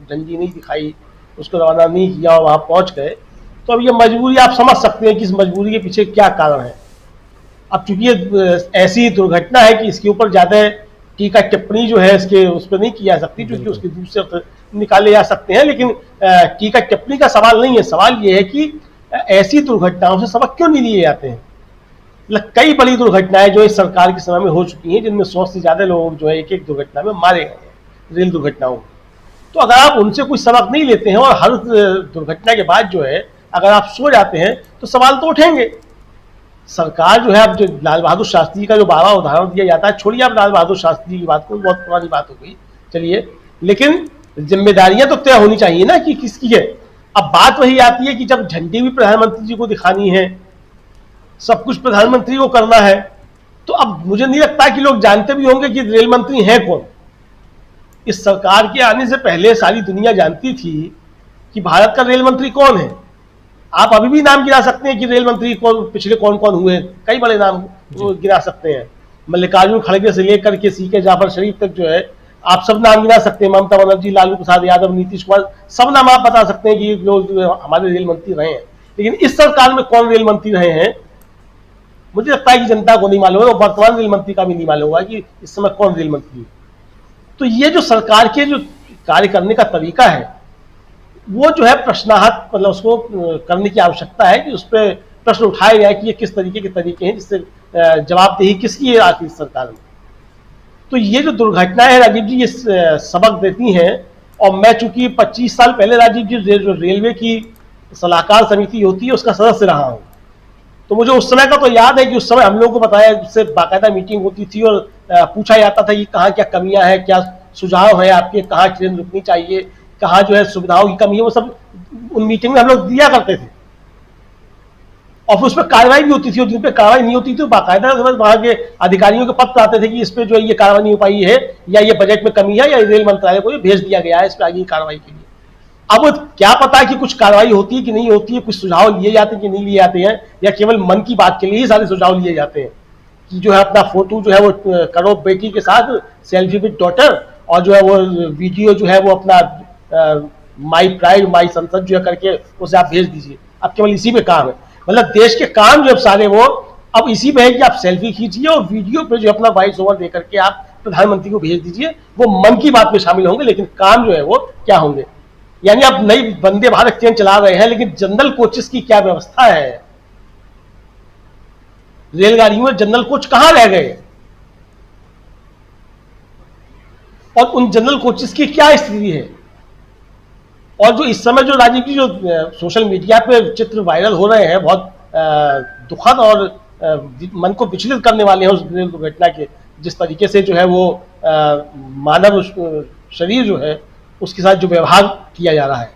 झंडी नहीं दिखाई, उसको रवाना नहीं किया, वहां पहुंच गए। तो अब ये मजबूरी आप समझ सकते हैं कि इस मजबूरी के पीछे क्या कारण है। अब चूंकि ये ऐसी दुर्घटना है कि इसके ऊपर ज्यादा टीका टिप्पणी जो है इसके उस पर नहीं की जा सकती, क्योंकि उसके दूसरे अर्थ निकाले जा सकते हैं। लेकिन टीका टिप्पणी का सवाल नहीं है, सवाल ये है कि ऐसी दुर्घटनाओं से सबक क्यों नहीं लिए जाते हैं। कई बड़ी दुर्घटनाएं जो इस सरकार के समय में हो चुकी हैं, जिनमें 100 से ज्यादा लोग जो है एक एक दुर्घटना में मारे गए हैं, रेल दुर्घटनाओं में। तो अगर आप उनसे कोई सबक नहीं लेते हैं और हर दुर्घटना के बाद जो है अगर आप सो जाते हैं तो सवाल तो उठेंगे। सरकार जो है, अब जो लाल बहादुर शास्त्री का जो बाबा उदाहरण दिया जाता है, छोड़िए आप लाल बहादुर शास्त्री की बात को, बहुत पुरानी बात हो गई, चलिए, लेकिन जिम्मेदारियां तो तय होनी चाहिए ना कि किसकी है। अब बात वही आती है कि जब झंडी भी प्रधानमंत्री जी को दिखानी है, सब कुछ प्रधानमंत्री को करना है, तो अब मुझे नहीं लगता कि लोग जानते भी होंगे कि रेल मंत्री हैं कौन। इस सरकार के आने से पहले सारी दुनिया जानती थी कि भारत का रेल मंत्री कौन है। आप अभी भी नाम गिरा सकते हैं कि रेल मंत्री कौन पिछले कौन कौन हुए, कई बड़े नाम गिरा सकते हैं। मल्लिकार्जुन खड़गे से लेकर के सीके जाफर शरीफ तक जो है आप सब नाम गिरा सकते हैं। ममता बनर्जी, लालू प्रसाद यादव, नीतीश कुमार, सब नाम आप बता सकते हैं कि लोग हमारे रेल मंत्री रहे हैं। लेकिन इस सरकार में कौन रेल मंत्री रहे हैं मुझे लगता है कि जनता को नहीं मालूम है, और वर्तमान रेल मंत्री का भी नहीं मालूम होगा कि इस समय कौन रेल मंत्री है। तो ये जो सरकार के जो कार्य करने का तरीका है वो जो है प्रश्नाहत, मतलब उसको करने की आवश्यकता है कि उस पर प्रश्न उठाए जाए कि ये किस तरीके के तरीके हैं जिससे जवाबदेही किसकी है आखिर सरकार में। तो ये जो दुर्घटनाएं हैं राजीव जी, ये सबक देती हैं। और मैं चूंकि 25 साल पहले राजीव जी जो रेलवे की सलाहकार समिति होती है उसका सदस्य रहा हूँ, तो मुझे उस समय का तो याद है कि उस समय हम लोगों को बताया, उससे बाकायदा मीटिंग होती थी और पूछा जाता था कि कहाँ क्या कमियां हैं, क्या सुझाव है आपके, कहाँ ट्रेन रुकनी चाहिए, कहाँ जो है सुविधाओं की कमी है, वो सब उन मीटिंग में हम लोग दिया करते थे। और फिर उस पर कार्रवाई भी होती थी, और जिन पे कार्रवाई नहीं होती थी तो बाकायदा वहां के अधिकारियों के पत्र आते थे कि इस पे जो है ये कार्रवाई नहीं हो पाई है, या ये बजट में कमी है, या रेल मंत्रालय को ये भेज दिया गया है इस पर आगे की कार्रवाई के लिए। अब क्या पता है कि कुछ कार्रवाई होती है कि नहीं होती है, कुछ सुझाव लिए जाते हैं कि नहीं लिए जाते हैं, या केवल मन की बात के लिए ही सारे सुझाव लिए जाते हैं कि जो है अपना फोटो जो है वो करो बेटी के साथ सेल्फी विद डॉटर, और जो है वो वीडियो जो है वो अपना माई प्राइड माई संसद जो है करके उसे आप भेज दीजिए। अब केवल इसी पे काम है, मतलब देश के काम जो अब सारे वो अब इसी पे है कि आप सेल्फी खींचिए और वीडियो पे जो अपना वॉइस ओवर दे करके आप प्रधानमंत्री को भेज दीजिए। वो मन की बात में शामिल होंगे, लेकिन काम जो है वो क्या होंगे। यानी आप नई वंदे भारत ट्रेन चला रहे हैं, लेकिन जनरल कोचेस की क्या व्यवस्था है, रेलगाड़ियों में जनरल कोच कहां रह गए, और उन जनरल कोचेस की क्या स्थिति है। और जो इस समय जो राजीव जी जो सोशल मीडिया पे चित्र वायरल हो रहे हैं, बहुत दुखद और मन को विचलित करने वाले हैं उस रेल दुर्घटना के, जिस तरीके से जो है वो मानव शरीर जो है उसके साथ जो व्यवहार किया जा रहा है,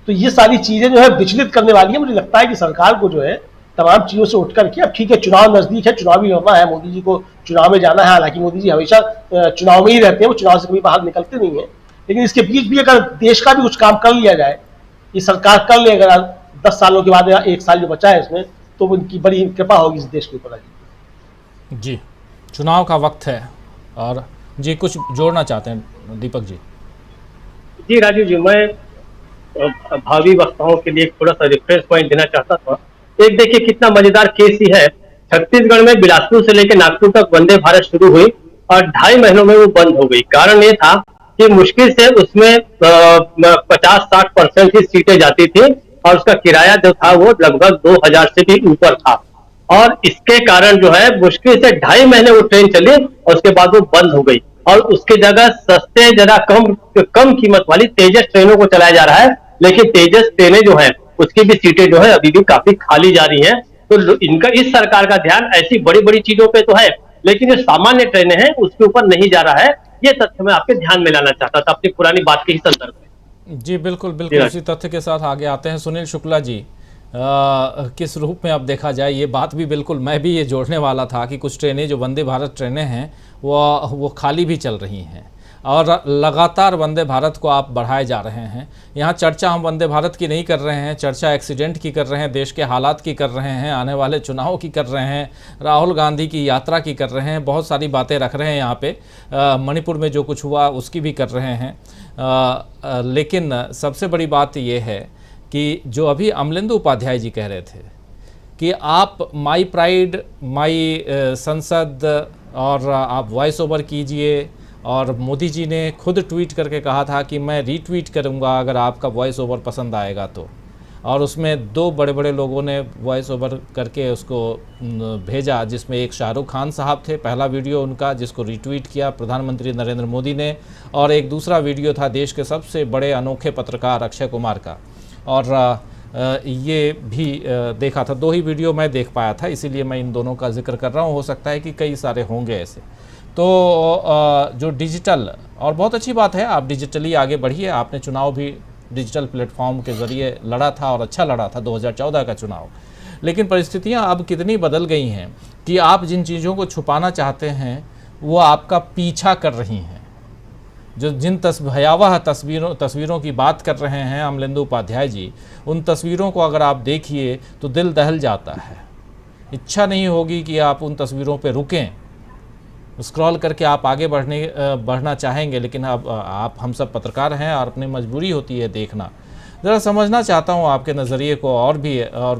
तो ये सारी चीजें जो है विचलित करने वाली है। मुझे लगता है कि सरकार को जो है तमाम चीजों से उठ करके, अब ठीक है चुनाव नजदीक है, चुनाव भी लड़ना है, मोदी जी को चुनाव में जाना है, हालांकि मोदी जी हमेशा चुनाव में ही रहते हैं, वो चुनाव से कभी बाहर निकलते नहीं है, लेकिन इसके बीच भी अगर देश का भी कुछ काम कर लिया जाए, ये सरकार कर ले अगर 10 सालों के बाद या 1 साल जो बचा है इसमें, तो उनकी बड़ी कृपा होगी इस देश के ऊपर। जी, चुनाव का वक्त है और जी कुछ जोड़ना चाहते हैं दीपक जी? जी राजीव जी, मैं भावी वक्ताओं के लिए थोड़ा सा रेफरेंस पॉइंट देना चाहता था। एक देखिए कितना मजेदार केस ही है, छत्तीसगढ़ में बिलासपुर से लेकर नागपुर तक वंदे भारत शुरू हुई और 2.5 महीनों में वो बंद हो गई। कारण ये था कि मुश्किल से उसमें 50-60% ही सीटें जाती थी और उसका किराया जो था वो लगभग 2000 से भी ऊपर था, और इसके कारण जो है मुश्किल से 2.5 महीने वो ट्रेन चली और उसके बाद वो बंद हो गई, और उसके जगह सस्ते जरा कम कीमत वाली तेजस ट्रेनों को चलाया जा रहा है। लेकिन तेजस ट्रेनें जो है उसकी भी सीटें जो है अभी भी काफी खाली जा रही हैं। तो इनका इस सरकार का ध्यान ऐसी बड़ी बड़ी चीजों पे तो है, लेकिन जो सामान्य ट्रेनें हैं उसके ऊपर नहीं जा रहा है। ये तथ्य मैं आपके ध्यान में लाना चाहता था अपनी पुरानी बात के ही संदर्भ में। जी बिल्कुल बिल्कुल, इसी तथ्य के साथ आगे आते हैं। सुनील शुक्ला जी, किस रूप में अब देखा जाए ये बात भी बिल्कुल मैं भी ये जोड़ने वाला था कि कुछ ट्रेनें जो वंदे भारत ट्रेनें हैं वो खाली भी चल रही हैं और लगातार वंदे भारत को आप बढ़ाए जा रहे हैं। यहाँ चर्चा हम वंदे भारत की नहीं कर रहे हैं, चर्चा एक्सीडेंट की कर रहे हैं, देश के हालात की कर रहे हैं, आने वाले चुनाव की कर रहे हैं, राहुल गांधी की यात्रा की कर रहे हैं, बहुत सारी बातें रख रहे हैं यहाँ पे, मणिपुर में जो कुछ हुआ उसकी भी कर रहे हैं। लेकिन सबसे बड़ी बात ये है कि जो अभी अमलेंदु उपाध्याय जी कह रहे थे कि आप माई प्राइड माई संसद और आप वॉइस ओवर कीजिए, और मोदी जी ने खुद ट्वीट करके कहा था कि मैं रीट्वीट करूंगा अगर आपका वॉइस ओवर पसंद आएगा तो, और उसमें 2 बड़े बड़े लोगों ने वॉइस ओवर करके उसको भेजा, जिसमें एक शाहरुख खान साहब थे, पहला वीडियो उनका जिसको रीट्वीट किया प्रधानमंत्री नरेंद्र मोदी ने, और एक दूसरा वीडियो था देश के सबसे बड़े अनोखे पत्रकार अक्षय कुमार का, और ये भी देखा था। 2 ही वीडियो मैं देख पाया था, इसीलिए मैं इन दोनों का जिक्र कर रहा हूँ, हो सकता है कि कई सारे होंगे ऐसे। तो जो डिजिटल, और बहुत अच्छी बात है आप डिजिटली आगे बढ़िए, आपने चुनाव भी डिजिटल प्लेटफॉर्म के ज़रिए लड़ा था और अच्छा लड़ा था 2014 का चुनाव। लेकिन परिस्थितियां अब कितनी बदल गई हैं कि आप जिन चीज़ों को छुपाना चाहते हैं वो आपका पीछा कर रही हैं। जो जिन भयावह तस्वीरों की बात कर रहे हैं अमलेंदु उपाध्याय जी, उन तस्वीरों को अगर आप देखिए तो दिल दहल जाता है। इच्छा नहीं होगी कि आप उन तस्वीरों पर रुकें, स्क्रॉल करके आप आगे बढ़ना चाहेंगे, लेकिन अब आप हम सब पत्रकार हैं और अपनी मजबूरी होती है देखना। ज़रा समझना चाहता हूँ आपके नज़रिए को और भी, और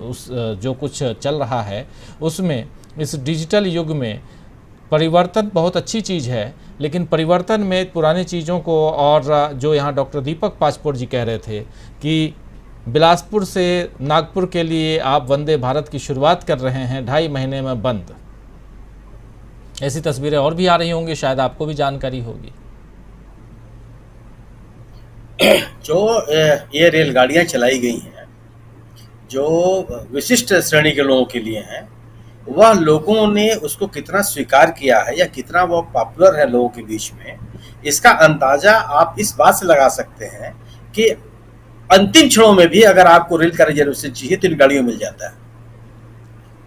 उस जो कुछ चल रहा है उसमें, इस डिजिटल युग में परिवर्तन बहुत अच्छी चीज़ है, लेकिन परिवर्तन में पुरानी चीज़ों को, और जो यहाँ डॉक्टर दीपक पासपोर्ट जी कह रहे थे कि बिलासपुर से नागपुर के लिए आप वंदे भारत की शुरुआत कर रहे हैं, 2.5 महीने में बंद, ऐसी तस्वीरें और भी आ रही होंगी, शायद आपको भी जानकारी होगी। जो ये रेलगाड़ियां चलाई गई हैं, जो विशिष्ट श्रेणी के लोगों के लिए हैं, वह लोगों ने उसको कितना स्वीकार किया है या कितना वह पॉपुलर है लोगों के बीच में, इसका अंदाजा आप इस बात से लगा सकते हैं कि अंतिम क्षणों में भी अगर आपको रेल का रिजर्वेशन चाहिए तो इन गाड़ियों मिल जाता है,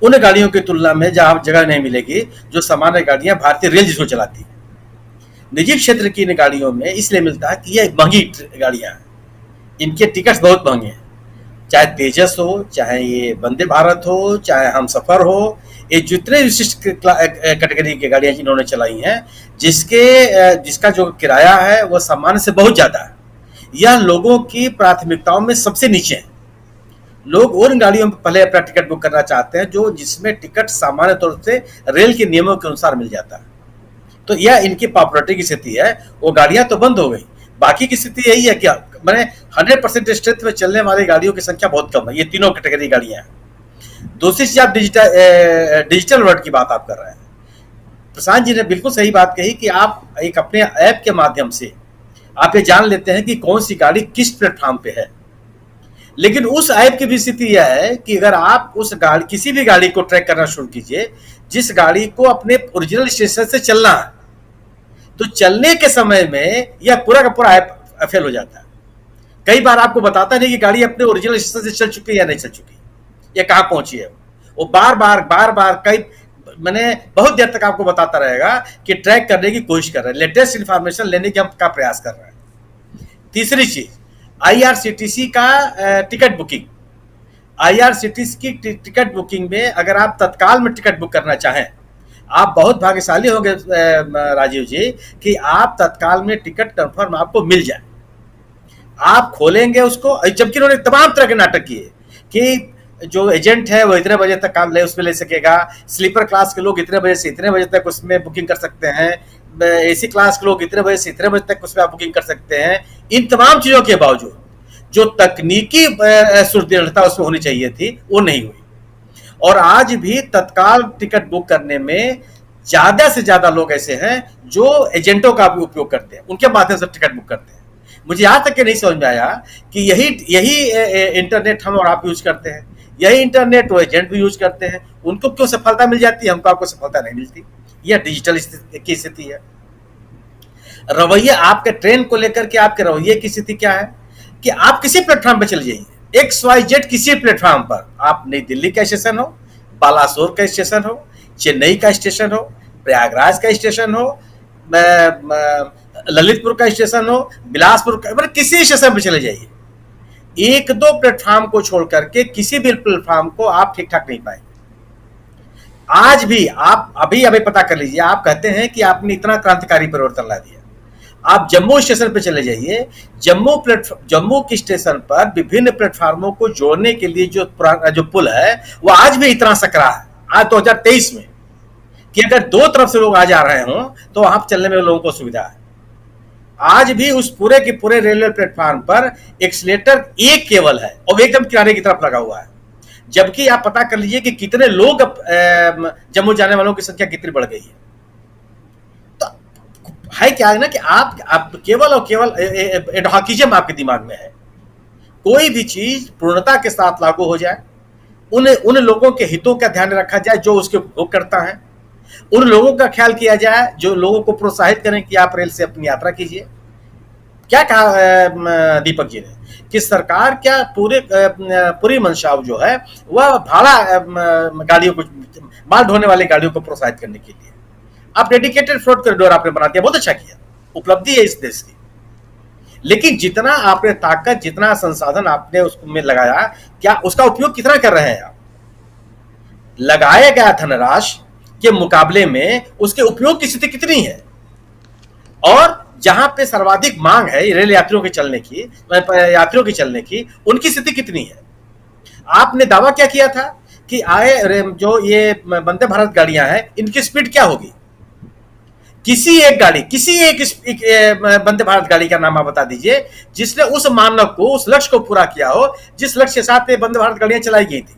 उन गाड़ियों की तुलना में जहां जगह नहीं मिलेगी जो सामान्य गाड़ियां भारतीय रेल जिसको चलाती है। निजी क्षेत्र की इन गाड़ियों में इसलिए मिलता है कि ये महंगी गाड़ियां हैं, इनके टिकट्स बहुत महंगे हैं, चाहे तेजस हो, चाहे ये वंदे भारत हो, चाहे हमसफर हो, ये जितने विशिष्ट कैटेगरी की गाड़ियां जिन्होंने चलाई हैं, जिसका जो किराया है वह सामान्य से बहुत ज्यादा है, यह लोगों की प्राथमिकताओं में सबसे नीचे है। लोग उन गाड़ियों में पहले अपना टिकट बुक करना चाहते हैं जो जिसमें टिकट सामान्य तौर से रेल के नियमों के अनुसार मिल जाता है। तो यह इनकी पॉपुलरिटी की स्थिति है। वो गाड़ियां तो बंद हो गई, बाकी की स्थिति यही है कि मैंने 100% स्ट्रेंथ में चलने वाली गाड़ियों की संख्या बहुत कम है, ये तीनों कैटेगरी गाड़ियां हैं। दूसरी चीज, आप डिजिटल वर्ल्ड की बात आप कर रहे हैं। प्रशांत जी ने बिल्कुल सही बात कही कि आप एक अपने ऐप के माध्यम से आप ये जान लेते हैं कि कौन सी गाड़ी किस प्लेटफॉर्म पे है, लेकिन उस ऐप की भी स्थिति यह है कि अगर आप उस गाड़ी किसी भी गाड़ी को ट्रैक करना शुरू कीजिए जिस गाड़ी को अपने ओरिजिनल स्टेशन से चलना है, तो चलने के समय में यह पूरा का पूरा ऐप फेल हो जाता है। कई बार आपको बताता नहीं कि गाड़ी अपने ओरिजिनल स्टेशन से चल चुकी है या नहीं चल चुकी, या कहां पहुंची है। वो बार बार कई मैंने बहुत देर तक आपको बताता रहेगा कि ट्रैक करने की कोशिश कर रहे हैं, लेटेस्ट इंफॉर्मेशन लेने का प्रयास कर रहे हैं। तीसरी चीज, IRCTC का टिकट बुकिंग। IRCTC की टिकट बुकिंग में अगर आप तत्काल में टिकट बुक करना चाहें, आप बहुत भाग्यशाली होंगे राजीव जी कि आप तत्काल में टिकट कंफर्म आपको मिल जाए। आप खोलेंगे उसको, जबकि उन्होंने तमाम तरह के नाटक किए कि जो एजेंट है वो इतने बजे तक काम उसमें ले सकेगा, स्लीपर क्लास के लोग इतने बजे से इतने बजे तक उसमें बुकिंग कर सकते हैं, AC क्लास के लोग इतने बजे से इतने बजे तक उसमें आप बुकिंग कर सकते हैं। इन तमाम चीजों के बावजूद जो तकनीकी सुदृढ़ता उसमें होनी चाहिए थी वो नहीं हुई, और आज भी तत्काल टिकट बुक करने में ज्यादा से ज्यादा लोग ऐसे हैं जो एजेंटों का भी उपयोग करते हैं, उनके माध्यम से टिकट बुक करते हैं। मुझे यहाँ तक के नहीं समझ में आया कि यही इंटरनेट हम और आप यूज करते हैं, यही इंटरनेट वो एजेंट भी यूज करते हैं, उनको क्यों सफलता मिल जाती है, हमको आपको सफलता नहीं मिलती। यह डिजिटल की स्थिति है। रवैया आपके ट्रेन को लेकर के आपके रवैये की स्थिति क्या है कि आप किसी प्लेटफॉर्म पर चले जाइए, XYZ किसी प्लेटफॉर्म पर, आप नई दिल्ली का स्टेशन हो, बालासोर का स्टेशन हो, चेन्नई का स्टेशन हो, प्रयागराज का स्टेशन हो, ललितपुर का स्टेशन हो, बिलासपुर का, मतलब किसी स्टेशन पर चले जाइए, एक दो प्लेटफॉर्म को छोड़ करके किसी भी प्लेटफॉर्म को आप ठीक ठाक नहीं पाएंगे। आज भी आप अभी पता कर लीजिए, आप कहते हैं कि आपने इतना क्रांतिकारी परिवर्तन ला दिया। आप जम्मू स्टेशन पे चले जाइए, जम्मू की स्टेशन पर विभिन्न प्लेटफार्मों को जोड़ने के लिए जो पुल है वो आज भी इतना सकरा है, आज 2023 में, कि अगर दो तरफ से लोग आ जा रहे हों तो वहां चलने में लोगों को सुविधा है। आज भी उस पूरे के पूरे रेलवे प्लेटफार्म पर एक्सीलेटर एक केवल है और एकदम किनारे की तरफ लगा हुआ है, जबकि आप पता कर लीजिए कि कितने लोग जम्मू जाने वालों की संख्या कितनी बढ़ गई है। तो है क्या है ना कि आप केवल और केवल एडहॉकिज्म आपके दिमाग में है। कोई भी चीज पूर्णता के साथ लागू हो जाए, उन लोगों के हितों का ध्यान रखा जाए जो उसके उपभोग करता है, उन लोगों का ख्याल किया जाए जो लोगों को प्रोत्साहित करें कि आप रेल से अपनी यात्रा कीजिए। क्या कहा दीपक जी ने कि सरकार क्या पूरी मंशा जो है वह भाड़ा गाड़ियों को, माल ढोने वाली गाड़ियों को प्रोत्साहित करने के लिए आप डेडिकेटेड फ्लोट कॉरिडोर आपने बना दिया, बहुत अच्छा किया, उपलब्धि है इस देश की। लेकिन जितना आपने ताकत, जितना संसाधन आपने उसमें लगाया, क्या उसका उपयोग कितना कर रहे हैं आप? लगाया गया धनराशि के मुकाबले में उसके उपयोग की स्थिति कितनी है? और जहां पे सर्वाधिक मांग है रेल यात्रियों के चलने की, उनकी स्थिति कितनी है? आपने दावा क्या किया था कि जो ये वंदे भारत गाड़ियां हैं इनकी स्पीड क्या होगी? किसी एक वंदे भारत गाड़ी का नाम आप बता दीजिए जिसने उस मानक को, उस लक्ष्य को पूरा किया हो जिस लक्ष्य के साथ वंदे भारत गाड़ियां चलाई गई थी।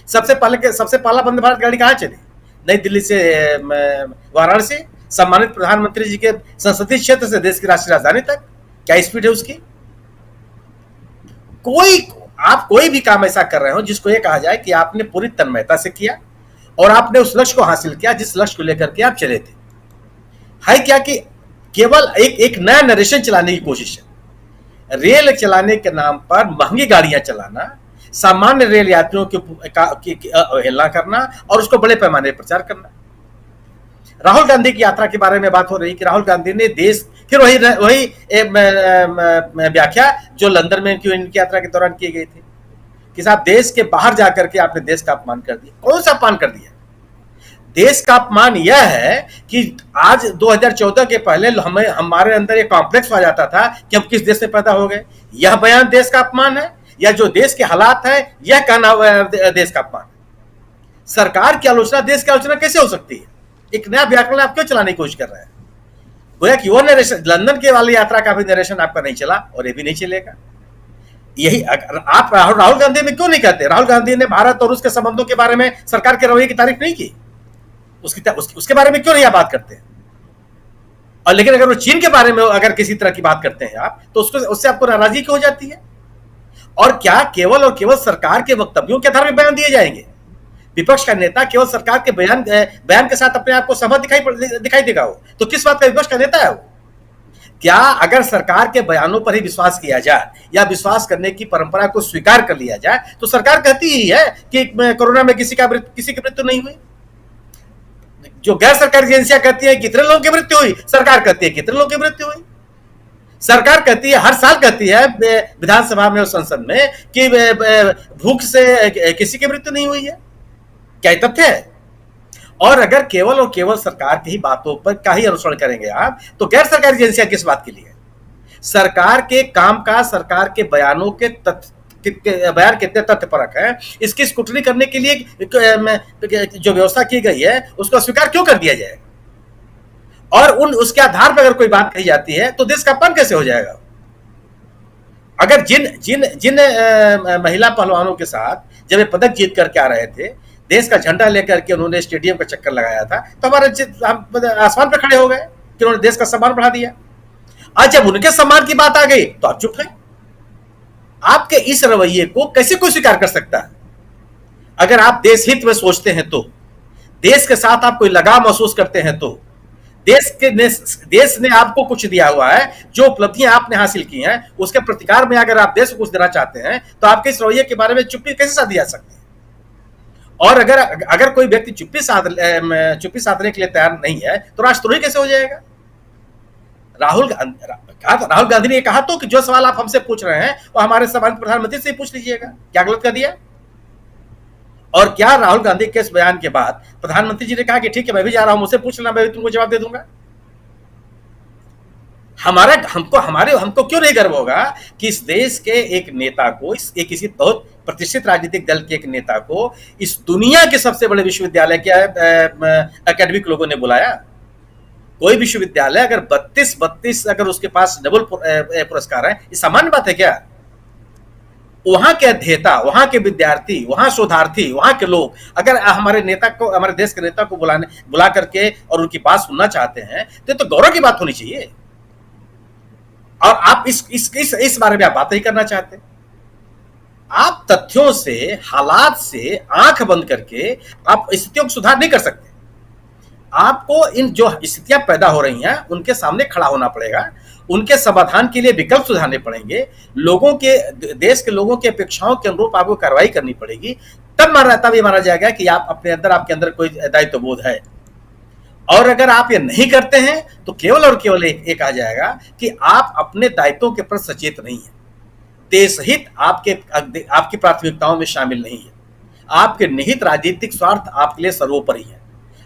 सबसे पहला वंदे भारत गाड़ी कहां चली? नई दिल्ली से वाराणसी, सम्मानित प्रधानमंत्री जी के संसदीय क्षेत्र से देश की राष्ट्रीय राजधानी तक। क्या स्पीड है उसकी? कोई आप कोई भी काम ऐसा कर रहे हो जिसको ये कहा जाए कि आपने पूरी तन्मयता से किया और आपने उस लक्ष्य को हासिल किया जिस लक्ष्य को लेकर के आप चले थे। है क्या कि केवल एक नया नरेशन चलाने की कोशिश है। रेल चलाने के नाम पर महंगी गाड़ियां चलाना, सामान्य रेल यात्रियों की अवहेलना करना और उसको बड़े पैमाने पर प्रचार करना। राहुल गांधी की यात्रा के बारे में बात हो रही कि राहुल गांधी ने देश, फिर वही व्याख्या जो लंदन में इनकी यात्रा के दौरान की गई थी कि साहब देश के बाहर जाकर के आपने देश का अपमान कर दिया। कौन सा अपमान कर दिया? देश का अपमान यह है कि आज 2014 के पहले हमारे अंदर एक कॉम्प्लेक्स आ जाता था कि हम किस देश में पैदा हो गए। यह बयान देश का अपमान है, या जो देश के हालात है यह कहना देश का अपमान है। सरकार की आलोचना देश की आलोचना कैसे हो सकती है? एक नया व्याकरण आप क्यों चलाने की कोशिश कर रहे हैं? गोया कि वो नरेशन, लंदन के वाली यात्रा का भी नरेशन आपका नहीं चला और ये भी नहीं चलेगा। यही आप राहुल गांधी में क्यों नहीं कहते? राहुल गांधी ने भारत और उसके संबंधों के बारे में सरकार के रवैये की तारीफ नहीं की, उसके बारे में क्यों नहीं आप बात करते? और लेकिन अगर वो चीन के बारे में अगर किसी तरह की बात करते हैं आप, तो उससे आपको नाराजगी क्यों हो जाती है? और क्या केवल और केवल सरकार के वक्तव्यों के आधार पर बयान दिए जाएंगे? विपक्ष का नेता केवल सरकार के बयान के साथ अपने आप को सहमत दिखाई देगा वो, तो किस बात का विपक्ष का नेता है वो? क्या अगर सरकार के बयानों पर ही विश्वास किया जाए या विश्वास करने की परंपरा को स्वीकार कर लिया जाए, तो सरकार कहती ही है कि कोरोना में किसी की मृत्यु नहीं हुई। जो गैर सरकारी एजेंसियां कहती है कितने लोगों की मृत्यु हुई, सरकार कहती है कितने लोगों की मृत्यु हुई। सरकार कहती है, हर साल कहती है विधानसभा में और संसद में कि भूख से किसी की मृत्यु नहीं हुई है। क्या ये तथ्य है? और अगर केवल और केवल सरकार की ही बातों पर का ही अनुसरण करेंगे आप, तो गैर सरकारी एजेंसियां किस बात के लिए? सरकार के काम का, सरकार के बयानों के बयान कितने तथ्यपरक है, इसकी स्क्रूटनी करने के लिए जो व्यवस्था की गई है उसको स्वीकार क्यों कर दिया जाएगा? और उसके आधार पर अगर कोई बात कही जाती है तो देश का अपमान कैसे हो जाएगा? अगर जिन महिला पहलवानों के साथ जब वे पदक जीत करके आ रहे थे, देश का झंडा लेकर के उन्होंने स्टेडियम का चक्कर लगाया था, तो हमारे आसमान पर खड़े हो गए कि उन्होंने देश का सम्मान बढ़ा दिया। आज जब उनके सम्मान की बात आ गई तो आप चुप हैं। आपके इस रवैये को कैसे कोई स्वीकार कर सकता है? अगर आप देश हित में सोचते हैं तो, देश के साथ आप कोई लगाव महसूस करते हैं तो, देश ने आपको कुछ दिया हुआ है, जो उपलब्धियां आपने हासिल की हैं, उसके प्रतिकार में अगर आप देश को कुछ देना चाहते हैं, तो आपके इस रवैये के बारे में चुप्पी कैसे साधी जा सकती है? और अगर कोई व्यक्ति चुप्पी साधने के लिए तैयार नहीं है, तो राष्ट्रद्रोही कैसे हो जाएगा? राहुल गांधी ने कहा तो कि जो सवाल आप हमसे पूछ रहे हैं वो हमारे सम्मानित प्रधानमंत्री से पूछ लीजिएगा। क्या गलत कर दिया? और क्या राहुल गांधी के इस बयान के बाद प्रधानमंत्री जी ने कहा कि ठीक है मैं भी जा रहा हूं, मुझसे पूछ लेना, मैं भी तुमको जवाब दे दूंगा? हमको क्यों नहीं गर्व होगा कि इस देश के एक नेता को, किसी बहुत प्रतिष्ठित राजनीतिक दल के एक नेता को इस दुनिया के सबसे बड़े विश्वविद्यालय के एकेडमिक लोगों ने बुलाया? कोई विश्वविद्यालय अगर 32 अगर उसके पास नोबेल पुरस्कार है, ये सामान्य बात है क्या? वहां के अध्येता, वहां के विद्यार्थी, वहां शोधार्थी, वहां के लोग अगर हमारे नेता को, हमारे देश के नेता को बुला करके और उनकी बात सुनना चाहते हैं, तो गौरव की बात होनी चाहिए। और आप इस बारे में आप बात नहीं करना चाहते। आप तथ्यों से, हालात से आंख बंद करके आप स्थितियों को सुधार नहीं कर सकते। आपको इन जो स्थितियां पैदा हो रही हैं उनके सामने खड़ा होना पड़ेगा, उनके समाधान के लिए विकल्प सुधारने पड़ेंगे, देश के लोगों की अपेक्षाओं के अनुरूप आपको कार्रवाई करनी पड़ेगी। तब ये माना जाएगा कि आपके अंदर कोई दायित्व बोध है। और अगर आप ये नहीं करते हैं तो केवल और केवल एक आ जाएगा कि आप अपने दायित्वों के प्रति सचेत नहीं है, देश हित आपकी प्राथमिकताओं में शामिल नहीं है, आपके निहित राजनीतिक स्वार्थ आपके लिए सर्वोपरि है,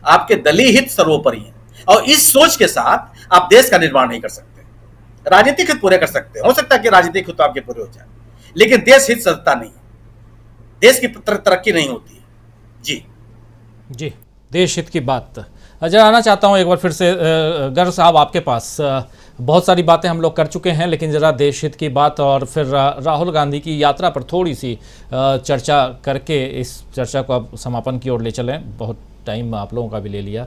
आपके दलीय हित सर्वोपरि है। और इस सोच के साथ आप देश का निर्माण नहीं कर सकते। राजनीतिक हित पूरे कर सकते हैं, हो सकता है कि राजनीतिक हित तो आपके पूरे हो जाए, लेकिन देश हित सत्ता नहीं है, देश की तरक्की नहीं होती है। जी देश हित की बात जानना चाहता हूं एक बार फिर से गर्ग साहब आपके पास। बहुत सारी बातें हम लोग कर चुके हैं, लेकिन ज़रा देश हित की बात और फिर राहुल गांधी की यात्रा पर थोड़ी सी चर्चा करके इस चर्चा को अब समापन की ओर ले चलें। बहुत टाइम आप लोगों का भी ले लिया।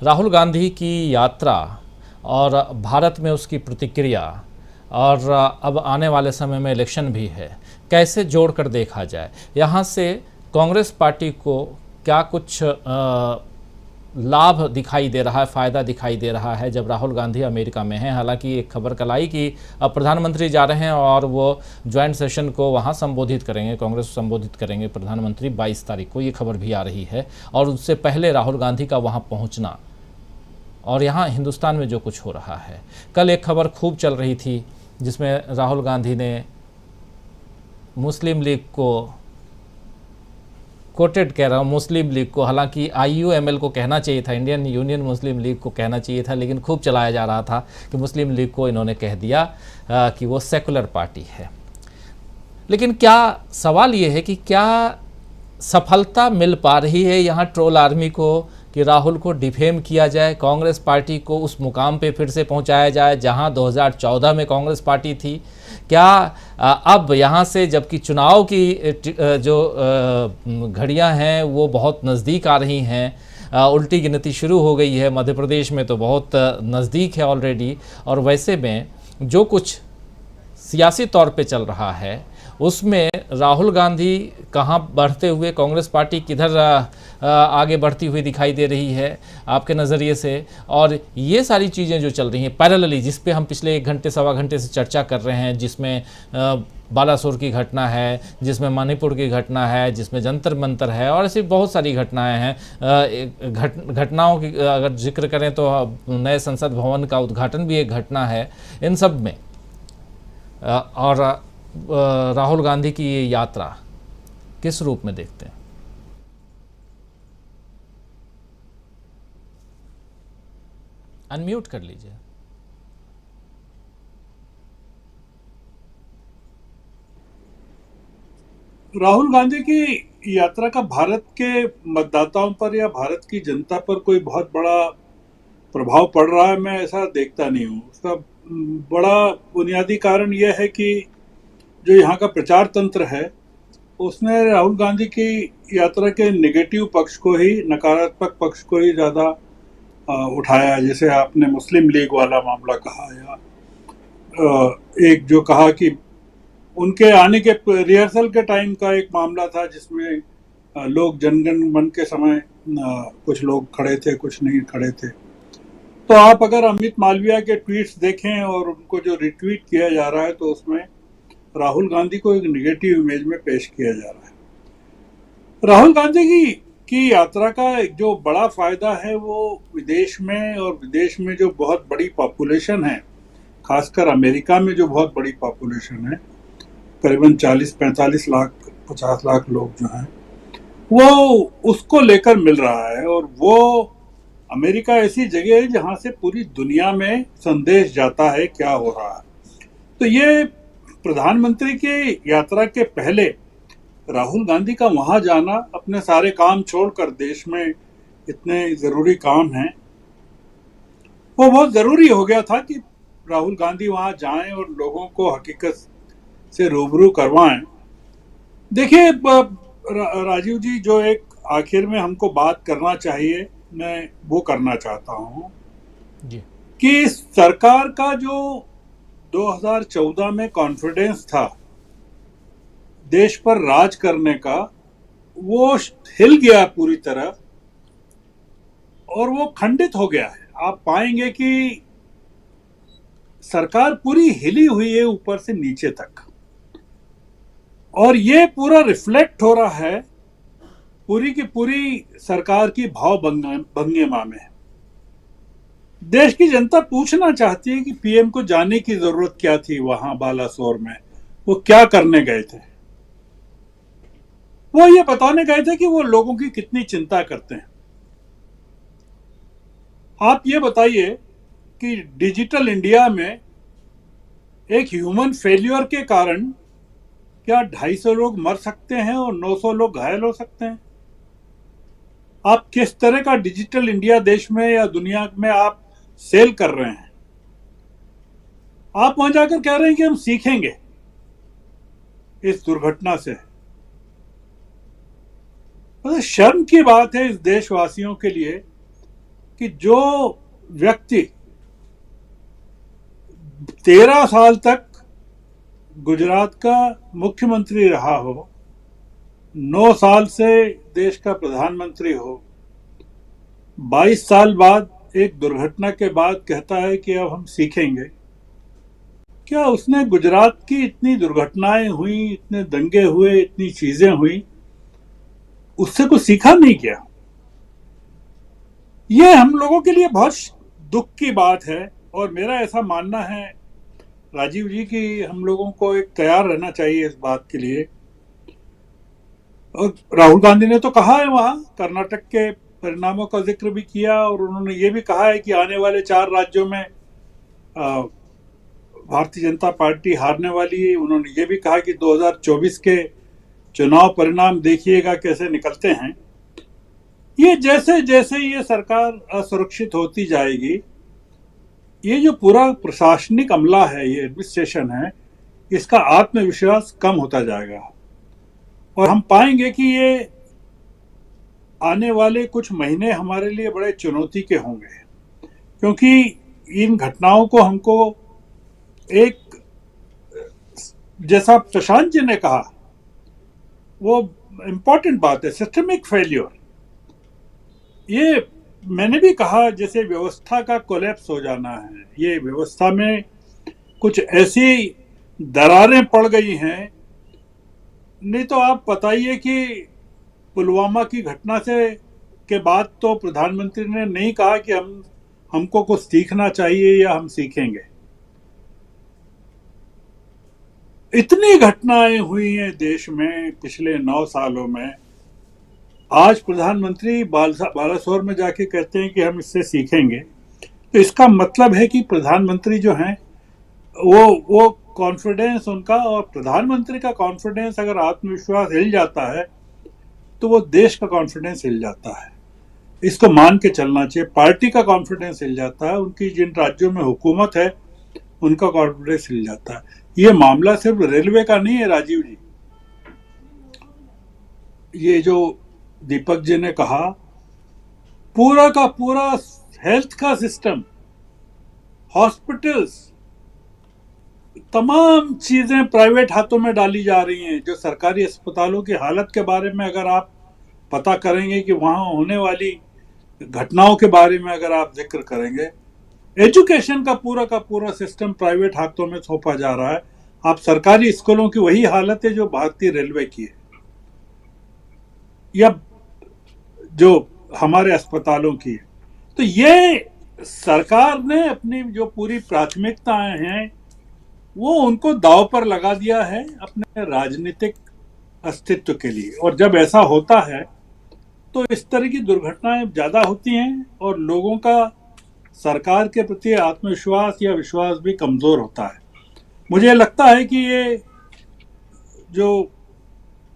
राहुल गांधी की यात्रा और भारत में उसकी प्रतिक्रिया, और अब आने वाले समय में इलेक्शन भी है, कैसे जोड़कर देखा जाए? यहाँ से कांग्रेस पार्टी को क्या कुछ लाभ दिखाई दे रहा है, फ़ायदा दिखाई दे रहा है जब राहुल गांधी अमेरिका में हैं? हालांकि एक खबर कल आई कि अब प्रधानमंत्री जा रहे हैं और वो ज्वाइंट सेशन को वहाँ संबोधित करेंगे, कांग्रेस को संबोधित करेंगे प्रधानमंत्री 22 तारीख को, ये खबर भी आ रही है। और उससे पहले राहुल गांधी का वहाँ पहुँचना और यहाँ हिंदुस्तान में जो कुछ हो रहा है। कल एक खबर खूब चल रही थी जिसमें राहुल गांधी ने मुस्लिम लीग को कोटेड कह रहा हूँ, मुस्लिम लीग को, हालांकि IUML को कहना चाहिए था, इंडियन यूनियन मुस्लिम लीग को कहना चाहिए था, लेकिन खूब चलाया जा रहा था कि मुस्लिम लीग को इन्होंने कह दिया कि वो सेकुलर पार्टी है। लेकिन क्या सवाल ये है कि क्या सफलता मिल पा रही है यहाँ ट्रोल आर्मी को कि राहुल को डिफेम किया जाए, कांग्रेस पार्टी को उस मुकाम पे फिर से पहुंचाया जाए जहां 2014 में कांग्रेस पार्टी थी? क्या अब यहाँ से जबकि चुनाव की जो घड़ियां हैं वो बहुत नज़दीक आ रही हैं, उल्टी गिनती शुरू हो गई है, मध्य प्रदेश में तो बहुत नज़दीक है ऑलरेडी, और वैसे में जो कुछ सियासी तौर पे चल रहा है उसमें राहुल गांधी कहाँ बढ़ते हुए, कांग्रेस पार्टी किधर आगे बढ़ती हुई दिखाई दे रही है आपके नज़रिए से? और ये सारी चीज़ें जो चल रही हैं पैरेलली, जिस पे हम पिछले 1 घंटे सवा घंटे से चर्चा कर रहे हैं, जिसमें बालासोर की घटना है, जिसमें मणिपुर की घटना है, जिसमें जंतर मंतर है, और ऐसी बहुत सारी घटनाएं हैं। घटनाओं की अगर जिक्र करें तो नए संसद भवन का उद्घाटन भी एक घटना है। इन सब में और राहुल गांधी की ये यात्रा किस रूप में देखते हैं? अनम्यूट कर लीजिए। राहुल गांधी की यात्रा का भारत के मतदाताओं पर या भारत की जनता पर कोई बहुत बड़ा प्रभाव पड़ रहा है, मैं ऐसा देखता नहीं हूँ। उसका बड़ा बुनियादी कारण यह है कि जो यहाँ का प्रचार तंत्र है उसने राहुल गांधी की यात्रा के नेगेटिव पक्ष को ही, नकारात्मक पक्ष को ही ज़्यादा उठाया। जैसे आपने मुस्लिम लीग वाला मामला कहा, या एक जो कहा कि उनके आने के रिहर्सल के टाइम का एक मामला था जिसमें लोग जनगण मन के समय कुछ लोग खड़े थे, कुछ नहीं खड़े थे। तो आप अगर अमित मालविया के ट्वीट्स देखें और उनको जो रिट्वीट किया जा रहा है तो उसमें राहुल गांधी को एक नेगेटिव इमेज में पेश किया जा रहा है। राहुल गांधी की यात्रा का जो बड़ा फायदा है वो विदेश में, और विदेश में जो बहुत बड़ी पॉपुलेशन है, खासकर अमेरिका में जो बहुत बड़ी पॉपुलेशन है, करीबन 40-45 लाख 50 लाख लोग जो हैं, वो उसको लेकर मिल रहा है। और वो अमेरिका ऐसी जगह है जहां से पूरी दुनिया में संदेश जाता है क्या हो रहा है। तो ये प्रधानमंत्री की यात्रा के पहले राहुल गांधी का वहां जाना, अपने सारे काम छोड़कर, देश में इतने जरूरी काम हैं, वो बहुत जरूरी हो गया था कि राहुल गांधी वहां जाएं और लोगों को हकीकत से रूबरू करवाएं। देखिए राजीव जी, जो एक आखिर में हमको बात करना चाहिए, मैं वो करना चाहता हूं कि सरकार का जो 2014 में कॉन्फिडेंस था देश पर राज करने का, वो हिल गया पूरी तरह और वो खंडित हो गया है। आप पाएंगे कि सरकार पूरी हिली हुई है ऊपर से नीचे तक, और ये पूरा रिफ्लेक्ट हो रहा है पूरी की पूरी सरकार की भाव भंगिमा में। देश की जनता पूछना चाहती है कि पीएम को जाने की जरूरत क्या थी वहां बालासोर में, वो क्या करने गए थे? वो ये बताने गए थे कि वो लोगों की कितनी चिंता करते हैं। आप ये बताइए कि डिजिटल इंडिया में एक ह्यूमन फेल्यूर के कारण क्या 250 लोग मर सकते हैं और 900 लोग घायल हो सकते हैं? आप किस तरह का डिजिटल इंडिया देश में या दुनिया में आप सेल कर रहे हैं? आप वहां जाकर कह रहे हैं कि हम सीखेंगे इस दुर्घटना से। तो शर्म की बात है इस देशवासियों के लिए कि जो व्यक्ति 13 साल तक गुजरात का मुख्यमंत्री रहा हो, 9 साल से देश का प्रधानमंत्री हो, 22 साल बाद एक दुर्घटना के बाद कहता है कि अब हम सीखेंगे। क्या उसने गुजरात की इतनी दुर्घटनाएं हुई, इतने दंगे हुए, इतनी चीजें हुई, उससे कुछ सीखा नहीं क्या? ये हम लोगों के लिए बहुत दुख की बात है। और मेरा ऐसा मानना है राजीव जी कि हम लोगों को एक तैयार रहना चाहिए इस बात के लिए। और राहुल गांधी ने तो कहा है, वहां कर्नाटक के परिणामों का जिक्र भी किया, और उन्होंने ये भी कहा है कि आने वाले 4 राज्यों में भारतीय जनता पार्टी हारने वाली है। उन्होंने ये भी कहा कि 2024 के चुनाव परिणाम देखिएगा कैसे निकलते हैं। ये जैसे जैसे ये सरकार असुरक्षित होती जाएगी, ये जो पूरा प्रशासनिक अमला है, ये एडमिनिस्ट्रेशन है, इसका आत्मविश्वास कम होता जाएगा। और हम पाएंगे कि ये आने वाले कुछ महीने हमारे लिए बड़े चुनौती के होंगे, क्योंकि इन घटनाओं को हमको एक, जैसा प्रशांत जी ने कहा, वो इम्पोर्टेंट बात है, सिस्टमिक फेल्योर। ये मैंने भी कहा, जैसे व्यवस्था का कोलैप्स हो जाना है। ये व्यवस्था में कुछ ऐसी दरारें पड़ गई हैं। नहीं तो आप बताइए कि पुलवामा की घटना से के बाद तो प्रधानमंत्री ने नहीं कहा कि हमको कुछ सीखना चाहिए या हम सीखेंगे। इतनी घटनाएं हुई हैं देश में पिछले 9 सालों में। आज प्रधानमंत्री बालासोर में जाके कहते हैं कि हम इससे सीखेंगे, तो इसका मतलब है कि प्रधानमंत्री जो हैं वो कॉन्फिडेंस उनका, और प्रधानमंत्री का कॉन्फिडेंस, अगर आत्मविश्वास हिल जाता है तो वो देश का कॉन्फिडेंस हिल जाता है। इसको मान के चलना चाहिए। पार्टी का कॉन्फिडेंस हिल जाता है, उनकी जिन राज्यों में हुकूमत है उनका कॉन्फिडेंस हिल जाता है। ये मामला सिर्फ रेलवे का नहीं है राजीव जी। ये जो दीपक जी ने कहा, पूरा का पूरा हेल्थ का सिस्टम, हॉस्पिटल्स, तमाम चीजें प्राइवेट हाथों में डाली जा रही हैं। जो सरकारी अस्पतालों की हालत के बारे में अगर आप पता करेंगे, कि वहां होने वाली घटनाओं के बारे में अगर आप जिक्र करेंगे, एजुकेशन का पूरा सिस्टम प्राइवेट हाथों में सौंपा जा रहा है। आप सरकारी स्कूलों की वही हालत है जो भारतीय रेलवे की है, या जो हमारे अस्पतालों की है। तो ये सरकार ने अपनी जो पूरी प्राथमिकताएं हैं वो उनको दांव पर लगा दिया है अपने राजनीतिक अस्तित्व के लिए। और जब ऐसा होता है तो इस तरह की दुर्घटनाएं ज्यादा होती हैं, और लोगों का सरकार के प्रति आत्मविश्वास या विश्वास भी कमजोर होता है। मुझे लगता है कि ये जो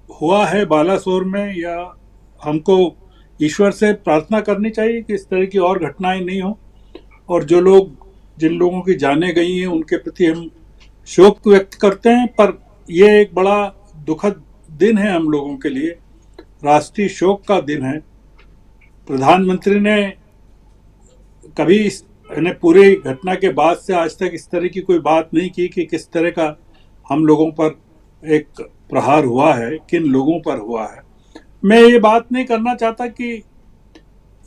हुआ है बालासोर में, या हमको ईश्वर से प्रार्थना करनी चाहिए कि इस तरह की और घटनाएं नहीं हो, और जिन लोगों की जानें गई हैं उनके प्रति हम शोक व्यक्त करते हैं। पर यह एक बड़ा दुखद दिन है हम लोगों के लिए, राष्ट्रीय शोक का दिन है। प्रधानमंत्री ने कभी पूरी घटना के बाद से आज तक इस तरह की कोई बात नहीं की कि किस तरह का हम लोगों पर एक प्रहार हुआ है, किन लोगों पर हुआ है। मैं ये बात नहीं करना चाहता कि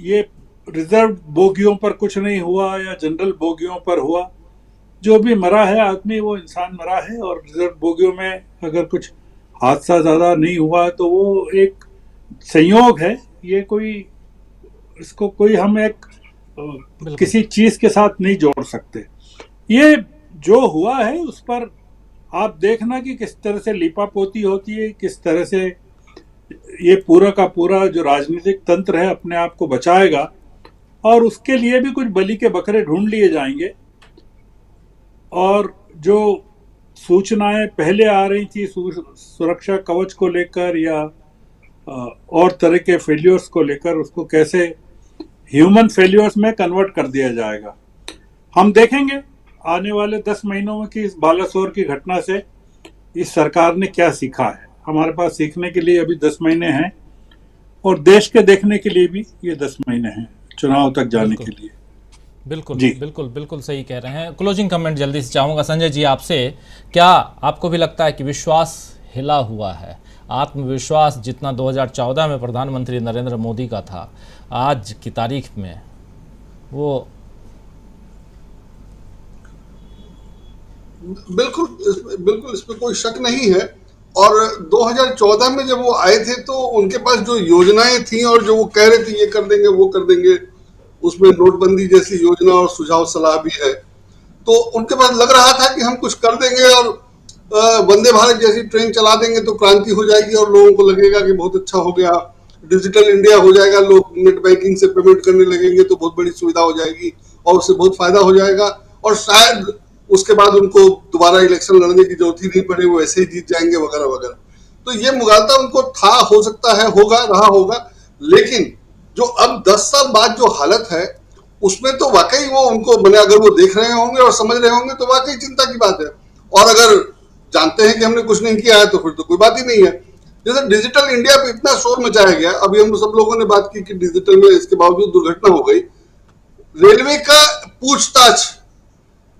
ये रिजर्व बोगियों पर कुछ नहीं हुआ या जनरल बोगियों पर हुआ। जो भी मरा है आदमी, वो इंसान मरा है, और रिजर्व बोगियों में अगर कुछ हादसा ज़्यादा नहीं हुआ तो वो एक संयोग है। ये इसको कोई हम एक किसी चीज के साथ नहीं जोड़ सकते। ये जो हुआ है उस पर आप देखना कि किस तरह से लीपापोती होती है, किस तरह से ये पूरा का पूरा जो राजनीतिक तंत्र है अपने आप को बचाएगा, और उसके लिए भी कुछ बलि के बकरे ढूंढ लिए जाएंगे। और जो सूचनाएं पहले आ रही थी सुरक्षा कवच को लेकर या और तरह के फेल्योर्स को लेकर, उसको कैसे ह्यूमन फेल्योर्स में कन्वर्ट कर दिया जाएगा। हम देखेंगे आने वाले 10 महीनों में कि इस बालासोर की घटना से इस सरकार ने क्या सीखा है। हमारे पास सीखने के लिए अभी 10 महीने हैं, और देश के देखने के लिए भी ये 10 महीने हैं चुनाव तक जाने के लिए। बिल्कुल जी। बिल्कुल बिल्कुल सही कह रहे हैं। क्लोजिंग कमेंट जल्दी से चाहूँगा संजय जी आपसे, क्या आपको भी लगता है कि विश्वास हिला हुआ है? आत्मविश्वास जितना 2014 में प्रधानमंत्री नरेंद्र मोदी का था, आज की तारीख में वो बिल्कुल इसमें कोई शक नहीं है। और 2014 में जब वो आए थे तो उनके पास जो योजनाएं थी और जो वो कह रहे थे ये कर देंगे वो कर देंगे, उसमें नोटबंदी जैसी योजना और सुझाव सलाह भी है, तो उनके पास लग रहा था कि हम कुछ कर देंगे और वंदे भारत जैसी ट्रेन चला देंगे तो क्रांति हो जाएगी और लोगों को लगेगा कि बहुत अच्छा हो गया, डिजिटल इंडिया हो जाएगा, लोग नेट बैंकिंग से पेमेंट करने लगेंगे तो बहुत बड़ी सुविधा हो जाएगी और उससे बहुत फायदा हो जाएगा और शायद उसके बाद उनको दोबारा इलेक्शन लड़ने की जरूरत ही नहीं पड़े, वो ऐसे ही जीत जाएंगे वगैरह वगैरह। तो ये मुगालता उनको था, हो सकता है, होगा, रहा होगा। लेकिन जो अब 10 साल बाद जो हालत है उसमें तो वाकई वो उनको मैंने अगर वो देख रहे होंगे और समझ रहे होंगे तो वाकई चिंता की बात है। और अगर जानते हैं कि हमने कुछ नहीं किया है तो फिर तो कोई बात ही नहीं है। जैसे डिजिटल इंडिया पे इतना शोर मचाया गया, अभी हम सब लोगों ने बात की कि डिजिटल में इसके बावजूद दुर्घटना हो गई। रेलवे का पूछताछ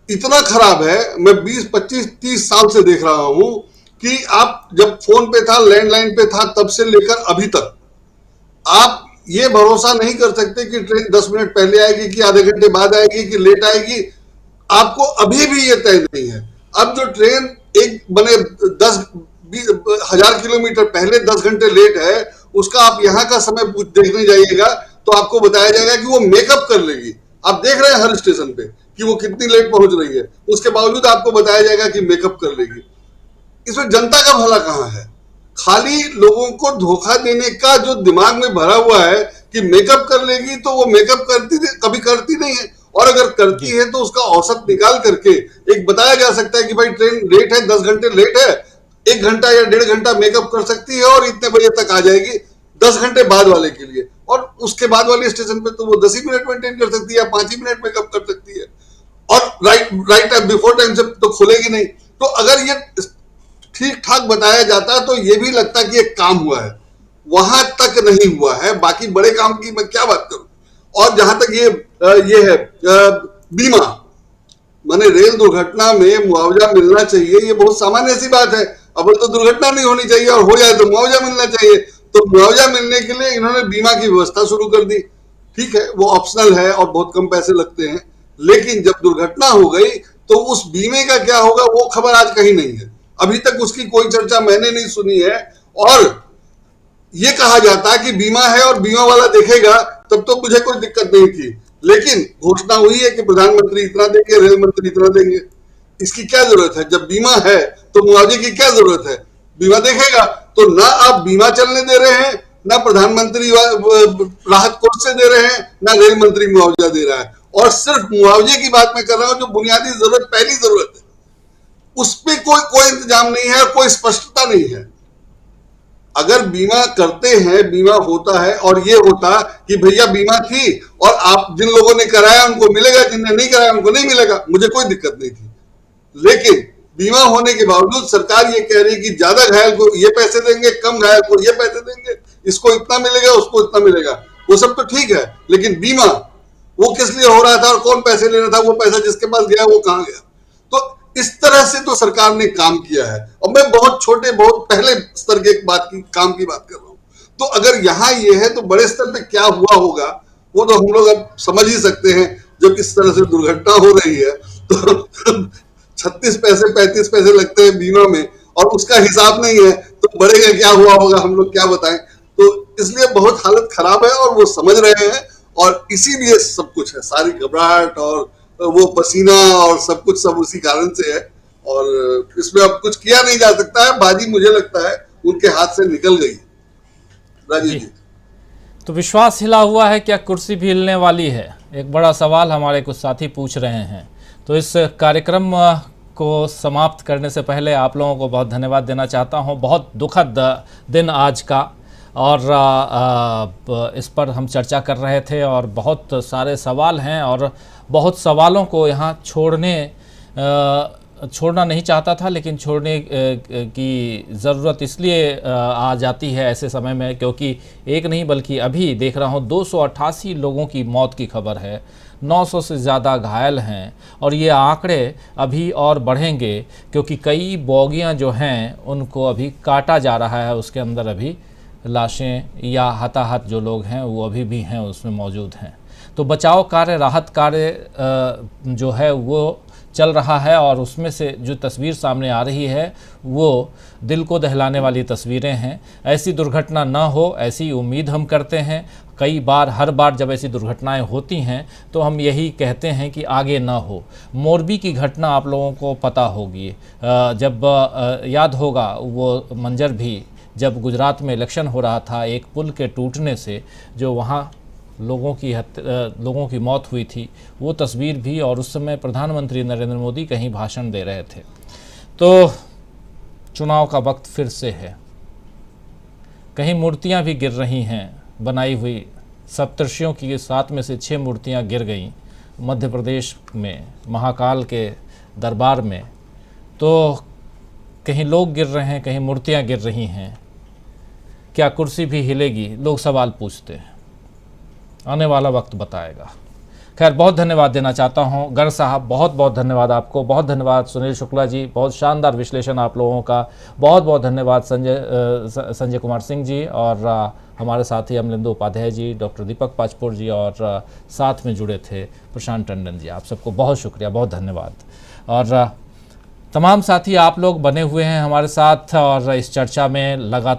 इतना खराब है, मैं 20, 25, 30 साल से देख रहा हूं कि आप जब फोन पे था, लैंडलाइन पे था, तब से लेकर अभी तक आप ये भरोसा नहीं कर सकते कि ट्रेन 10 मिनट पहले आएगी कि आधे घंटे बाद आएगी कि लेट आएगी। आपको अभी भी ये तय नहीं है। अब जो ट्रेन एक बने 10,000 किलोमीटर पहले 10 घंटे लेट है, उसका आप यहाँ का समय देखने जाइएगा तो आपको बताया जाएगा कि वो मेकअप कर लेगी। आप देख रहे हैं हर स्टेशन पे कि वो कितनी लेट पहुंच रही है, उसके बावजूद आपको बताया जाएगा कि मेकअप कर लेगी। इसमें जनता का भला कहां है? खाली लोगों को धोखा देने का जो दिमाग में भरा हुआ है कि मेकअप कर लेगी, तो वो मेकअप कभी करती नहीं है, और अगर करती है तो उसका औसत निकाल करके एक बताया जा सकता है कि भाई ट्रेन लेट है, 10 घंटे लेट है, 1 घंटा या 1.5 घंटा मेकअप कर सकती है और इतने बजे तक आ जाएगी 10 घंटे बाद वाले के लिए, और उसके बाद वाले स्टेशन पे तो वो 10 ही मिनट मेंटेन कर सकती है या 5 ही मिनट मेकअप कर सकती है, और राइट टाइम बिफोर टाइम से तो खुलेगी नहीं। तो अगर ये ठीक ठाक बताया जाता तो ये भी लगता कि एक काम हुआ है, वहां तक नहीं हुआ है। बाकी बड़े काम की मैं क्या बात करूं। और जहां तक ये है बीमा, माने रेल दुर्घटना में मुआवजा मिलना चाहिए, ये बहुत सामान्य सी बात है। अब तो दुर्घटना नहीं होनी चाहिए और हो जाए तो मुआवजा मिलना चाहिए। तो मुआवजा मिलने के लिए इन्होंने बीमा की व्यवस्था शुरू कर दी। ठीक है, वो ऑप्शनल है और बहुत कम पैसे लगते हैं, लेकिन जब दुर्घटना हो गई तो उस बीमे का क्या होगा वो खबर आज कहीं नहीं है। अभी तक उसकी कोई चर्चा मैंने नहीं सुनी है। और ये कहा जाता कि बीमा है और बीमा वाला देखेगा, तब तो मुझे कोई दिक्कत नहीं थी, लेकिन घोषणा हुई है कि प्रधानमंत्री इतना देंगे, रेल मंत्री इतना देंगे। इसकी क्या जरूरत है? जब बीमा है तो मुआवजे की क्या जरूरत है? बीमा देखेगा तो ना आप बीमा चलने दे रहे हैं, ना प्रधानमंत्री राहत कोष से दे रहे हैं, ना रेल मंत्री मुआवजा दे रहा है। और सिर्फ मुआवजे की बात मैं कर रहा हूं, जो बुनियादी जरूरत, पहली जरूरत है, उस पर कोई इंतजाम नहीं है, कोई स्पष्टता नहीं है। अगर बीमा करते हैं, बीमा होता है, और ये होता कि भैया बीमा थी और आप जिन लोगों ने कराया उनको मिलेगा, जिनने नहीं कराया उनको नहीं मिलेगा, मुझे कोई दिक्कत नहीं थी। लेकिन बीमा होने के बावजूद सरकार ये कह रही है कि ज्यादा घायल को ये पैसे देंगे, कम घायल को ये पैसे देंगे, इसको इतना मिलेगा, उसको इतना मिलेगा, वो सब तो ठीक है, लेकिन बीमा वो किस लिए हो रहा था और कौन पैसे ले रहा था? वो पैसा जिसके पास गया वो कहां गया? तो इस तरह से तो सरकार ने काम किया है। और मैं बहुत छोटे, बहुत पहले स्तर के काम की बात कर रहा हूं। तो अगर यहां ये है तो बड़े स्तर पे क्या हुआ होगा वो तो हम लोग अब समझ ही सकते हैं। जब इस तरह से दुर्घटना हो रही है तो 36 पैसे 35 पैसे लगते हैं बीमा में और उसका हिसाब नहीं है, तो बढ़ेगा क्या हुआ होगा हम लोग क्या बताएं। तो इसलिए बहुत हालत खराब है और वो समझ रहे हैं, और इसीलिए सब कुछ है, सारी घबराहट और वो पसीना और सब कुछ सब उसी कारण से है। और इसमें अब कुछ किया नहीं जा सकता है, बाजी मुझे लगता है उनके हाथ से निकल गई। राजीव जी, तो विश्वास हिला हुआ है, क्या कुर्सी भी हिलने वाली है? एक बड़ा सवाल हमारे कुछ साथी पूछ रहे हैं। तो इस कार्यक्रम को समाप्त करने से पहले आप लोगों को बहुत धन्यवाद देना चाहता हूं। बहुत दुखद दिन आज का, और इस पर हम चर्चा कर रहे थे और बहुत सारे सवाल हैं, और बहुत सवालों को यहाँ छोड़ने छोड़ना नहीं चाहता था, लेकिन छोड़ने की ज़रूरत इसलिए आ जाती है ऐसे समय में क्योंकि एक नहीं बल्कि अभी देख रहा हूँ 288 लोगों की मौत की खबर है, 900 से ज़्यादा घायल हैं और ये आंकड़े अभी और बढ़ेंगे क्योंकि कई बोगियां जो हैं उनको अभी काटा जा रहा है, उसके अंदर अभी लाशें या हताहत जो लोग हैं वो अभी भी हैं, उसमें मौजूद हैं। तो बचाव कार्य, राहत कार्य जो है वो चल रहा है और उसमें से जो तस्वीर सामने आ रही है वो दिल को दहलाने वाली तस्वीरें हैं। ऐसी दुर्घटना ना हो ऐसी उम्मीद हम करते हैं। कई बार, हर बार जब ऐसी दुर्घटनाएं होती हैं तो हम यही कहते हैं कि आगे ना हो। मोरबी की घटना आप लोगों को पता होगी, जब याद होगा वो मंजर भी, जब गुजरात में इलेक्शन हो रहा था, एक पुल के टूटने से जो वहाँ लोगों की मौत हुई थी, वो तस्वीर भी, और उस समय प्रधानमंत्री नरेंद्र मोदी कहीं भाषण दे रहे थे। तो चुनाव का वक्त फिर से है, कहीं मूर्तियां भी गिर रही हैं बनाई हुई, सप्तर्षियों की 7 में से 6 मूर्तियां गिर गईं मध्य प्रदेश में महाकाल के दरबार में। तो कहीं लोग गिर रहे हैं, कहीं मूर्तियां गिर रही हैं, क्या कुर्सी भी हिलेगी, लोग सवाल पूछते हैं। आने वाला वक्त बताएगा। खैर, बहुत धन्यवाद देना चाहता हूं गर्ग साहब, बहुत बहुत धन्यवाद आपको। बहुत धन्यवाद सुनील शुक्ला जी, बहुत शानदार विश्लेषण आप लोगों का। बहुत बहुत धन्यवाद संजय कुमार सिंह जी, और हमारे साथी अमलिंदु उपाध्याय जी, डॉक्टर दीपक पाचपुर जी, और साथ में जुड़े थे प्रशांत टंडन जी। आप सबको बहुत शुक्रिया, बहुत धन्यवाद। और तमाम साथी आप लोग बने हुए हैं हमारे साथ और इस चर्चा में लगातार